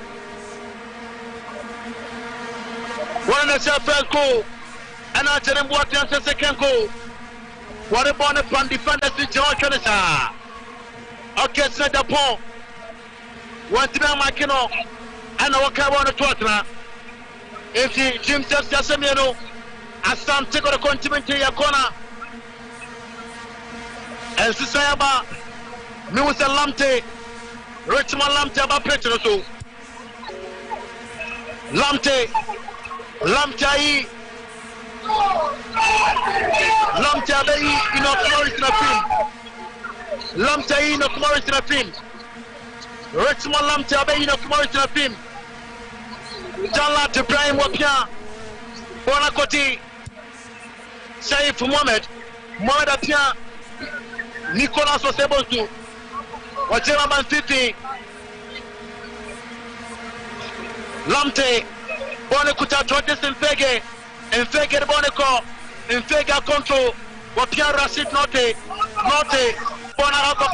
One of the first goal, and I tell him what the second goal. What about the front defenders in George Jonathan? Okay, set the ball. One to be Makino, and I walk out on the Tottenham. If he Jim just Casemiro, Asante got a continent to your corner. And Sisayaba, Musa Lamte, Richmond Lamte about Petroso. Lamte. Lamchai inof Morris na film. Lamchai inof Morris na film. Richmond Lamchai inof Morris na film. Jalla Ibrahim Wapia. Bonakoti. Saif Mohamed Apia. Nicolas Osebosu. Wajema Man City. Lamte. Bone kuta Jordan Mfege the bone ko Mfege control Wapia Rashid Note Bona ko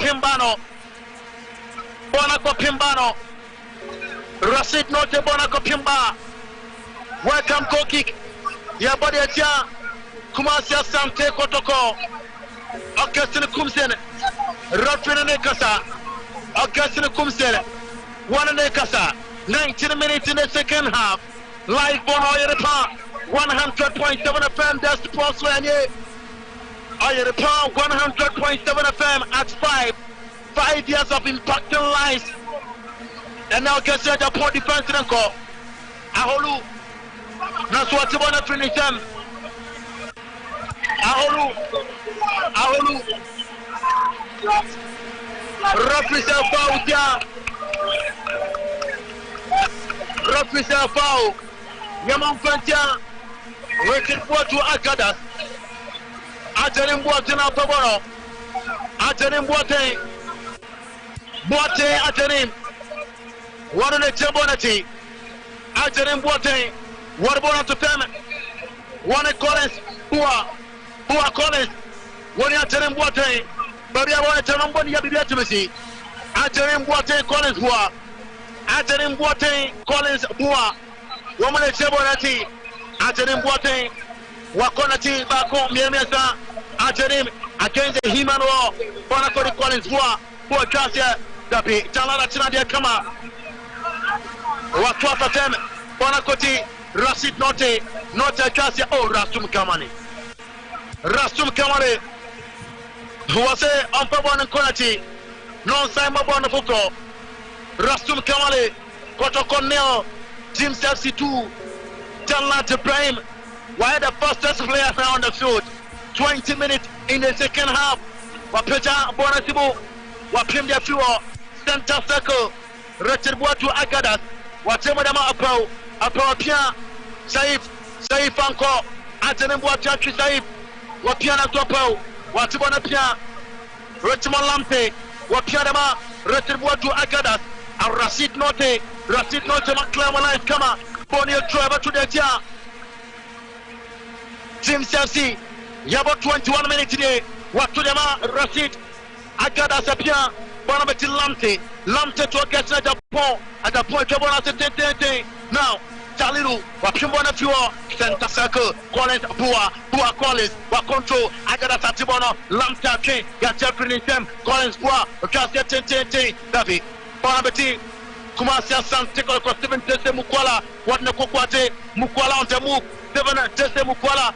Pimbano Rashid Note Bona ko Pimba. Welcome goal kick. Ya body atia Kumasi Asante Kotoko. Augustine Kumsen Rafina Nekasa. Augustine Kumsen One Nekasa. 19 minutes in the second half. Live on Oyeripa 100.7 FM. That's the pulse when you Oyeripa 100.7 FM at 5 years of impacting lives. And now get the poor defense and call Aholu. That's what you want to finish them. Aholu represent foul. Yaman Fantia, waiting for to Akadas. Ajarim Boatin out of Boro. Ajarim Boate Ajarim. One on the Jabonati. Ajarim Boate. What about to them? One at Collins. Bua Collins. One at Ajarim Boate. But I want to tell them what you have to be to see. Ajarim Boate Collins Bua. Ajarim Boate Collins Bua. Woman at Jabonati. Ajarim Boate. Wakonati Bako Miemesa. Ajarim against the human war. Bonakoti Collins Bua. Bua Kasia. Tapi Jalala Chinadia Kama. Wakwafa Tem. Bonakoti Rashid Note Kasia, oh, Rastum Kamani. Rastum Kamani, who was on Pabon and quality, non Simon Bonafoco. Rastum Kamani, Kotoko Neo, Jim Chelsea 2, Talent Prime. Why the fastest player on the field? 20 minutes in the second half. Wapeja Bonasibo, Wapim de Fuo, center circle, Richard Boatu Agadas, Watemadama Apo Pia, Saif Anko, Antonin Boatu Saif, Wapiana Topo, Watibona Pia, Richmond Lampe, Wapianama, Richard Boatu Agadas, and Rashid Note, McClamala is Kama, Bonio driver to the Tia. Jim Chelsea, you have 21 minutes today. What to them, Rashid Agada Sapia, Bonabati Lamte to get at the point of now, Talilu, Wapimona Fuel, center circle, Collins, Bua Collins, Wakonto, Agada Satibono, Lamte King, Gatjeffrey them, Collins Bua, Cassia Tente, David, Bonabati, Kumasia Asante Kotoko, Stephen Tese Mukwala, what Nakokwate, Mukwala on the move. Tese Mukwala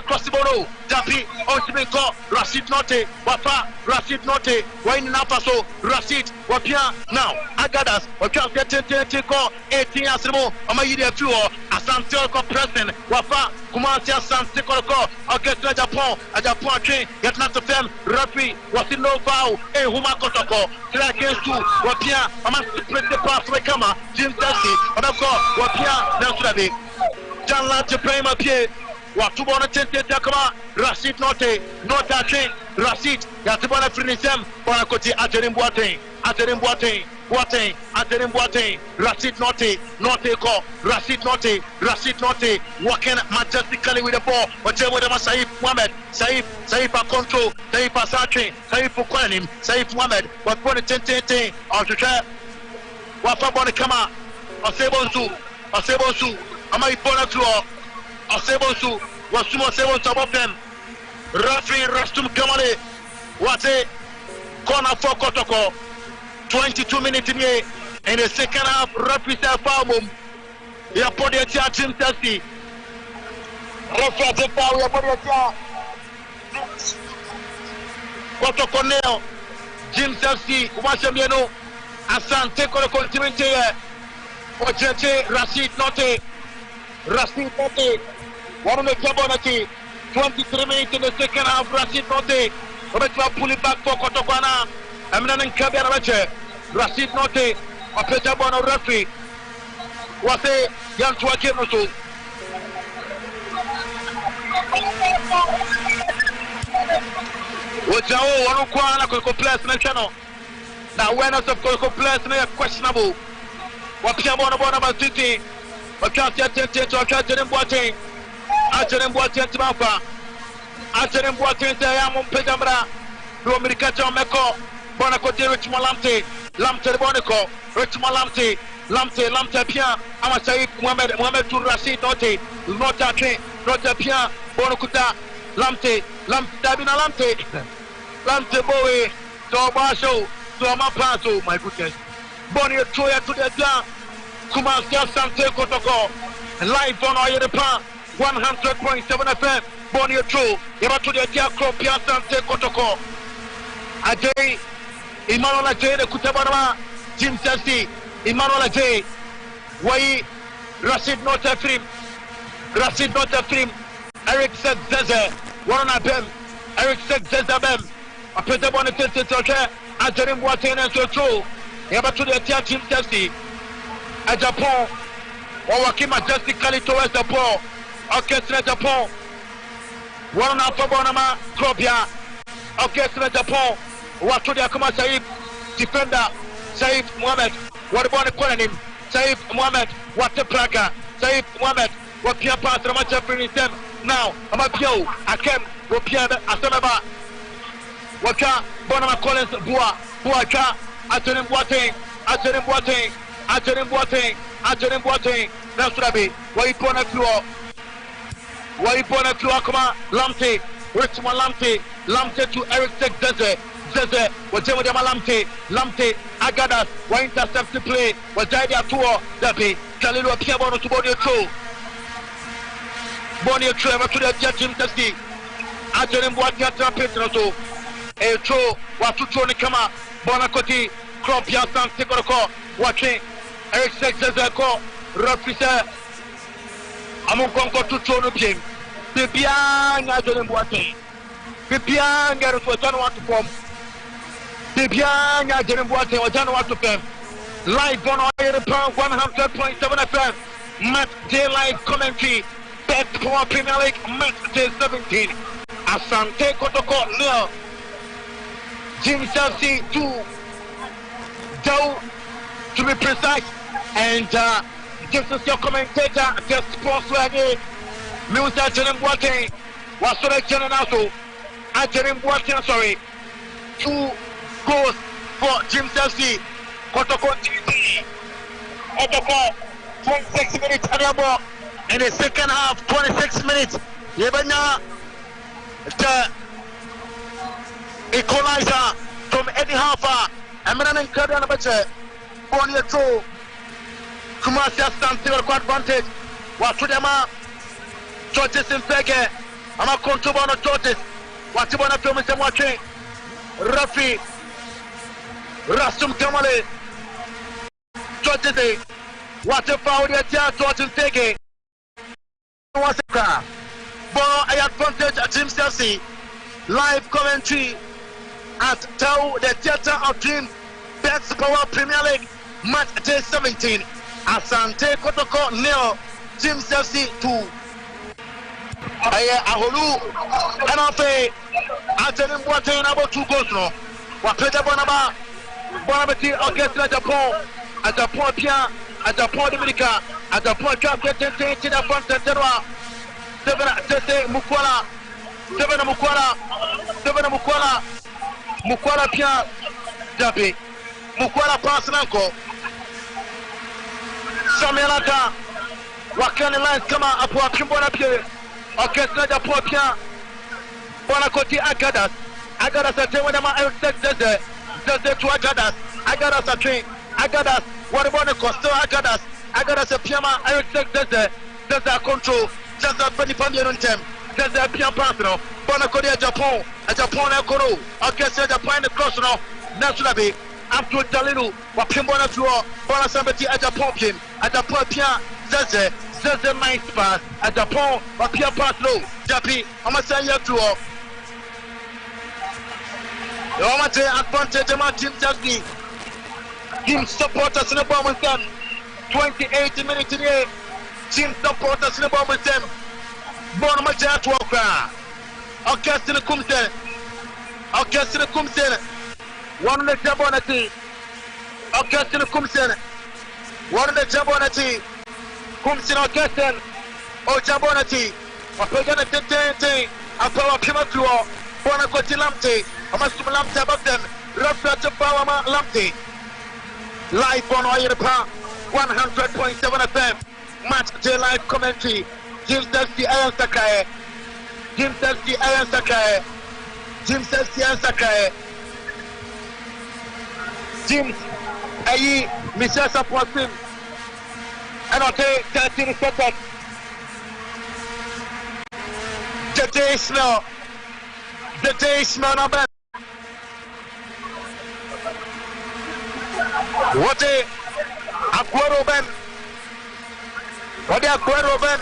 Crossiboro, Tapi, Ochimenko, Rashid Note, Wafa, Rashid Note, Wayne Napaso, Rashid, Wapia, now, Agadas, Wapia, 18 years more, Amayidi Fuo, Asante Kotoko President, Wafa, Kumasi Asante Kotoko, Orchestra Japan, Train, get not to them, Rafi, was in no vow, Huma Kotoko, Try against two, Wapia, Amas to play the pass, Kama, Jim Chelsea, and of course, Wapia, Nelsudabi. Janla to play my pied. What to want to take Takama, Rashid Note, Rashid, Yatibana Finisem, Bonacoti, Aterim Boating, Rashid Note, Rashid Note, walking majestically with the ball, whatever with Saif Mohamed, Saif a control, Saif a Sachi, Saif Kwanim, Saif Mohamed, what put a 10 or to try Wafa Bonacama, Osebonsu. Amai Bona Tuo, Osebonsu, Wasumo Sebonsu above them. Referee Rastum Kamale, Wate, corner for Kotoko. 22 minutes in the second half, referee said foul move. He a put the Jim Chelsea. Referee said foul, he a put the Kotoko Neo, Jim Chelsea, Umashemiano, Asante Kotoko Timinte, Ojeche, Rashid Note. 23 minutes in the second half. Rashid Note, pull it back for Kotokwana. Eminem Kabia Rashid Note, a Petabona referee. Was a young to a game or two. What's our one Kwana Koko Plus National? The awareness of Koko Plus is questionable. What's your Bonabona City? Aterim Boating Timafa, Aterim Boating Tayamon Pedamra, Romiricata Meko, Bonacote, Richmond Lamte Bonico, Richmond Lamte Pia, Amasai, Mohamed to Rashid Note, not a Pia, Bonacuta, Lamte Bowie, to Basho, to Amapaso, my goodness. Bonnie Troya to the town. Kumasi Asante Kotoko, live on Oyedepa, 100.7 FM, Bonio True, Yaba to the Diakro, Asante Kotoko, Ajay, Emmanuel Ajay, the Kutabana, Jim Chelsea, Emmanuel Ajay, Wai, Rashid Notafrim, Eric Zeze, Warren Abem, Eric Zezabem, a Peter Boniface, Ajarim Waten and so true, Yaba to the Jim Chelsea. A Japan, or walking majestically towards the ball. Orchestra Japan, one after Bonama, Cropia, Orchestra Japan, what to the Akuma Saif, defender, Saif Mohamed, what about the Quanim, Saif Mohamed, what the Praga, Saif Mohamed, what Pia Pass, the match of them. Now, I'm a Pio, Akem, Ropia, Asamaba, Waka, Bonama Collins, Buaka, Aterim Boating, Nasrabi, Waipona Fluo, Kama, Lamte, Richmond Lamte to Eric Zeze, whatever them Lamte, Agadas, why intercept the play, was Jaidia Tuo, Dabi, Kalilu Piabono to Bodio True, Bonnie Trevor to the Jim Testy. I tell him what you have to so. A throw, what to throw the camera. Bonacoti, Cropia, Asante Kotoko, watching. Eric Sexes, Rafisa. Among Concord to throw the game. Bibian, I tell him what thing. Bibian, get it for John want to form. Bibian, I tell him what thing, or John want to form. Live on our 100.7 FM. Match day live commentary. Best for Premier League match day 17. Asante Kotoko nil. Jim Chelsea 2. Dow to be precise. And this is your commentator, the sports lady. Musa Jenim Boateng. Wasore Jenenato. Jenim Boateng, sorry. 2 goals for Jim Chelsea. Kotoko TV. Kotoko 26 minutes at in the second half, 26 minutes. Yebanya the equalizer from Eddie Harper. Emran and Kadian Bache. Bonnie True. Kumasi Asante got advantage. Watudema. Georges in Pege. I'm a control on Georges. Watibona Thomas and watching. Rafi. Rasum Kamale. Georges. What a foul here, Georges Pege. Ball a advantage at Jim Chelsea. Live commentary at Tau, the Theatre of Dream. Best Power Premier League match day 17. Asante Kotoko nil. Jim Chelsea 2. Aholu and Afe. Anthony Boateng about 2 goals no. Wapeta Bonaba. Bonabati Orchestra Japan. At Japan Pia. At Japan Dominica. At Japan Champion to the front Terroir. Tete Mukwala. Mukwala Pia. Jabi. Mukwala Passananko. Samelaka. Wakani lines come out up for Kimbona Pia. Orchestra Japan Pia. Bonacoti Agadas. Agadas at Tewanama Eric Sexes. Zeze to Agadas. Agadas at train. Agadas. What about the Costa Agadas? Agadas a Piama Eric Sexes. There's a control. Just a penny pound on them. There's a Piam Partner. Bonacoti Japan. A Japan Koro. Orchestra Japan the cross now. Naturally. After Dalilu. Wapimbona draw. Bonasambati a Japan game. A Japan Pia. Zeze nice pass. A Japan. Wapia pass low. Japi. I'm a say you draw. Omate advantage of Jim Chelsea. Team supporters in the bomb with them. 28 minutes in here. Team supporters in the bomb with them. Bonamaja at Walker. Orchestra Kumsen. Orchestra Kumsen. 1 minute Jabonati. Orchestra Kumsen. 1 minute Jabonati. Kumsen Orchestra. O Jabonati. Wapagana Tete. Apawa Pimatua. Bonacoti Lamte. Amasum Lamte above them. Rafa Bawama Lamte. Live on Oyerpa 100.7 FM. Match day live commentary. Jim Chelsea Ayan Sakae. Jim Chelsea Ayan Sakae. Jim Chelsea Ayan Sakae. Jim Ayi Michel Sapoisim. And I'll take 13 seconds. The day smell. The day smell number. What a Aguero Ben. What a Aguero Ben.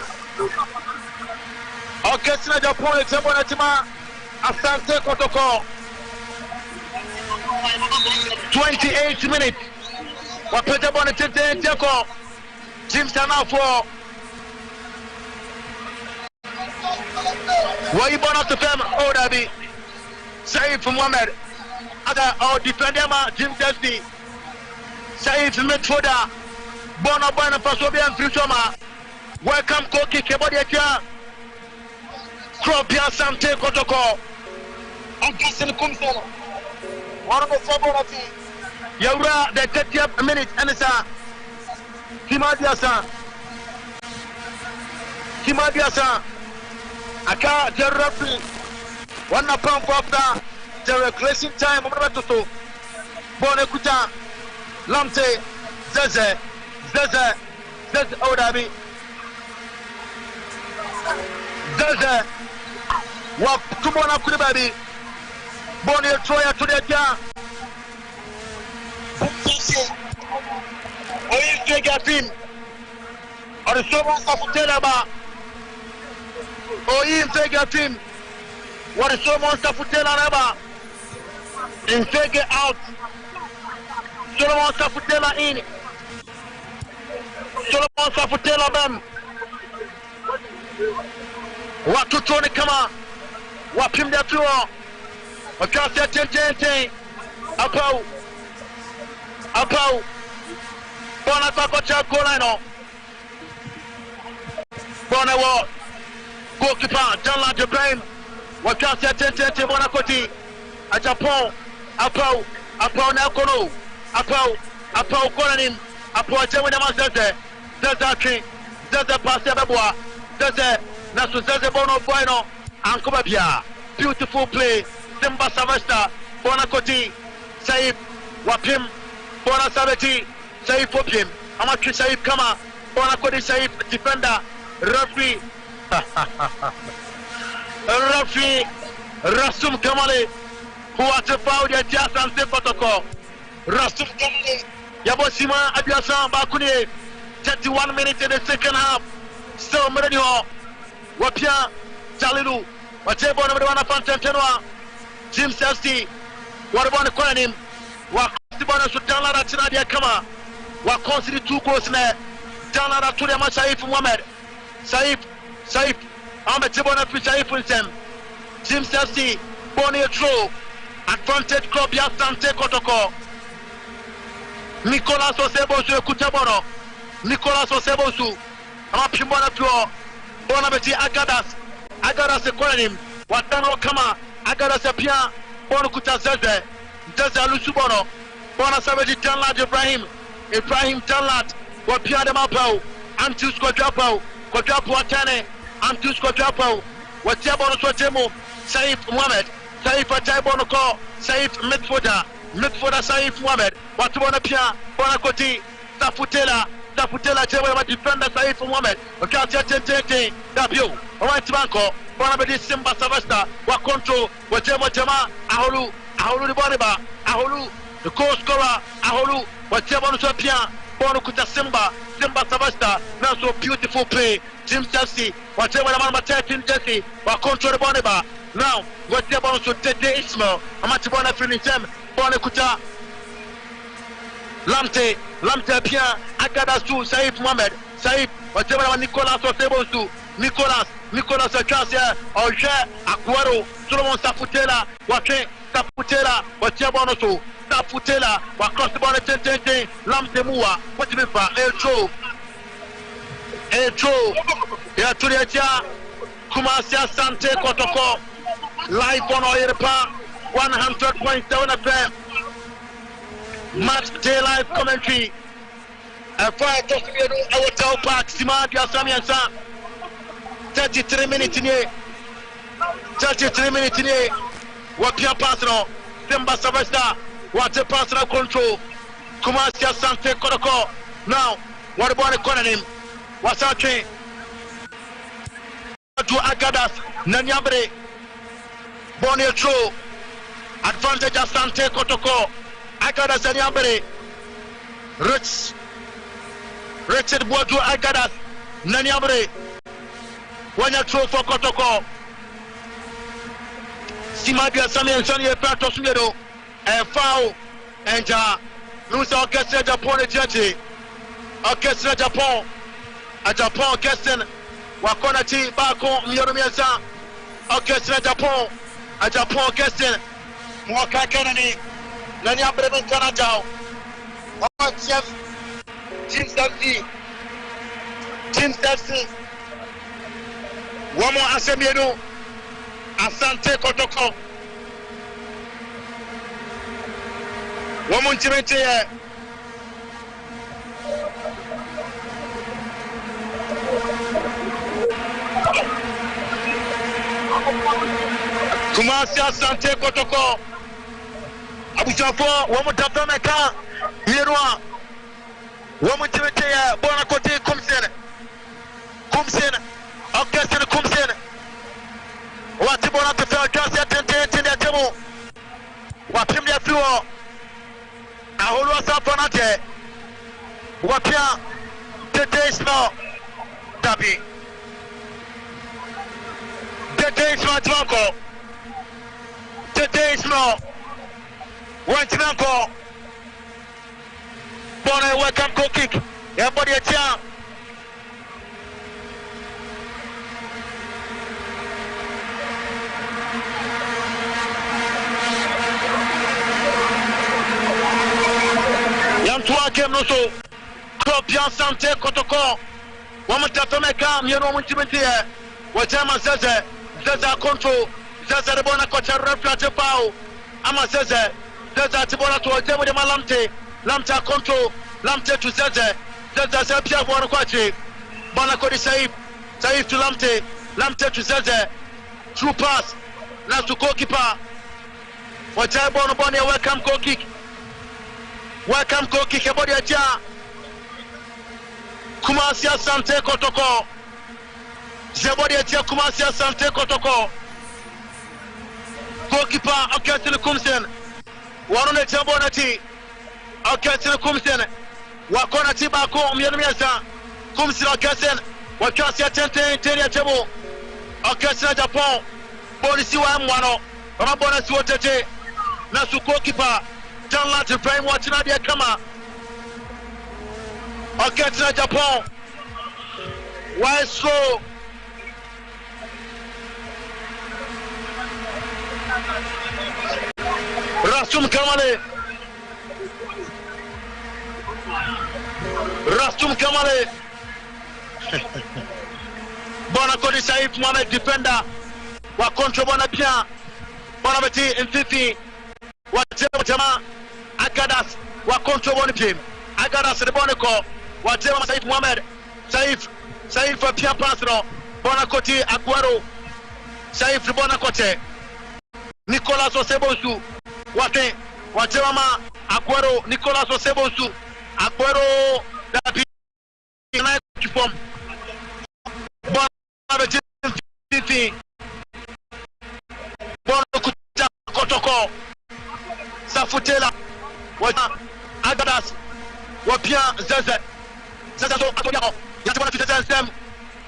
Orchestra Japan is Japan Asante Kotoko. 28 minutes. What Peter Bonnet Jacko. Jim Sana for. Why you born out the fam? Oh, Dabi. Say from Mohamed. Other defender Jim Chelsea. Say it's midfielder. Bono Bono Fasobian Frisoma. Welcome Koki Kebodia. Cropia Asante Kotoko. Ankasin Kumsen. One of the Sabonati. Yaura the 30th minute and it's a Kimadiasa. Aka Jerry. 1 pound after the recreation time of Ratoto. Bonekuta. Lamte, Zeze, Odabi. wa kubona kuri babi boni troya to the ja oyin fegafin or soba safutela ba oyin fegafin what is so monster futela raba in fege out Solomon Safutela in Solomon Safutela bam watu tone kama wapimda tuo wakasi tente apau bona kwa cha golano bona wo goalkeeper Janla de Brahim wakasi tente bona koti a Japan apau na kono apau konanim apau jewe na mazeze zeze passe beboa zeze na so zeze bono boino ankoba bia beautiful play Simba Savasta bona koti Saif wapim bona sabeti Saif wapim amatri Saif kama bona koti Saif defender referee Rasum Kamale who has a foul ya Asante Kotoko Rasum Kamale Yabosima Abiasa Bakuni 31 minutes in the second half still Mourinho Wapia Jalilu Watebo number 1 Fantentenwa Jim Selsi Warabon Konanim Wakibana Sutala Chinadia Kama Wakonsidi 2 goals ne Dala Turia Saif Mohamed Saif Ametibona Saif Winsem Jim Selsi Boni Tro advantage club ya Asante Kotoko Nicolas Osebosu Kutabono Nicolas Osebosu Amapimbona Pio Bona Beti Agadas Konanim Watano Kama Agadas Pia Bona Kuta Zeze Lusubono Bona Savage Janlad Ibrahim Janlad Wapia de Mapau Antus Quadrapau Atane Antus Quadrapau Watiabono Swatemo Saif Mohamed Saif Atabono Ko Saif midfielder Saif Mohamed Watubona Pia Bona Koti Safutela Jewe defender Saif Mohamed Okatia Tente Dabio Banko Bona Bedi Simba Savasta wa control Wajemo Jama Aholu di Boniba Aholu the goal scorer Aholu Wajemo Pia Bona Kuta Simba Savasta now so beautiful play Jim Chelsea Wajemo Mama Tetin Jesse wa control the Boniba now Wajemo so Tete Ismail Amatibona Finisem Bona Kuta Lamte Pia Agadasu Saif Mohamed Saif Wajemo Nicolas Osebosu Nicolas Achasia Oje Aguero Solomon Safutela Safutela Wajemo so Safutela wa cross the ball Tente Lamte Mua what you for Echo ya Turiacha Kumasi Asante Kotoko live on Oyerepa 100.7 FM match day live commentary fire to our town park Simadi Asami and Sam 33 minutes in here Wapia Pasno Simba Savesta what a personal control Kumasi Asante Kotoko now what about the Konanim what's our train to Agadas Nanyambre Bonio Tro advantage Asante Kotoko Agadas Nanyambre Richard Boadu Agadas Nanyambre Wanya Tro for Kotoko Simadia Sami and Sonny Pato Smedo and foul and Lusa Orchestra Japan Jeti Orchestra Japan a Japan Orchestra Wakonati Bako Myorumiasa Orchestra Japan a Japan Orchestra Mwaka Kennedy Nanya Bremen Canada Chef Jim Stefsi Wamo Asemienu Asante Kotoko Wamo Nchimete Kumasi Asante Kotoko Abuchafo Wamo Tapameka Yerwa Wamo Nchimete Bona Kote Kumsen Orchestra Kumsen Wati Bona Efiwo aholu asaponate wapia Tete Ismail Dabi Tete Ismail Twanko Tete Ismail Wantinanko Bonne welcome goal kick everybody a chance Yamtua game no so club Asante Kotoko woman tatomeka mieno muntimenti e wajama Zeze control Zeze de bona kocha reflate pao ama Zeze tibona to wajama de lamte control lamte to Zeze pia bona kwache bona kodi Saif to lamte to Zeze true pass na to goalkeeper wajama bona welcome goal kick welcome goal kick everybody aja Kumasi Asante Kotoko Zebodi aja Kumasi Asante Kotoko goalkeeper Oketili Kumsen Warone Jambona ti Oketili Kumsen Wakona ti bako myenu myasa Kumsi Okesen Wakasi atente teri jabo Okesen Japan Bonisi wa mwano Wama bonasi wotete Nasu goalkeeper John Latin Prime watching out there kama okay to Japan why so Rastum Kamale Bona Kodi Saif Mohamed defender wa control bona bien bona beti Mfifi wa jama Agadas wa control bona team Agadas de bona ko wa jama Saif Mohamed Saif pia pass no bona koti Aguero Saif de bona kote Nicolas Osebosu wa jama Aguero Nicolas Osebosu Aguero da na form bona beti Mfifi bona Kotoko Safutela Waja Agadas Wapia Zeze so Atoyao Yatibana to Zeze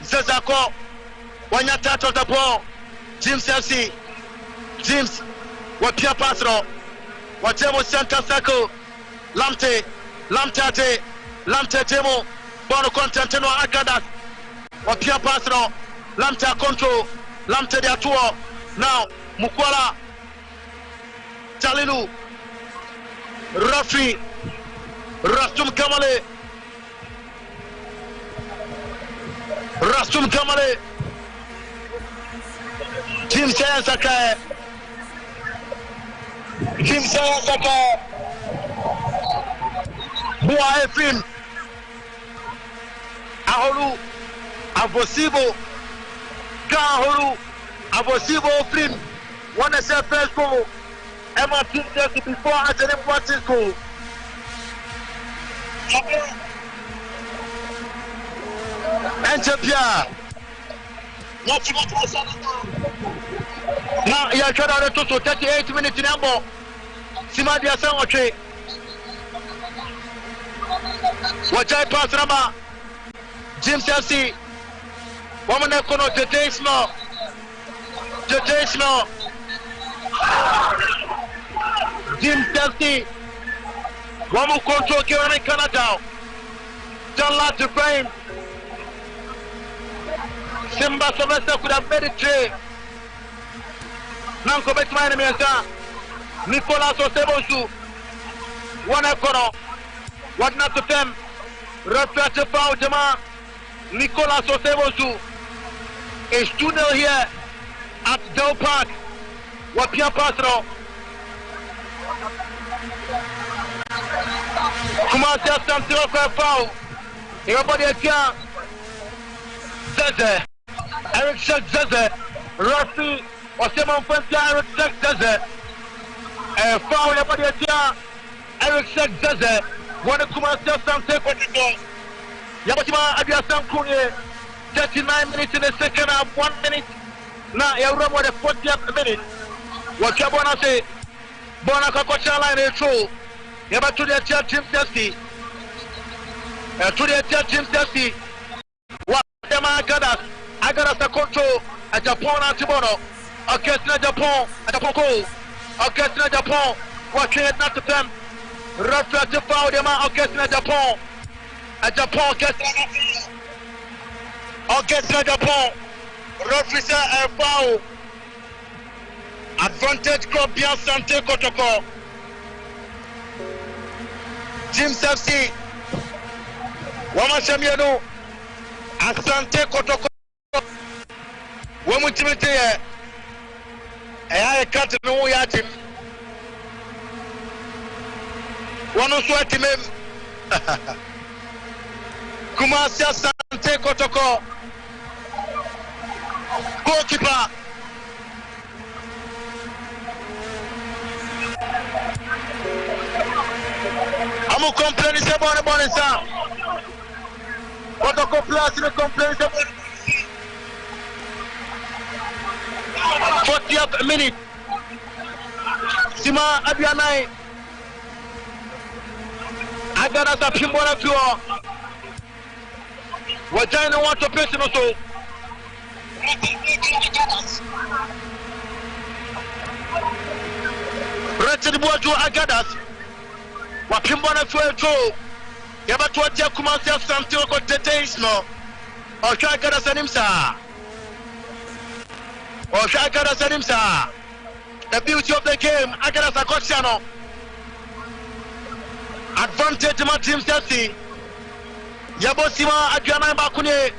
Zeze ko Wanyata touch the ball James FC James Wapia Pasro Wajemo center circle Lamte Demo Bono content no Agadas Wapia Pasro Lamte control Lamte de Atuo now Mukwala Jalilu Rafi Rastum Kamale Jim Saka Boa Efrim Aholu Avosibo Kaholu Avosibo Efrim one is a first goal Emma team just before attending practice school. Enter Pierre. Now, you are trying to 38 minutes in Ambo. Simadia Sanwache. Watch I pass Rama. James FC. Woman Econo, Tete Ismail. Jim Chelsea, one more control here in Canada. John Latte Prime. Simba Sylvester could have made it trade. Nanko Betmine Miasa, Nicolas Osebosu, one Econo, what not to them. Reflected foul Jama, Nicolas Osebosu is 2-0 here at Del Park. Wapia Pasro Kumasi Asante foul. Everybody here Zeze Eric Sheikh Zeze Rafi Osema Mfentia Eric Sheikh Zeze foul everybody here Eric Sheikh Zeze one Kumasi Asante Kotoko Yabatima Abiasan Kunye 39 minutes in the second half 1 minute now you're the 40th minute Wakabona say Bona Kakocha line through. Yaba to the team Chelsea. To the team Chelsea. What them I got us a control at Japan and Tibono. Against Japan at Japan goal. Against Japan. Watching it not to them. Referee to foul them out against Japan. At Japan against Japan. Referee say a foul. Advantage club bien Asante Kotoko. Jim FC. Wama Shamiano. Asante Kotoko. Wamu timite. Eya cut no ya tim. Wanu so timem. Kumasi Asante Kotoko. Goalkeeper. Amu complain se bon ça. Kotoko place le complain se bon. 40th minute. Sima Abianai. Agara sa Pimbola Fio. Wajana want to person also. Richard Bojo Agadas. Wapimbona Fio. Yaba to atia Kumasi Asante Kotoko no. Osha Agadas animsa. Osha Agadas animsa. The beauty of the game, Agadas Akotiano. Advantage my team Chelsea. Yabosima Adriana Bakune.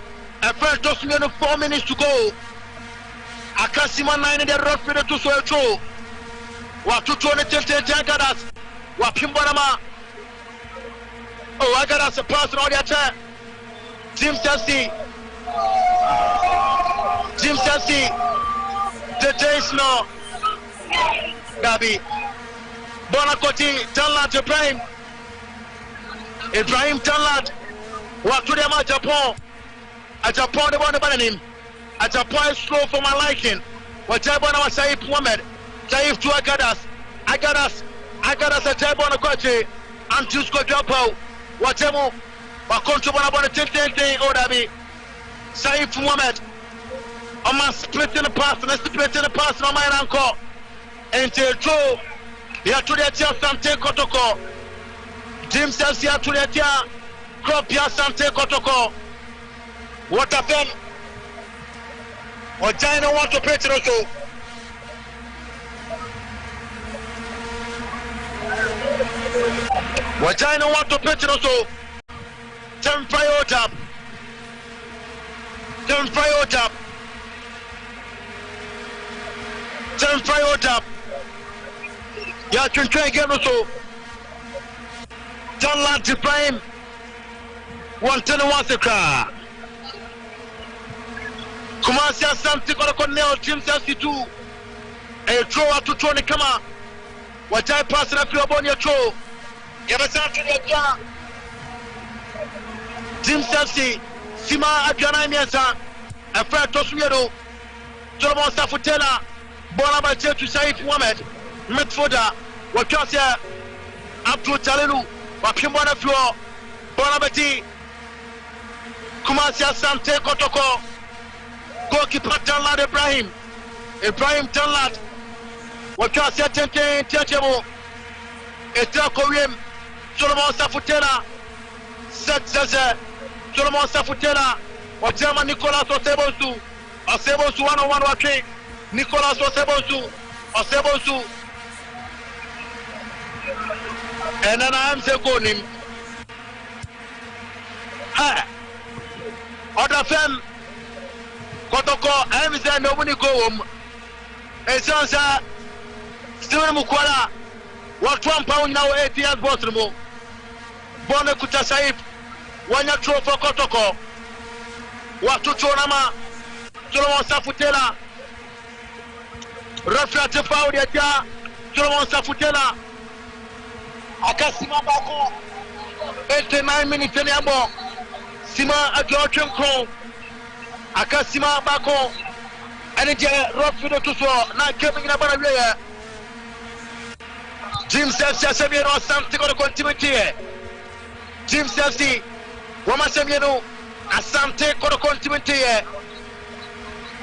A first just 4 minutes to go. Akasima 9 in the rough for the 2 so true. What 220 Agadas. Wapimbonama. Oh, Agadas a pass on the attack. Team Chelsea. Team Chelsea. The days no. Gabi. Bonakoti, Tanlat Ibrahim Tanlat. What to them at Japan? At Japan, they want to ban him. At Japan, slow for my liking. What Jabana was Saif Mohamed. Saif to Agadas. Agadas at Jabana Kochi. And to score Japo. Whatever. What control about the 10 or Dabi. Saif Mohamed. I'm not splitting the pass. Let's split the pass on my uncle. Until true, they are to the Asante Kotoko. Jim says here to the crop Asante Kotoko. What happened? Or China want to pay to also. What China want to pay to also. Turn fire up. Turn fire up. Turn fire up. Ya can try again also. John Lance Prime. 1 car. Kumasi Asante Kotoko Team Chelsea 2. A throw out to Tony Kama. What I pass up your body throw. Team Chelsea. Sima Adriana Miasa. A fair Tosmiero. Solomon Safutela. Bonaba to Saif Mohamed. Midfielder, Wakasia, Abdul Talelu, Wapimbona Fio, Bonabati, Kumasi Asante Kotoko, goalkeeper Tanlat Ibrahim Tanlat, Wakasia Tente Tiachemo, Etra Koreem, Solomon Safutela, Set Zaze, Solomon Safutela, Wajama Nicolas Osebosu, 1-on-1 Waki, Nicolas Osebosu. And then I am saying him. Other fam Kotoko, I am saying nobody go home. And so Steven Mukwala, what £1 now 8 years bottom. Bonne Kuta Saif, 1 year throw for Kotoko. What to Chonama, Solomon Safutela, Referee to foul the jar, Solomon Safutela. Akasima Bako 89 minutes in the ball. Sima Adjochen Crow Akasima Bako and it's a rough video to saw not coming in a barrier. Jim Chelsea Semino Asante Kotoko continuity Jim Chelsea Wama Semino Asante Kotoko continuity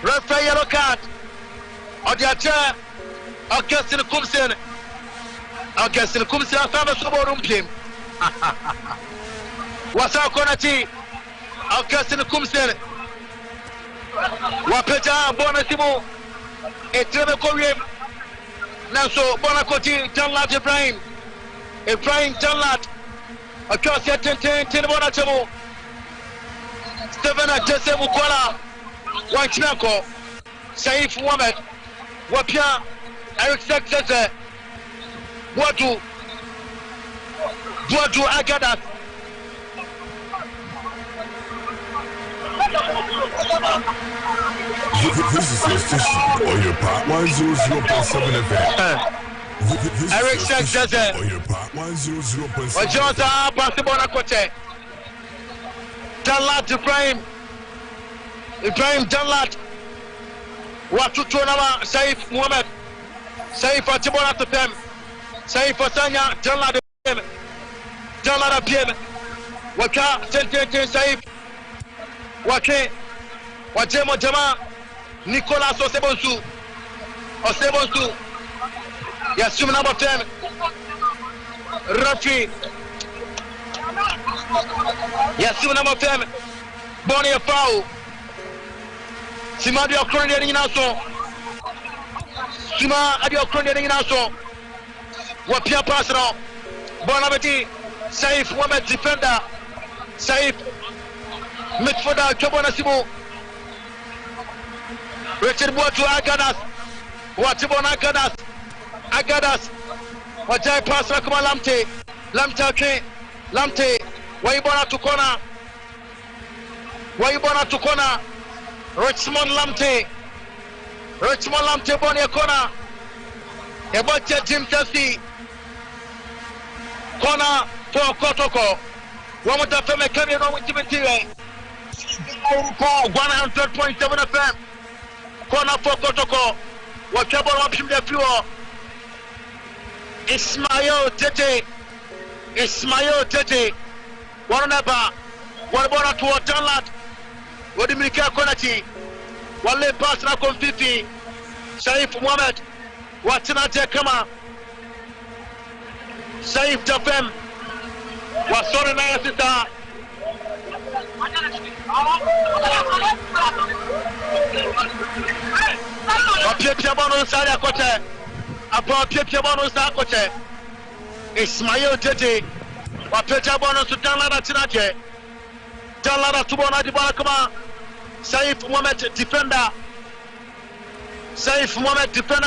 referee yellow card Odiacha Augustine Kumsen after Soborum game Wasa Konati Augustine Kumsen Wapeja Bonasimo Etreme Koreem Nanso Bonakoti Janlat Ibrahim Janlat Akosia ten Bonachamo Stephen Jesse Mukwala Wanchinako Saif Mohamed Wapia Eric Sexese Boadu Agadas This is your station on your part 100.7 FM. Eric Sexese on your part 100.7. Wajota Basibona Kote Janlat Ibrahim Janlat Watutu nama Saif Mohamed Saif Atibona Tupem Saif Asanya Janlat Apiem Waka ten Saif Wake Wajemo Jama Nicolas Osebonsu Yasum number 10 Rafi Yasum number 10 Bonnie Fau Sima Adio Krondi Inaso Wapia Pasro Bonabeti Saif Mohamed defender Saif midfielder Chobona Simu Richard Boatu Agadas Watibona Agadas Wajai Pasra Kuma Lamte Waibona Tukona Richmond Lamte Bonia Kona Ebotia Jim Chelsea Kona for Kotoko Wamata Feme Kami no Witimiti 100.7 FM Kona for Kotoko Wakabo Wapim de Fuo Ismail Tete Wanaba Wanabona to Janlat Wadimika Konati Wale Pasra Konfifi Saif Mohamed Watinate Kama Saif Jafem Wasore Naya Sita Wapiabono Sada Kote Wapiabono Sada Kote Ismail Tete Wapiabono Sutanara Tinake Jalara Tubona Dibalakama Saif Mohamed defender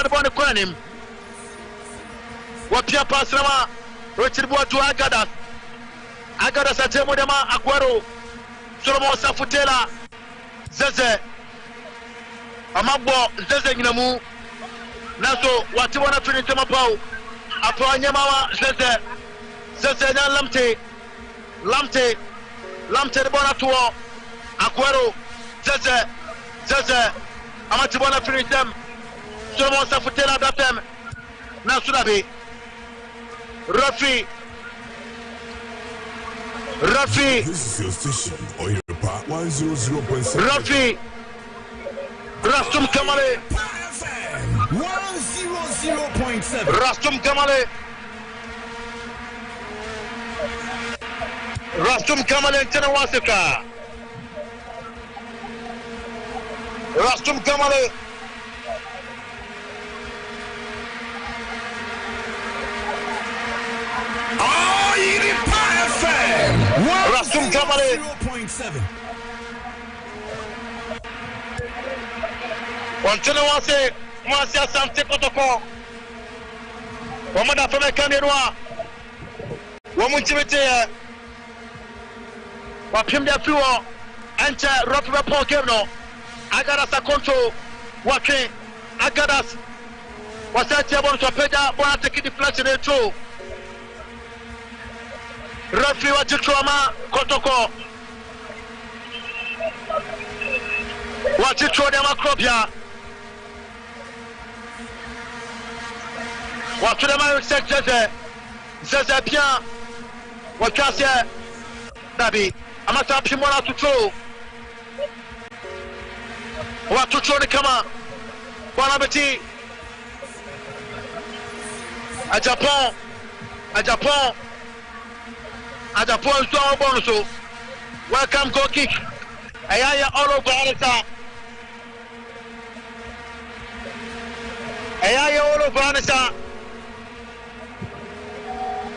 the ball Kwanim Wapia Pasrama Richard Boatu Agadas Atemodema Aguero Solomon Safutela Zeze Amabo Zeze Ginamu Naso Watiwana Finitema Pau Apo Anyamawa Zeze Nyan Lamte the Bonatuo Aguero Zeze Amatibona Finitem Solomon Safutela Datem Nasunabi Rafi This is your station on your part 100.7. Rafi Rastum Kamale 100.7. Rastum Kamale Tenawasika Rastum Kamale Rastum Kamale 0.7. Wase Asante Kotoko Wamada Feme Kamerwa Wamuntimete Wapim de Fuo Enter Rocky Rapport Kemno Agadas a control Wake Agadas Wasati Bon Sopeja Bona take deflection in two Rafi Wachitroma Kotoko Wachitro Dema Kropia Watch the man said Zeze bien. What can say? Nabi. Amata Pimona to throw. What to throw the camera? Wanabeti. A Japan is down bonus. Welcome goal kick. Ayaya all over Anita. Ayaya all over Anita.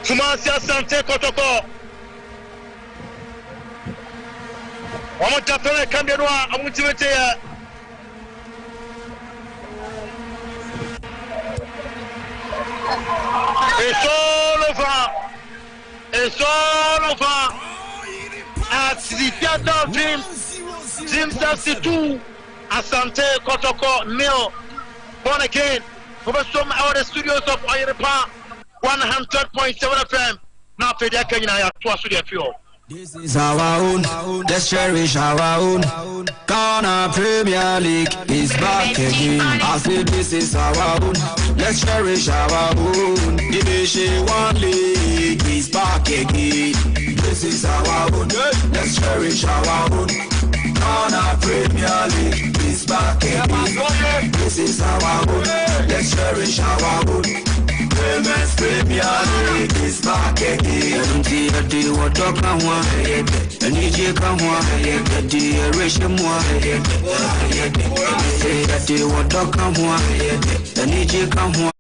Kumasi Asante Kotoko. Omo Japane Kambianwa amutimete ya. It's all over at the theater of Dreams FC2 Asante Kotoko nil. Born again over some of the studios of Oyiripa 100.7 FM. Now for the Kenya to studio fuel. This is our own, let's cherish our own. Ghana Premier League is back again. I say this is our own, let's cherish our own. Division 1 League is back again. This is our own, let's cherish our own. Ghana Premier League is back again. This is our own, let's cherish our own. Women's Premier League is back again. What talk and you come one, the ratio more. Say that you what talk and you come one.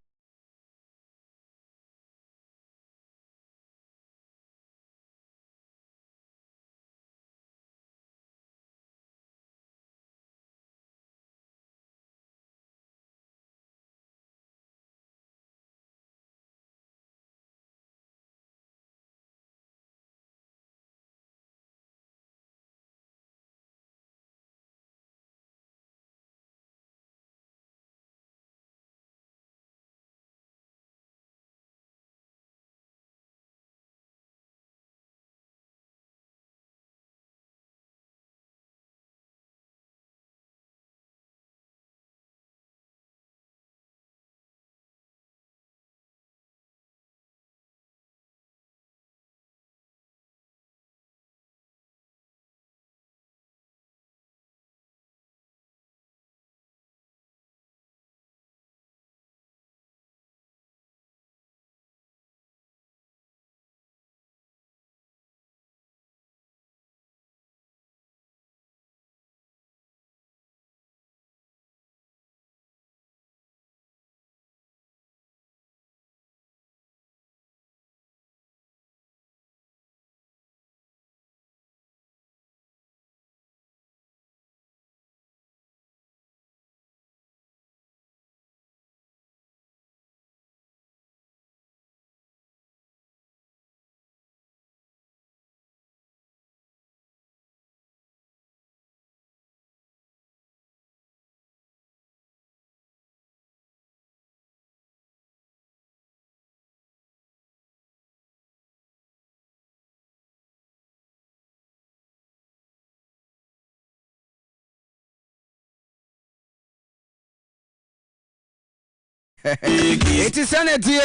It is an idea.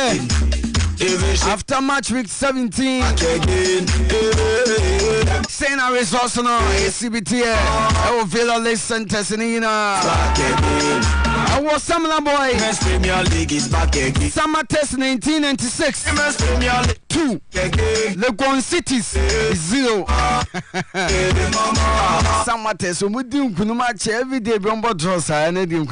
After match week 17, saying our results now, CBT, I will feel all this sentence in I was Samla boy. Premier League is back again. Summer test 1996. Premier League 2. Legon Cities 0. Summer test. We do match every day. Bumbo draws. I need him.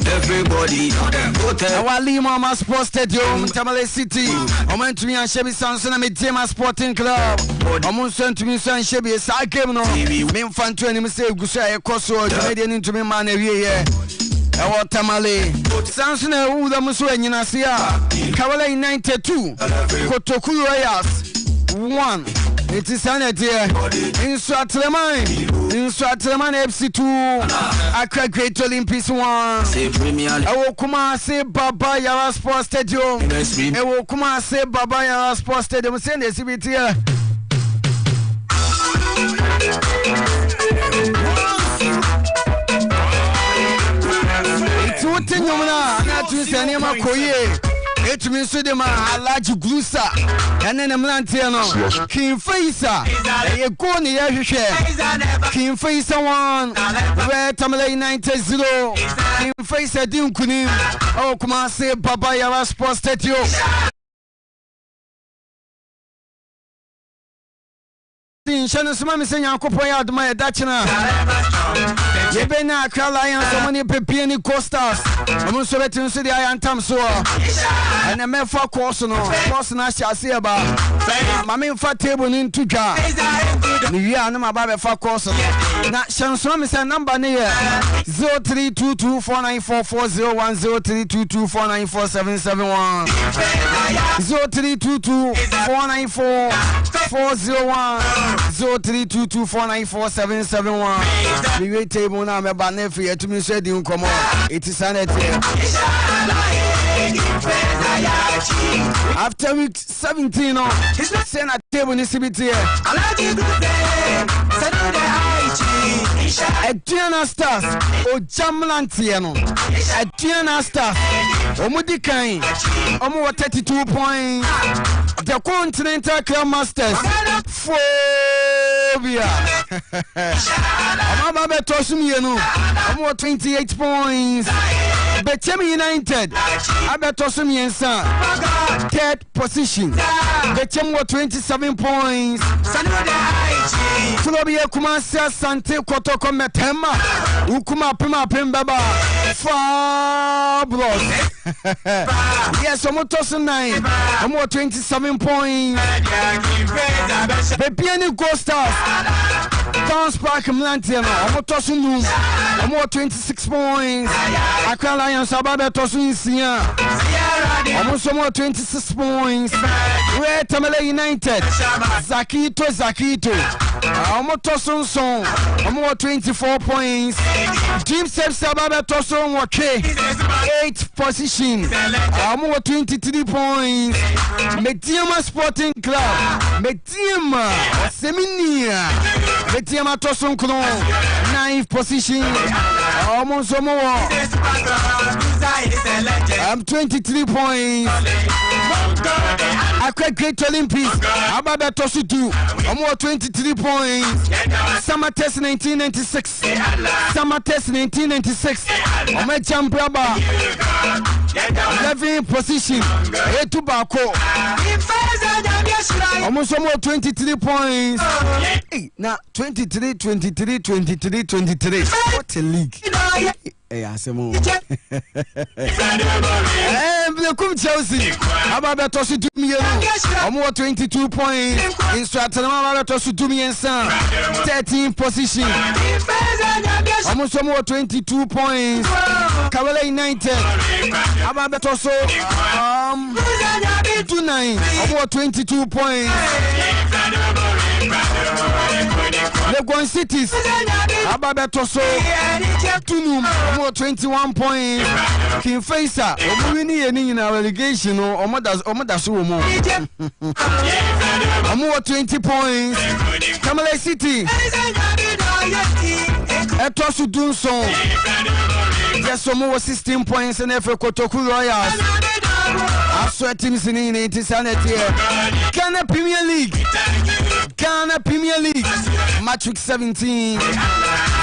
Everybody. Our Lima Sports Stadium, Tamale City. I'm entering and Chevy Sanson and Tema Sporting Club. I'm sent to me and Chevy. I came no. Me fan to any mistake. Gusa Koso. Canadian into me man. Ewo Tamale Samson Uda Musu Enyinasia Kawale 92 Kotoko Royals 1. It is an idea in Swatleman FC2 Accra Great Olympics 1. Ewo Kumasi Baba Yara Sports Stadium. Ewo Kumasi Baba Yara Sports Stadium. Send the CBT. na tu sani ma koye etumi so de ma alaji glusa ene ne mlantie no kin faisa e go ne ya hwehwe kin faisa 1 we tamale 90 kin faisa din kunim o kuma se baba ya sports stadium Shana Sumami Senya Kopoya Admire Dachina Yebena Accra Lions, so many Pepiani Costas, Amuso Veteran City Iron Tamso, and a Mefa Corsono, Corsonash Asiaba, Mammy Fat Table in Tuja, Niana Baba Fa Corson. Now Shana Sumami Sen number near 0322 494 0322 494 0322 494 401 0322494771. We wait table now. Me banner for you to me say the come on. It is sanity. After week 17, no, send a table in CBT. Etiana Stars, O Jamlantiano, Etiana Stars, Omudikai, Omo 32 points. The Continental Club Masters, Phobia. I'm about to I'm 28 points. Betchemi United, Abetosumi third position. Betchemi 27 points. Flobia Kumasi Asante Kotoko Metema, Ukuma Pima Pimbaba, Fabulous. Yes, I'm 9. I'm 27 points. Bepiani Costas, Dance Park Mlantiano, I'm 26 points. Accra Lions, Ababa Tosun Sia, I'm 26 points. Red Tamale United, Zakito, I'm Tosun Song, I'm 24 points. Team Steps Ababa Tosun Wake, 8th position, I'm 23 points. Mediama Sporting Club, Mediama Seminia, Mediama Tosun Kron, 9th position, almost more. I'm 23 points. Accra Great Olympics, Ababa Tosutu, I'm 23 points. Summer Test 1996, Summer Test 1996, I'm a jump rubber. 11th position, Etubako. Almost 23 points. Hey, now 23. What a league. Hey, Asemo. Chelsea. Ababa Tosu Dumi. I'm 22 points. In Stratton, Ababa Tosu Dumi and Son. 13th position. Almost 22 points. Kavala United. Ababa Tosu 29. I'm 22 points. Legon Cities. Ababa Tosu Tunum. 21 points. King Faisa, Omuni in our relegation or Omodasumo. I'm 20 points. Kamala City. Etosu Dunson. Just some 16 points and F. Kotoko Royals. I swear teams in it is sanity. Ghana Premier League. Match week 17.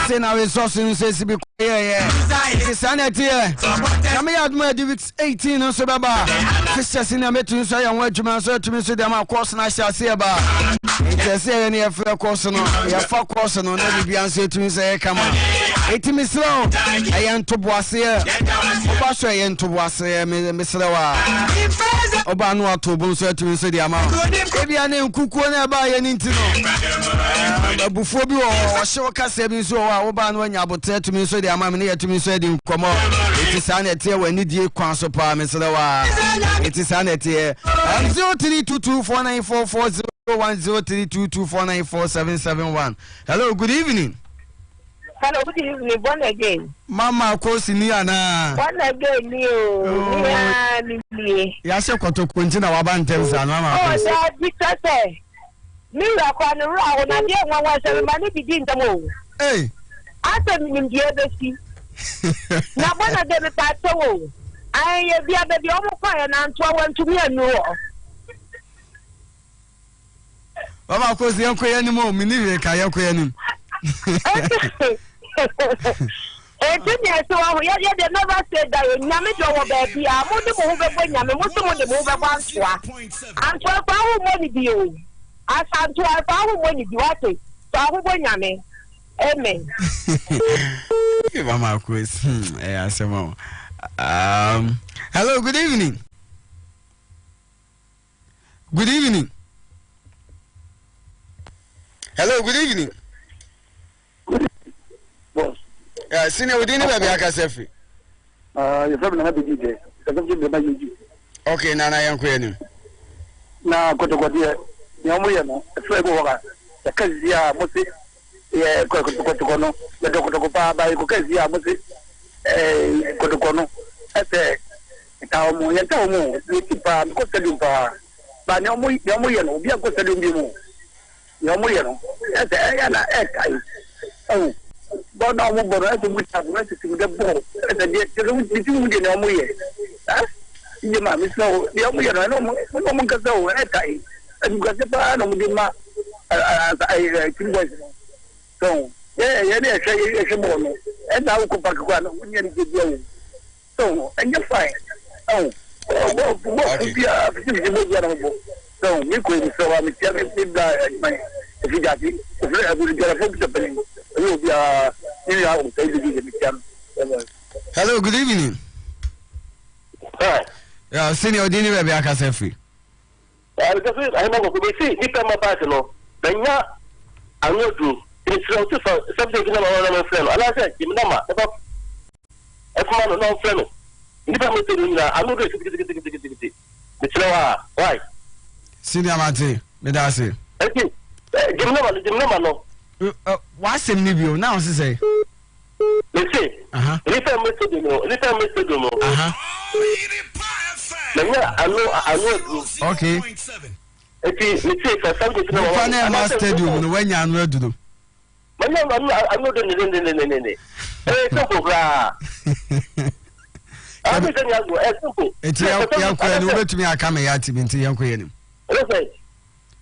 Say now resources says to be it's sanity. Come here, my weeks 18 on Sababa. Fishes in a meeting, so I want to answer to me. So they are course, and I shall see about it's a any affair course. No, you have 4 courses on every answer to me. Say, come on, 18 is slow. I am to Boisier. Obasha, I am to Boisier, Miss Lawa. Obano to Bonser to me. Say the amount. Maybe I name Kukuna by an intino. Before you or show Cassabin, so Oban when you about to me. So I'm here to me said in come on. It is sanity when you do council par, Mr. Lawa. It is sanity. 0322494401 0322494771. Hello, good evening. Hello, good evening. Born again. Mama, of course, Niana. Born again, Leo. Yes, I got to continue our bands. Oh, that Victor say. Miracle and round, and the one was a money begin to move. Hey. I said, in the other sea. Now, one of them is that so. I be a baby almost fire and 12 to me and no. Of course, the uncle anymore, Minnie, Kayakoyanim. So they never said that Yamijo baby, I'm on the move when I'm on the move once. And 12 hours money deal. As I'm 12 hours money, you are to. So I will Yami. Amen. Mama quiz. Hello, good evening. Good evening. Hello, good evening. Senior, we didn't have a cassette. You're from another DJ. Okay, Nana, I'm quitting. Now, Kotoko, Yamoyama, a flavor, the Kazia, Mosi, Kotokono, the Dokotokopa by Kokazia, Mosi, Kotokono, at the Tamu, Yatamu, Nikipa, Costadupa, but Yamoyano, be a Costadumimo. Yamoyano, at the Ayana, oh. But now, we have to with the ball. The Yamoye. Your mamma is no, Yamoyano, I know, Moncazo, and I. And got the plan of the I think so. Yeah, it's a moment. And now go back one when you get going. So, and you're fine. Oh, what if you are so you could so I'm telling my if you got it, I will get a focus happening. Hello, good evening. Hi. Yeah, senior dinner be a cassette. I know we see if I'm a partner. Then ya, I know to. It's something I'm a friend. And I said, you know, about a man no friend. If I'm saying that, I'm not going to get why? Senior Mate, Medasi. Okay. Give me no. What's the new now? Say, let's see. If I'm Mr. Okay. I'm stadium when you're not to do. I'm not doing it. To me, I come at him into young Queen.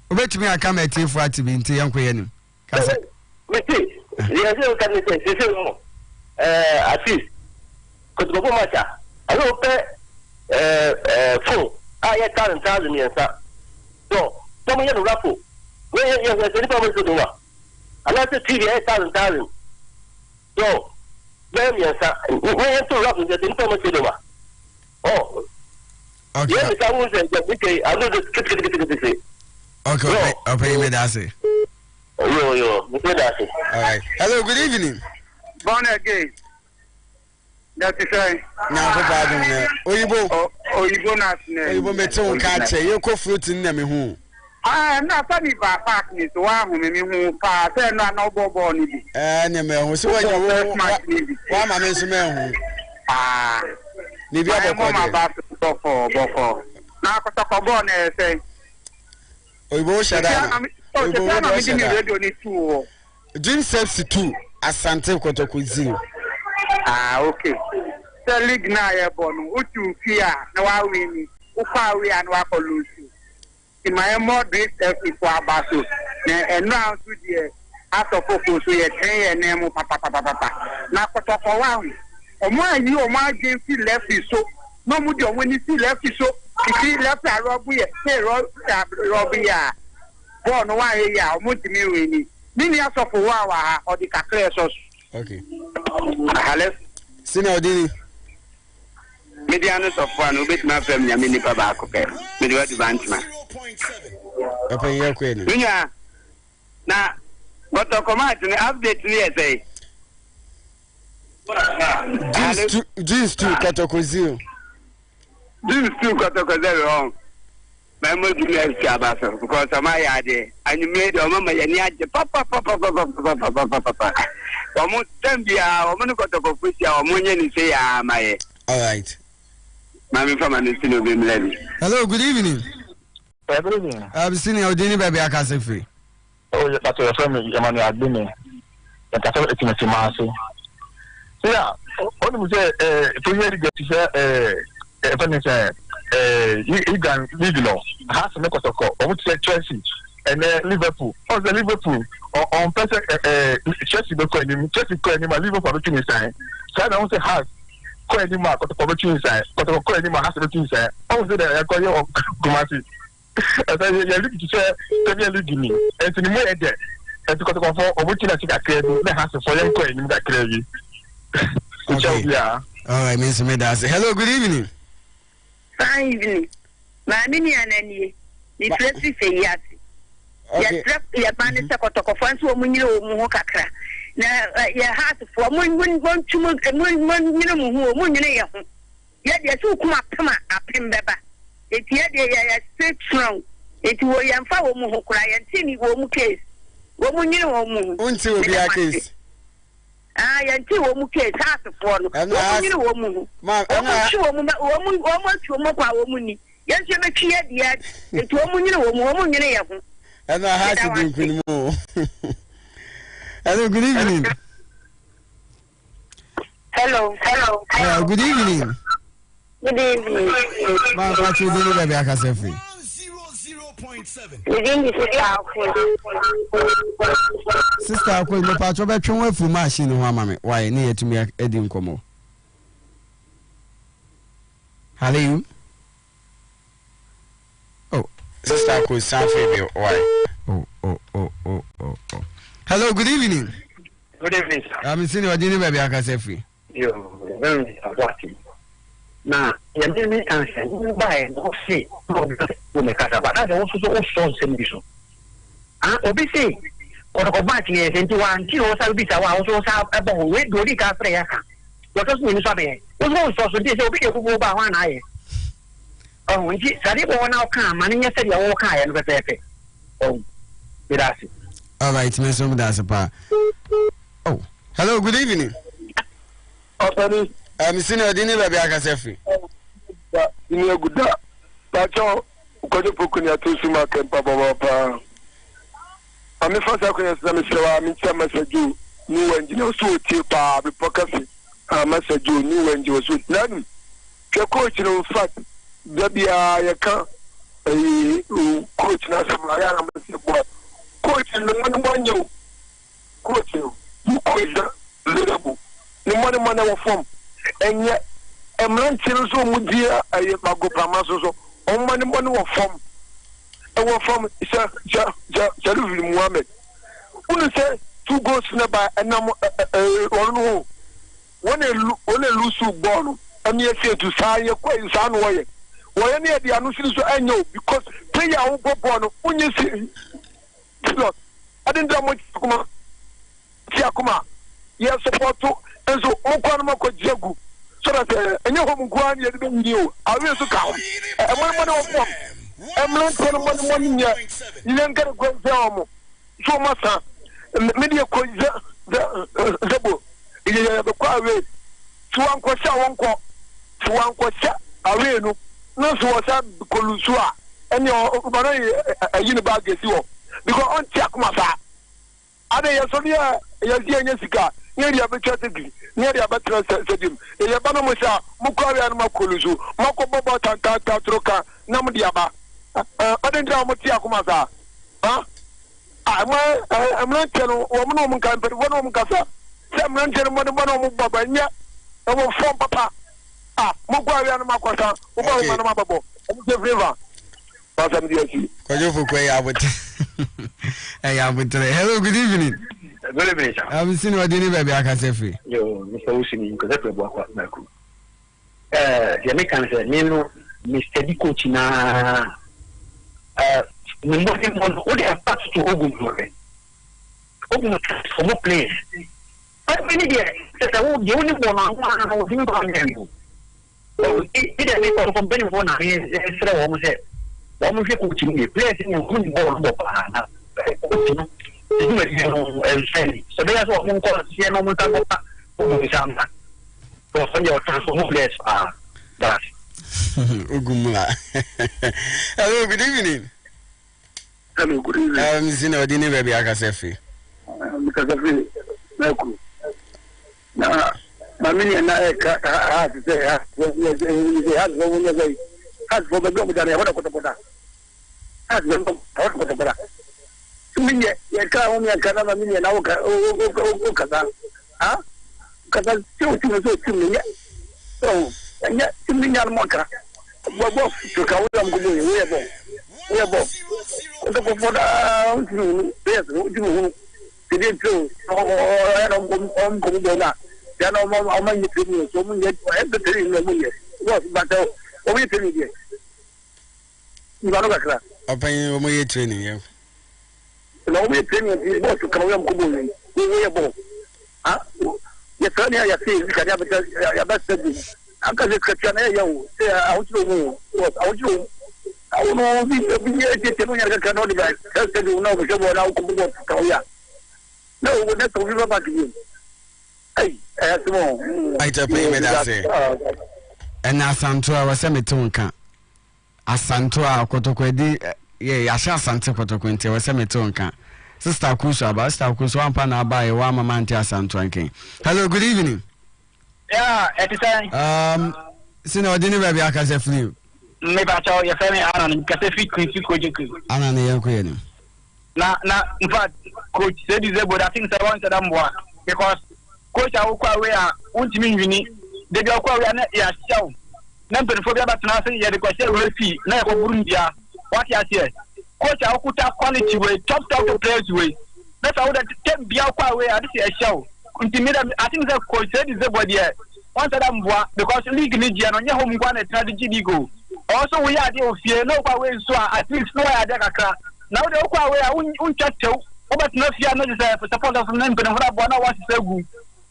Wait me, I come at you for at him into young Queen. At least, because go matter. I don't pay phone. I had 1,000 years. So, some of you raffle. Where you have any promise to do that? And that's a TV 8,000. So, then yes, where you to raffle that information to do that? Oh, okay. Yes, I will say that okay, I'm not the okay, I'll pay me that say. Yo, all right. Hello, good evening. Born again. That is right. Now, pardon me. Oyibo not. Oyibo meto catch you go fruit in them who. I am not funny by park me to one who pass and not no born. And so when you why my man maybe I'm about to go for. Now, because born say. Oyibo shut down. Dream sets 2 Asante Kotoko 0. Okay. So league na ya bonu utu fia na wa wini ukwa we and wa lose. In my more great for abaso na eno ansu de aso focus ye train ye name papa na Kotoko wa omo ayi omo agin fi left so no mu de omo ni fi left so fi left arobu ye say robu ya bon wa ye ya omo timi wini nini aso for wa or the kakle so. Okay. Hello. Senior Dini. Mediano of one who bit my family, a mini pabaco. Media to Banchman. Open your queen. Yeah. Now, what to come out and update me, say. Jeans 2 Kotoko 0. Jeans 2 Kotoko 0 wrong. My mother is Chabasso because of my idea. And you made your mamma and Yaja papa. Almost 10 years, I'm going to go to Fisher or Munian say, my. All right. Mammy from an lady. Hello, good evening. I've seen your dinner baby. I can't say free. Oh, that's your family. I'm on your dinner. And that's what it's in the mass. Yeah, what do you say? 2 years ago, Egan Liglo has to make us a call. I would say Chelsea and Liverpool. Also Liverpool on person Chelsea be calling him. Chelsea calling him a Liverpool between his sign. So I don't say has calling him a between his sign. But calling him a has between his sign. I would say that I call you Kumasi. As I you look to say Premier League me. And to the more there. And to go for between a chicken crazy. That has to follow calling him that crazy. Okay. Yeah. All right, Miss Medas. Hello, good evening. Fine evening. My mini and any. The Tracy say yes. Yes, your man is a Kotoko fans who Munio Mohokakra. Now, your heart for one to moon minimum who Munia. Yet, yes, who come up a Pimbeba. It's yet a straight strong. It will young fellow Mohokra and Timmy Womu case. Woman, you know, until we are case. I until woman case half of one. And you woman, I'm sure woman, woman, yes, you make yet yet. It's woman, you know, woman, you know. And I had to drink more. Hello, good evening. Hello. Good evening. Good evening. Man, what you doing, baby? I can say free. Sister, I call me part of a train for machine. Why near to me a Edim Como? Hello. Oh, sister, I could sound for why? Oh. Hello, good evening. Good evening, sir. I'm seeing your dinner, baby. I can say free. You're very supportive. Now, you didn't answer. You buy no see. No, make us about that. Also, same issue. Obviously, or about years into 1 kilo, I'll be also about weight, do the car prayer. What does mean, Sabe? What's also this will be a good about 1 eye. Oh, when she said it will now come, and yesterday I walk high and with the oh, that's it. All right, Mr. Mudasapa. Oh, hello, good evening. I'm seeing your dinner, baby. I can say free. You know, good. That's all. Because you put in your two summa camp, Papa. I'm first. I can say, I'm in message you. New engineer, so cheap, pocket. Message you, new engineer, so none. Your coach, in fact, baby, I can't. Coach, I'm coach, and the one you coach you. You coach the little money of form. And yet, a man tells so much dear, I go Pamaso, on money of form. I will form Jaluvin Muhammad. Who say 2 goals nearby and number one only lose born, and yet say to say a quite son way. Why any of the announcements I know because pay our born when you see. I didn't know much Tiakuma. Yes, support to. And so, Okanama Jagu, so that any home grand you didn't know. I will to count. And one of one. I'm not telling 1 year. You don't get a great film. So much, the media call the book. You have a quiet way. To one question, away. No, so what's up, Colusua, and your Unibag is you. Because on Tiakuma, are they a Sonia, Jessica? Near the abatrati, near the abatrati stadium. The Yabanamusa, Mukari and Makuluzu, Mako Boba Tanta Troka, Namudiaba. I didn't know Mutia Kumasa. Huh? I'm not telling woman can, but one woman casa. Some non gentleman, one of Baba, and yet I will form Papa. Mukari and Makwasa, Mababo, the river. Hello, good evening. Good evening, sir. I'm seeing what you baby. I can say free. Yo, Mr. Usini, because that's what I could. The Americans, Mr. Diko China. What they have passed to Ogun for no place. But many days, the only one I was in Bangladesh. It didn't make from Benny Bona. It's almost coaching the place in the so there's what we call Sienna for your transformers that Ugumla. Hello, good evening. Hello, good evening. I'm seeing our dinner, baby. I can say free. Because of it, now, mini na has for the government and what has mini ya ka on ya kana mini na oka kaza ah kaza tu mini so nya mini ya moka bo to ka wala mgumu we bo ko foda yes du did too on ko na ya no mo ma ni tini so mo ye e tini no mo ye was but o ye tini ye ni ba no ka kra open mo ye training ye no mo ye training ni bo to ka wala mgumu ni we bo ah ya tani ya si ka ya ba se di aka je ka tana ya o se a o mo a no bi ye te no ya ka no di ba se di no mo se bo na ko bo ka ya no na to vi ba ki hey asmo I tell me that say and Asante I was me tonka Asante Kotoko di ya Asante Kotoko nti was me tonka sister Kusu aba sister Kusu one pa na buy one mama anti Asante nken. Hello, good evening. Yeah, at the time sina odini ba bia ka se flu me ba chawo ya femi anan ka se fit kwinti ko jeku anan ye ko ye ni na in fact coach said disabled I think say one to them boy because coach awukwa we a untimi nwini de bia awukwa we na ya shaw na mpenfo bia batena say ye de ko share we fi na ye ko burundia what ya say coach awukuta quality we top players we na sa wo de tem bia awukwa we a de ya shaw untimi I think say coach said disabled here one to them boy because league ni je no nye home gwa na tena de gidigo also we are the ofie no kwa we so at least no ya de kakra now the okwa we uncha tew obat na fia no say support of name pe na bo na wasi segu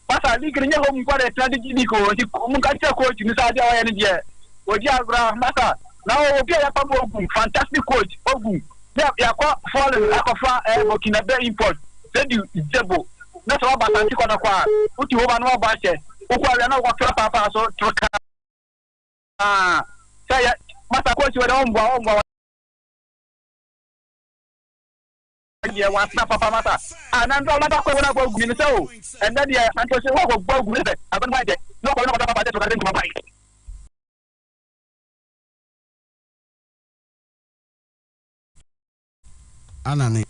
pasa league ni home kwa de tena de gidigo ti mu ka che coach ni sa dia wa ni je oji agra masa now obi ya pabo ogun fantastic coach ogun ya kwa fallen akofa Burkina Faso import said you jebo na so ba Asante Kotoko uti ho ba no ba che okwa we na kwa papa so troka say masa coach we don ombo dia wasa papa masa anando mata ko na go gumi so and then dia anto se wo go gumi se abon ma je no ko na papa to ka den ma bai anani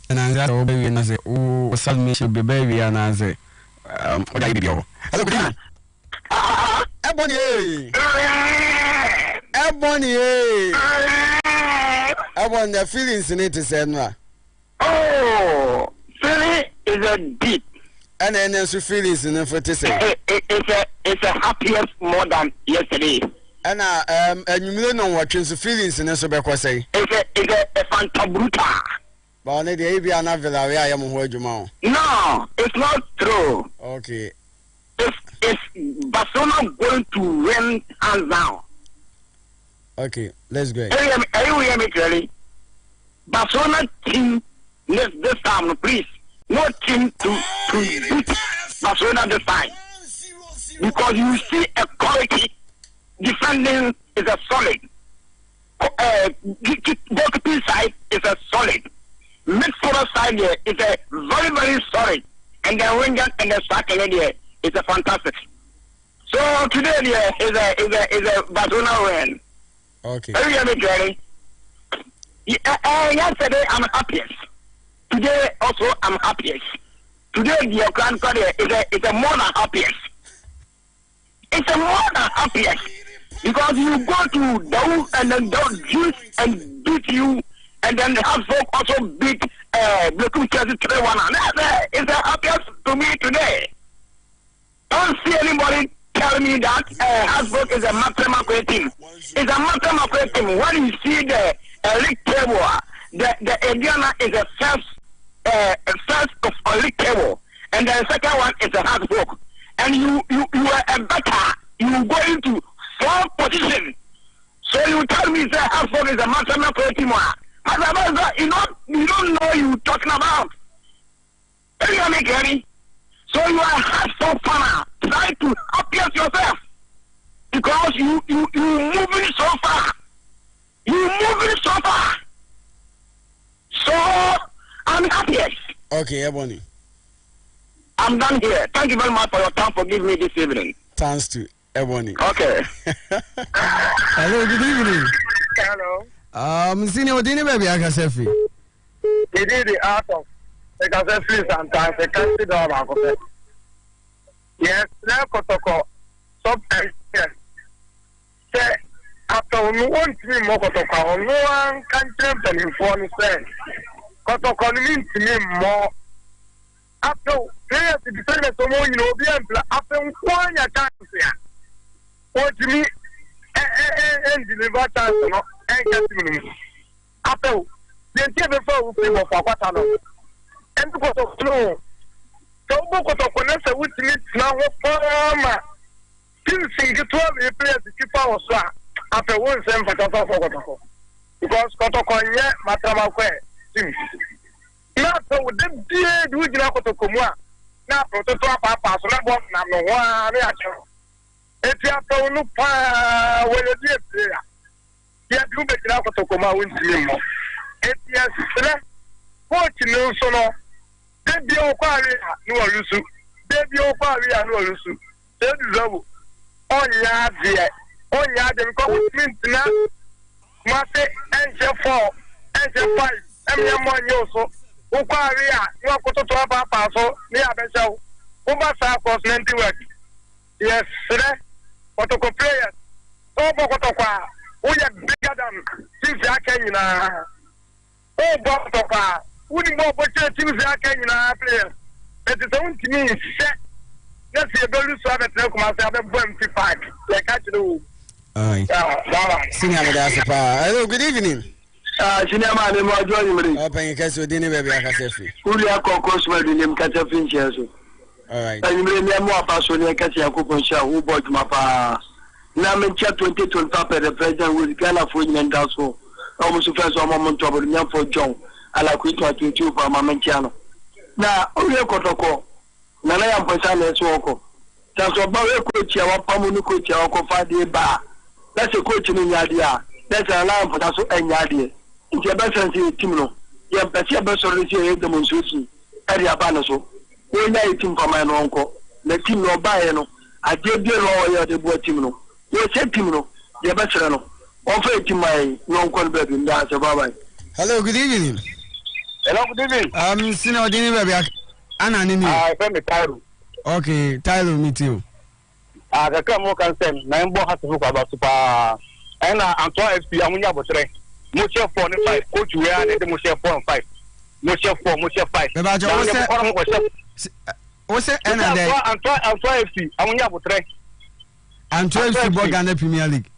ananga o be na se o salmi she be baby ana se o da ibi o hello good evening Ebony Ebony the feelings in it is no. Oh, feeling is a deep. And then there's feelings in it for to say. It's a happiest more than yesterday. And you know what feelings in it so be say. It's a fantabruta. But only the ABA na villa where I am who you know. No, it's not true. Okay. If Barcelona going to win hands down. Okay, let's go. Are you hear me clearly? Barcelona team this time, please. No team to beat Barcelona this time. Because you see a quality defending is a solid. Goalkeeping side is a solid. Midfielder side there is a very, very solid. And the winger and the striker there is a fantastic. So today there is a Barcelona win. Okay. Are you hear me clearly? Yesterday I'm happiest. Today also I'm happiest. Today the Ukraine is a more than happiest. It's a more than happiest because you go to down and then down juice and beat you, and then the Habsburg also beat Blue Chelsea 3-1. It's the happiest to me today. Don't see anybody tell me that Habsburg is a mathematical team. It's a mathematical team. When you see the league table, the Indiana is a first of league table, and the second one is a Habsburg. And you are a better. You go into fourth position. So you tell me that Habsburg is a mathematical team. You don't know you talking about. You hear me, Gary? So you are so far. Try to appease yourself because you moving so far. You moving so far. So I'm happiest. Okay, Ebony. I'm I'm done here. Thank you very much for your time for giving me this evening. Thanks to Ebony. Okay. Hello, good evening. Hello. Senior Odini baby, I can say free. He did the art of the Cafe sometimes. I can't sit down. Yes, now Kotoko. Sometimes, yes. Say, after no one to me more Kotoko, no one can tell him for me. Say, Kotoko means to me more. After players to defend the more, you know, be after one year chance here. What to me, and deliver chance, no, and get me. After the entire before we play for what I know. And because of snow, so Kotoko connects with me now, farmer. Still see the 12 players to keep our swag after one same for Kotoko. Because Kotoko, yeah, Matrama, now, so with them dear, do you know Kotoko? Now, Prototype Papa, so that was number one reaction. If you have to look where you did, you have to make it out of Kotoko wins me. If yes, what you know, so no, then be all quarry, no Lusu, then be all quarry, no Lusu. Then you on yard, dear, on yard, and come with me now. Mate, and 4, and 5, and 1 year so. Ukwaria, you are going to have a passo, near Bessel, Ubasa continental work. Yes, sir. Kotoko players. Oh, Bokotoka, we are bigger than since I came in. Oh, Bokotoka, we didn't go for since I came in our players. It is only to me, set. Let's see a good look at the myself at 25. Like I do. Senior Madasapa. Hello, good evening. Cinema, the more joining me. Open your case with dinner, baby. I can say free. Who are called in him catch a finch. All right. And you may more person and catch a coupon share who bought my pa. Now, in chat 2025, the president will Ghana for you and also almost first one moment trouble for John. I like it to 22 for my Manchano. Now, only a Kotoko. Nana am Pasana Swoko. That's about a coach, our Pamu coach, our Kofadi bar. That's a coach in Yadia. That's an alarm for us and Yadia. It's a better Timno. You have better the demonstration. Area Banaso. We know it for my uncle. The team no buy no. I did the lawyer the boy Timno. You said Timno. You better no. Offer it to my non baby in that. Hello, good evening. Hello, good evening. Senior Dini baby. Anna Nini. From the Tyro. Okay, Tyro, meet you. The Camo can send 9 has to look about super. And Antoine FP, I'm going to say. Motion 4 and 5, coach, we are at the Motion 4 and 5. Motion 4, Motion 5. What's it? Antoine FC, I'm going to say. Antoine Football Ghana Premier League.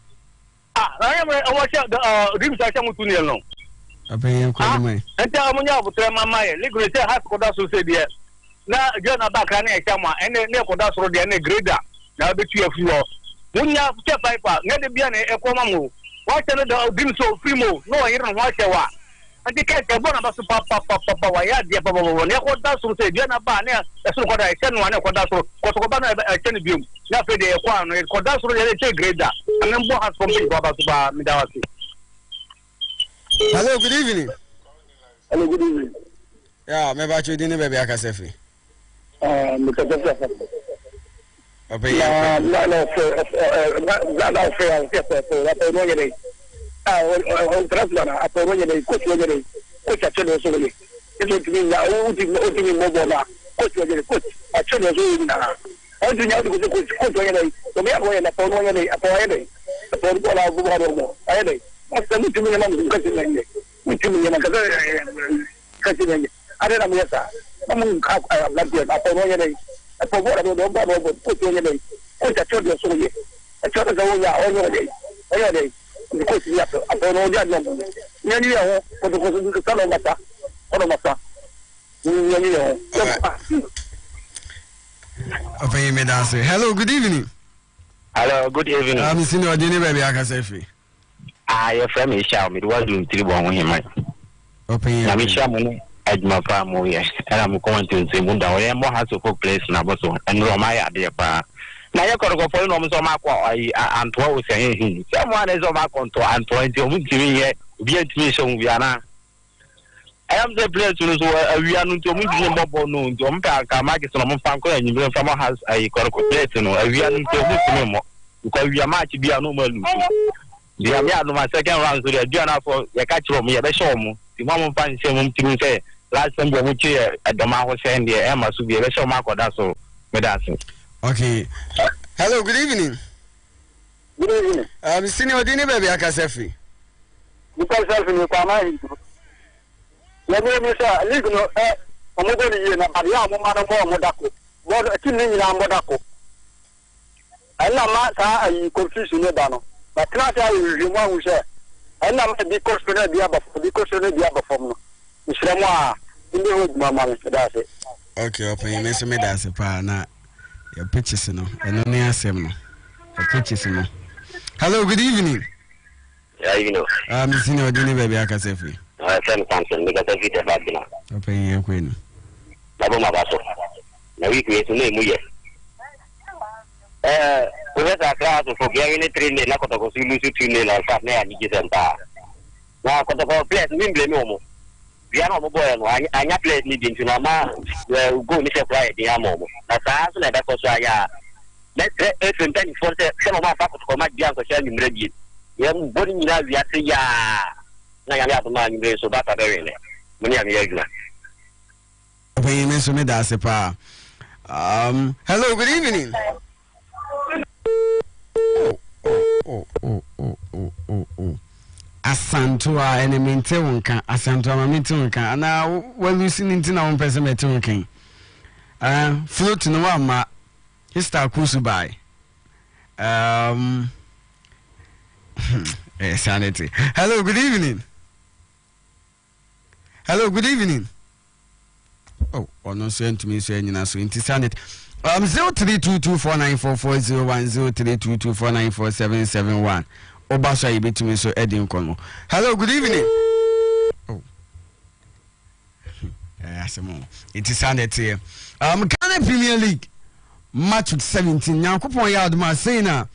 I am a watcher, the Rims I come to know. I pay him quite away. And tell me now, but my mind, Liquid has Kodasu said, yes. Now, you're not back on a camera, and then Kodasu, the grader. Now, the 2 of you. When you have step piper, let it be an economy. Why can the dim so primo? No, you don't watch a while. And they can't go on about Papa, why are the Papa? What does to say, Jenna Barnea, that's what I send one of Kodasu, Kotokobana, I send you. Nothing they acquire, Kodasu, they grader. And then what has from me, Baba Midawasi. Hello, good evening. Hello, good evening. Yeah, maybe I should dinner, baby. I can say free. Hello, good evening. Hello, good evening. I'm Senior Dini baby. I can say free. Your friend is Sham. It was doing 3 1 with him. I'm Sham. Edma Pamo, yes, and I'm going to say Munda. I am more has to put place in Abaso and Romaya, dear pa. Now you're going to go for no Mako. I'm 12 saying someone is on my contour and 20 here. Be a mission, Viana. I am the place to we are not to meet him more no to Umpa Marcus and Fanko and you from our house I got a place to know we are not to more because we are much be a normal. The Amiano my second round so the journal for the catch from me, I show me. The mom finds him to say last time we chair at the Maho Sandy, Emma should be a show mark or that's so. Okay. Hello, good evening. Good evening. Senior Dini baby Akasefi. Because self in the Pama. Let me say, Ligno, Omogoni, Abiamo Modako, Bod a killing in Modako. I know Mata, confusion, Bano. But not I will one who say, I know the cost of the other form. It's Ramoa in the wood, Mamma, that's it. Okay, open me some that's a pa na your pictures no and only asem no. Your pictures no. Hello, good evening. Yeah, you know. Senior Dini baby Akasefi. I send something because I fit about now. Open your queen. Babo Mabaso. Na we create name we. We have a class for getting training na Kotoko si lusu training na sa na ni gizenta. Na Kotoko place mi blame mo. We are no boy no anya place ni din na ma go ni se Friday amo. Na sa so na be ko so aya. Let's say 24 se no ma fa ko ma dia ko se ni mredi. Ye mboni ni na wi ate ya. Na ya to ma ni so ba ta be we. Muni am ye gna. Open me so me da se pa. Hello, good evening. Oh. Asantua ene mente wonka asantua ma mente wonka ana walusi ninti na won pese mete wonkan float no wa ma Mr. Kusubai sanity. Hello, good evening. Oh, no sent to me so nyina so inti sanity 0322494401 0322494771 Obasa yibetumi so edin kono. Hello, good evening. Oh. It is sanity. Ghana Premier League match 17 Nyankopon yard ma say na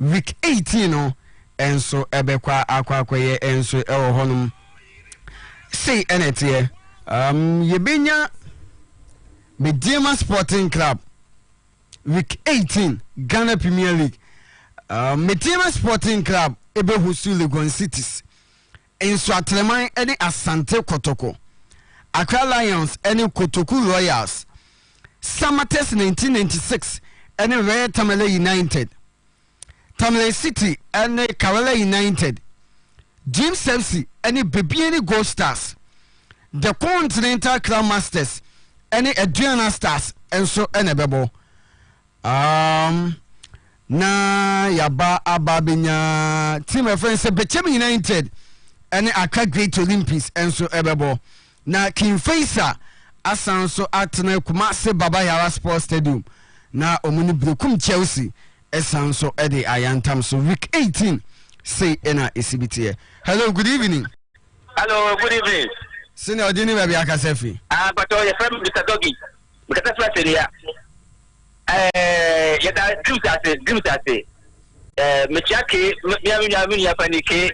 week 18 no enso ebekwa akwakoye enso ewo honum say enetie yebenya Medema Sporting Club week 18 Ghana Premier League Medema Sporting Club ebe hosu Legon Cities enso atleman ene Asante Kotoko Accra Lions ene Kotoku Royals Samates 1996 ene Royal Tamale United Tamale City ene Kawala United James FC ene Bebieni Gold Stars The Continental Crown Masters ene Adriana Stars enso ene bebo na yaba ababenya team of friends Bechem United ene Accra Great Olympics enso ebebo na King Faisal asanso atena Kumasi Baba Yara Sports Stadium na omuni Brekum Chelsea esanso ede ayantam so week 18 say ena esibiti. Hello, good evening. Hello, good evening. Senior Dini baby Akasefi. But your friend Mr. Doggy. Because that's what area. Yada dreams ase. Mechake ya panike.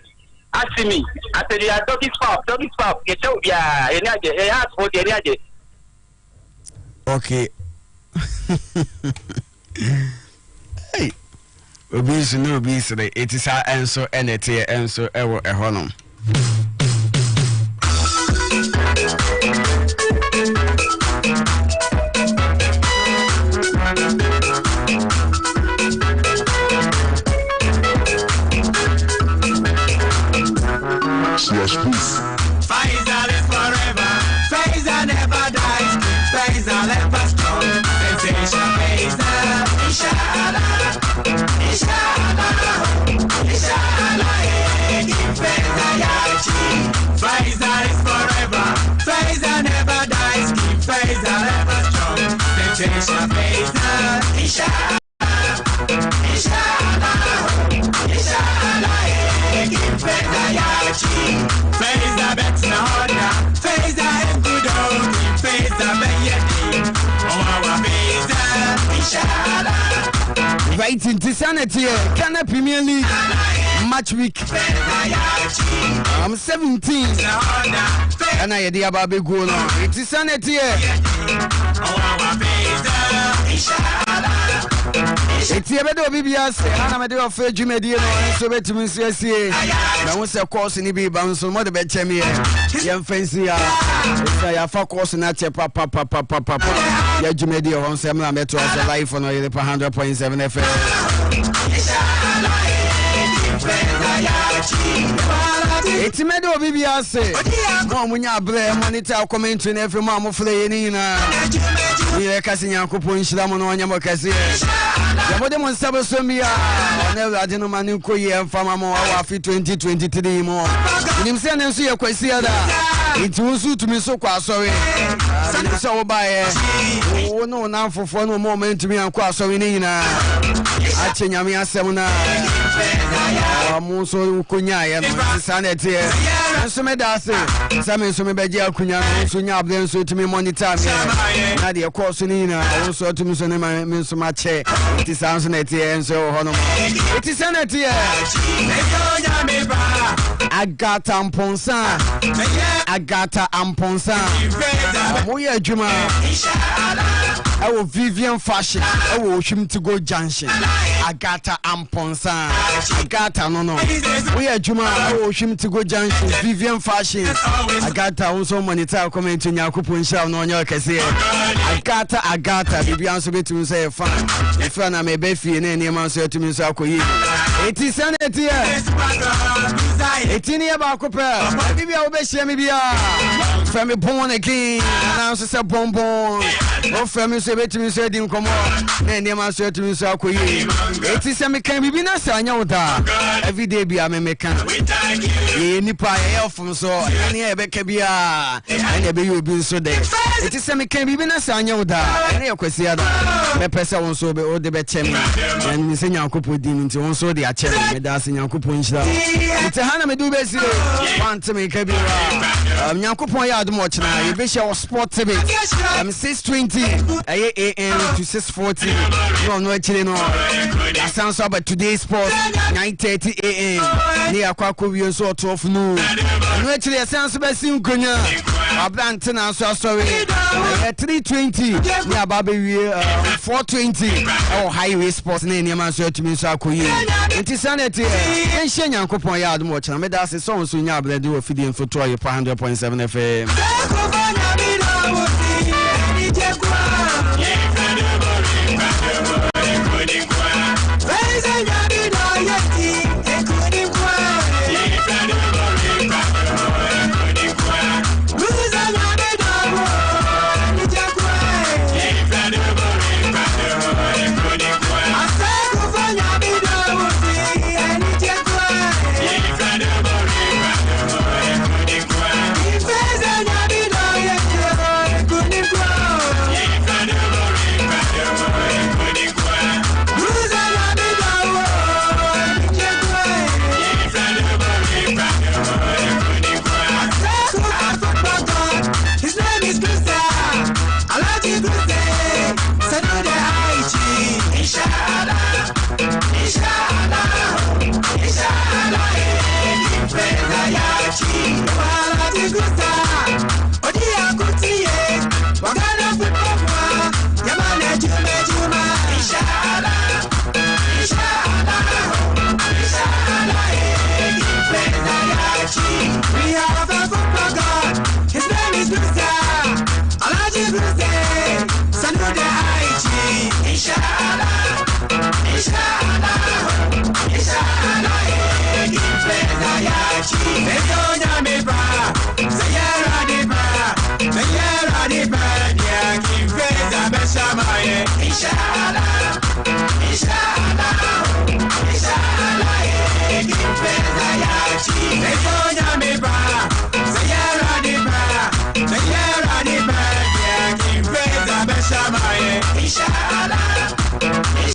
Asimi. Ate ya Doggy's pop. Ke show ya enyaje. Ya sport enyaje. Okay. Hey. Obi sunu obi sire. It is our enso enete enso ewo ehonom. Faisal is forever. Faisal never dies. Faisal ever strong. Sensation Faisal. Inshallah. Faisal yachi. Faisal is forever. Faisal never dies. Keep Faisal ever strong. Sensation Faisal. Inshallah. Faisal yachi. Faisal bet na order. Faisal is good old. Faisal beyedi. Oh our Faisal. Inshallah. Right into sanity Ghana Premier League match week. I'm 17. And I hear about big goal. It is sanity. It's here, but BBS, and I'm a day of Jimmy, so better to see. I was a course in the B bounce on mother bed chemie. Young fancy, I for course in that papa. Yeah, Jimmy on Semla Metro as a life on 100.7 FM. It's a meadow of BBS. Mom, when you're blame, monitor commenting every mom of Flaying. Yeah, Cassian Coupon Shlamon on Yamakazi. The one Sabbath Sumia, never I didn't know Manuko and Famamo, 2023 more. You send and see a question. It was to me so quite sorry. So by no now for no moment to me and quite sorry. Nina, I change me a seminar. Monso Kunya and Sanity. And so medase, some so maybe Kunya, Sunya, then so to me monitor. Nadia Corsinina, also to me so much. It is Sanity and so Honor. It is Sanity. Agata Amponsa. Agata Amponsa. Moya Juma. I will Vivian Fashion. I will him to go junction. Agata Amponsa. Agata no. We are Juma. I will him to go junction. Vivian Fashion. Agata also monitor comment in Yakupun Shell no your case. Agata. Vivian so to say fine. If I may be free and any man say to me so it is sanity. It's in here about Cooper. Maybe I'll be shaming me. Family born again. Announce a bonbon. Oh, family say to me, said him come on. Then they must say to me, so it is a mechanic. Be not saying every day be a mechanic. Nipa from so any Becabia and a baby will be so there. It is a mechanic. Be not saying that. Any of Quesia, the person also be all the better. And we sing our couple into also the achebe medasi nyankopon nshira ite hana medu besi want to make a nyankopon ya adom ochina ye be share sport tv 6:20 am to 6:40 no actually no that sounds about today's sport 9:30 am ni akwako wi so 12 no actually sounds about sinkonya abante na so sorry 3:20 ni ababe wi 4:20 highway sports na ni man so to me so akoyi it is sanity enhye nyankopon ya adom ochina me da se so nya ablade wo fidie foto ayo 100.7 FM Inshallah.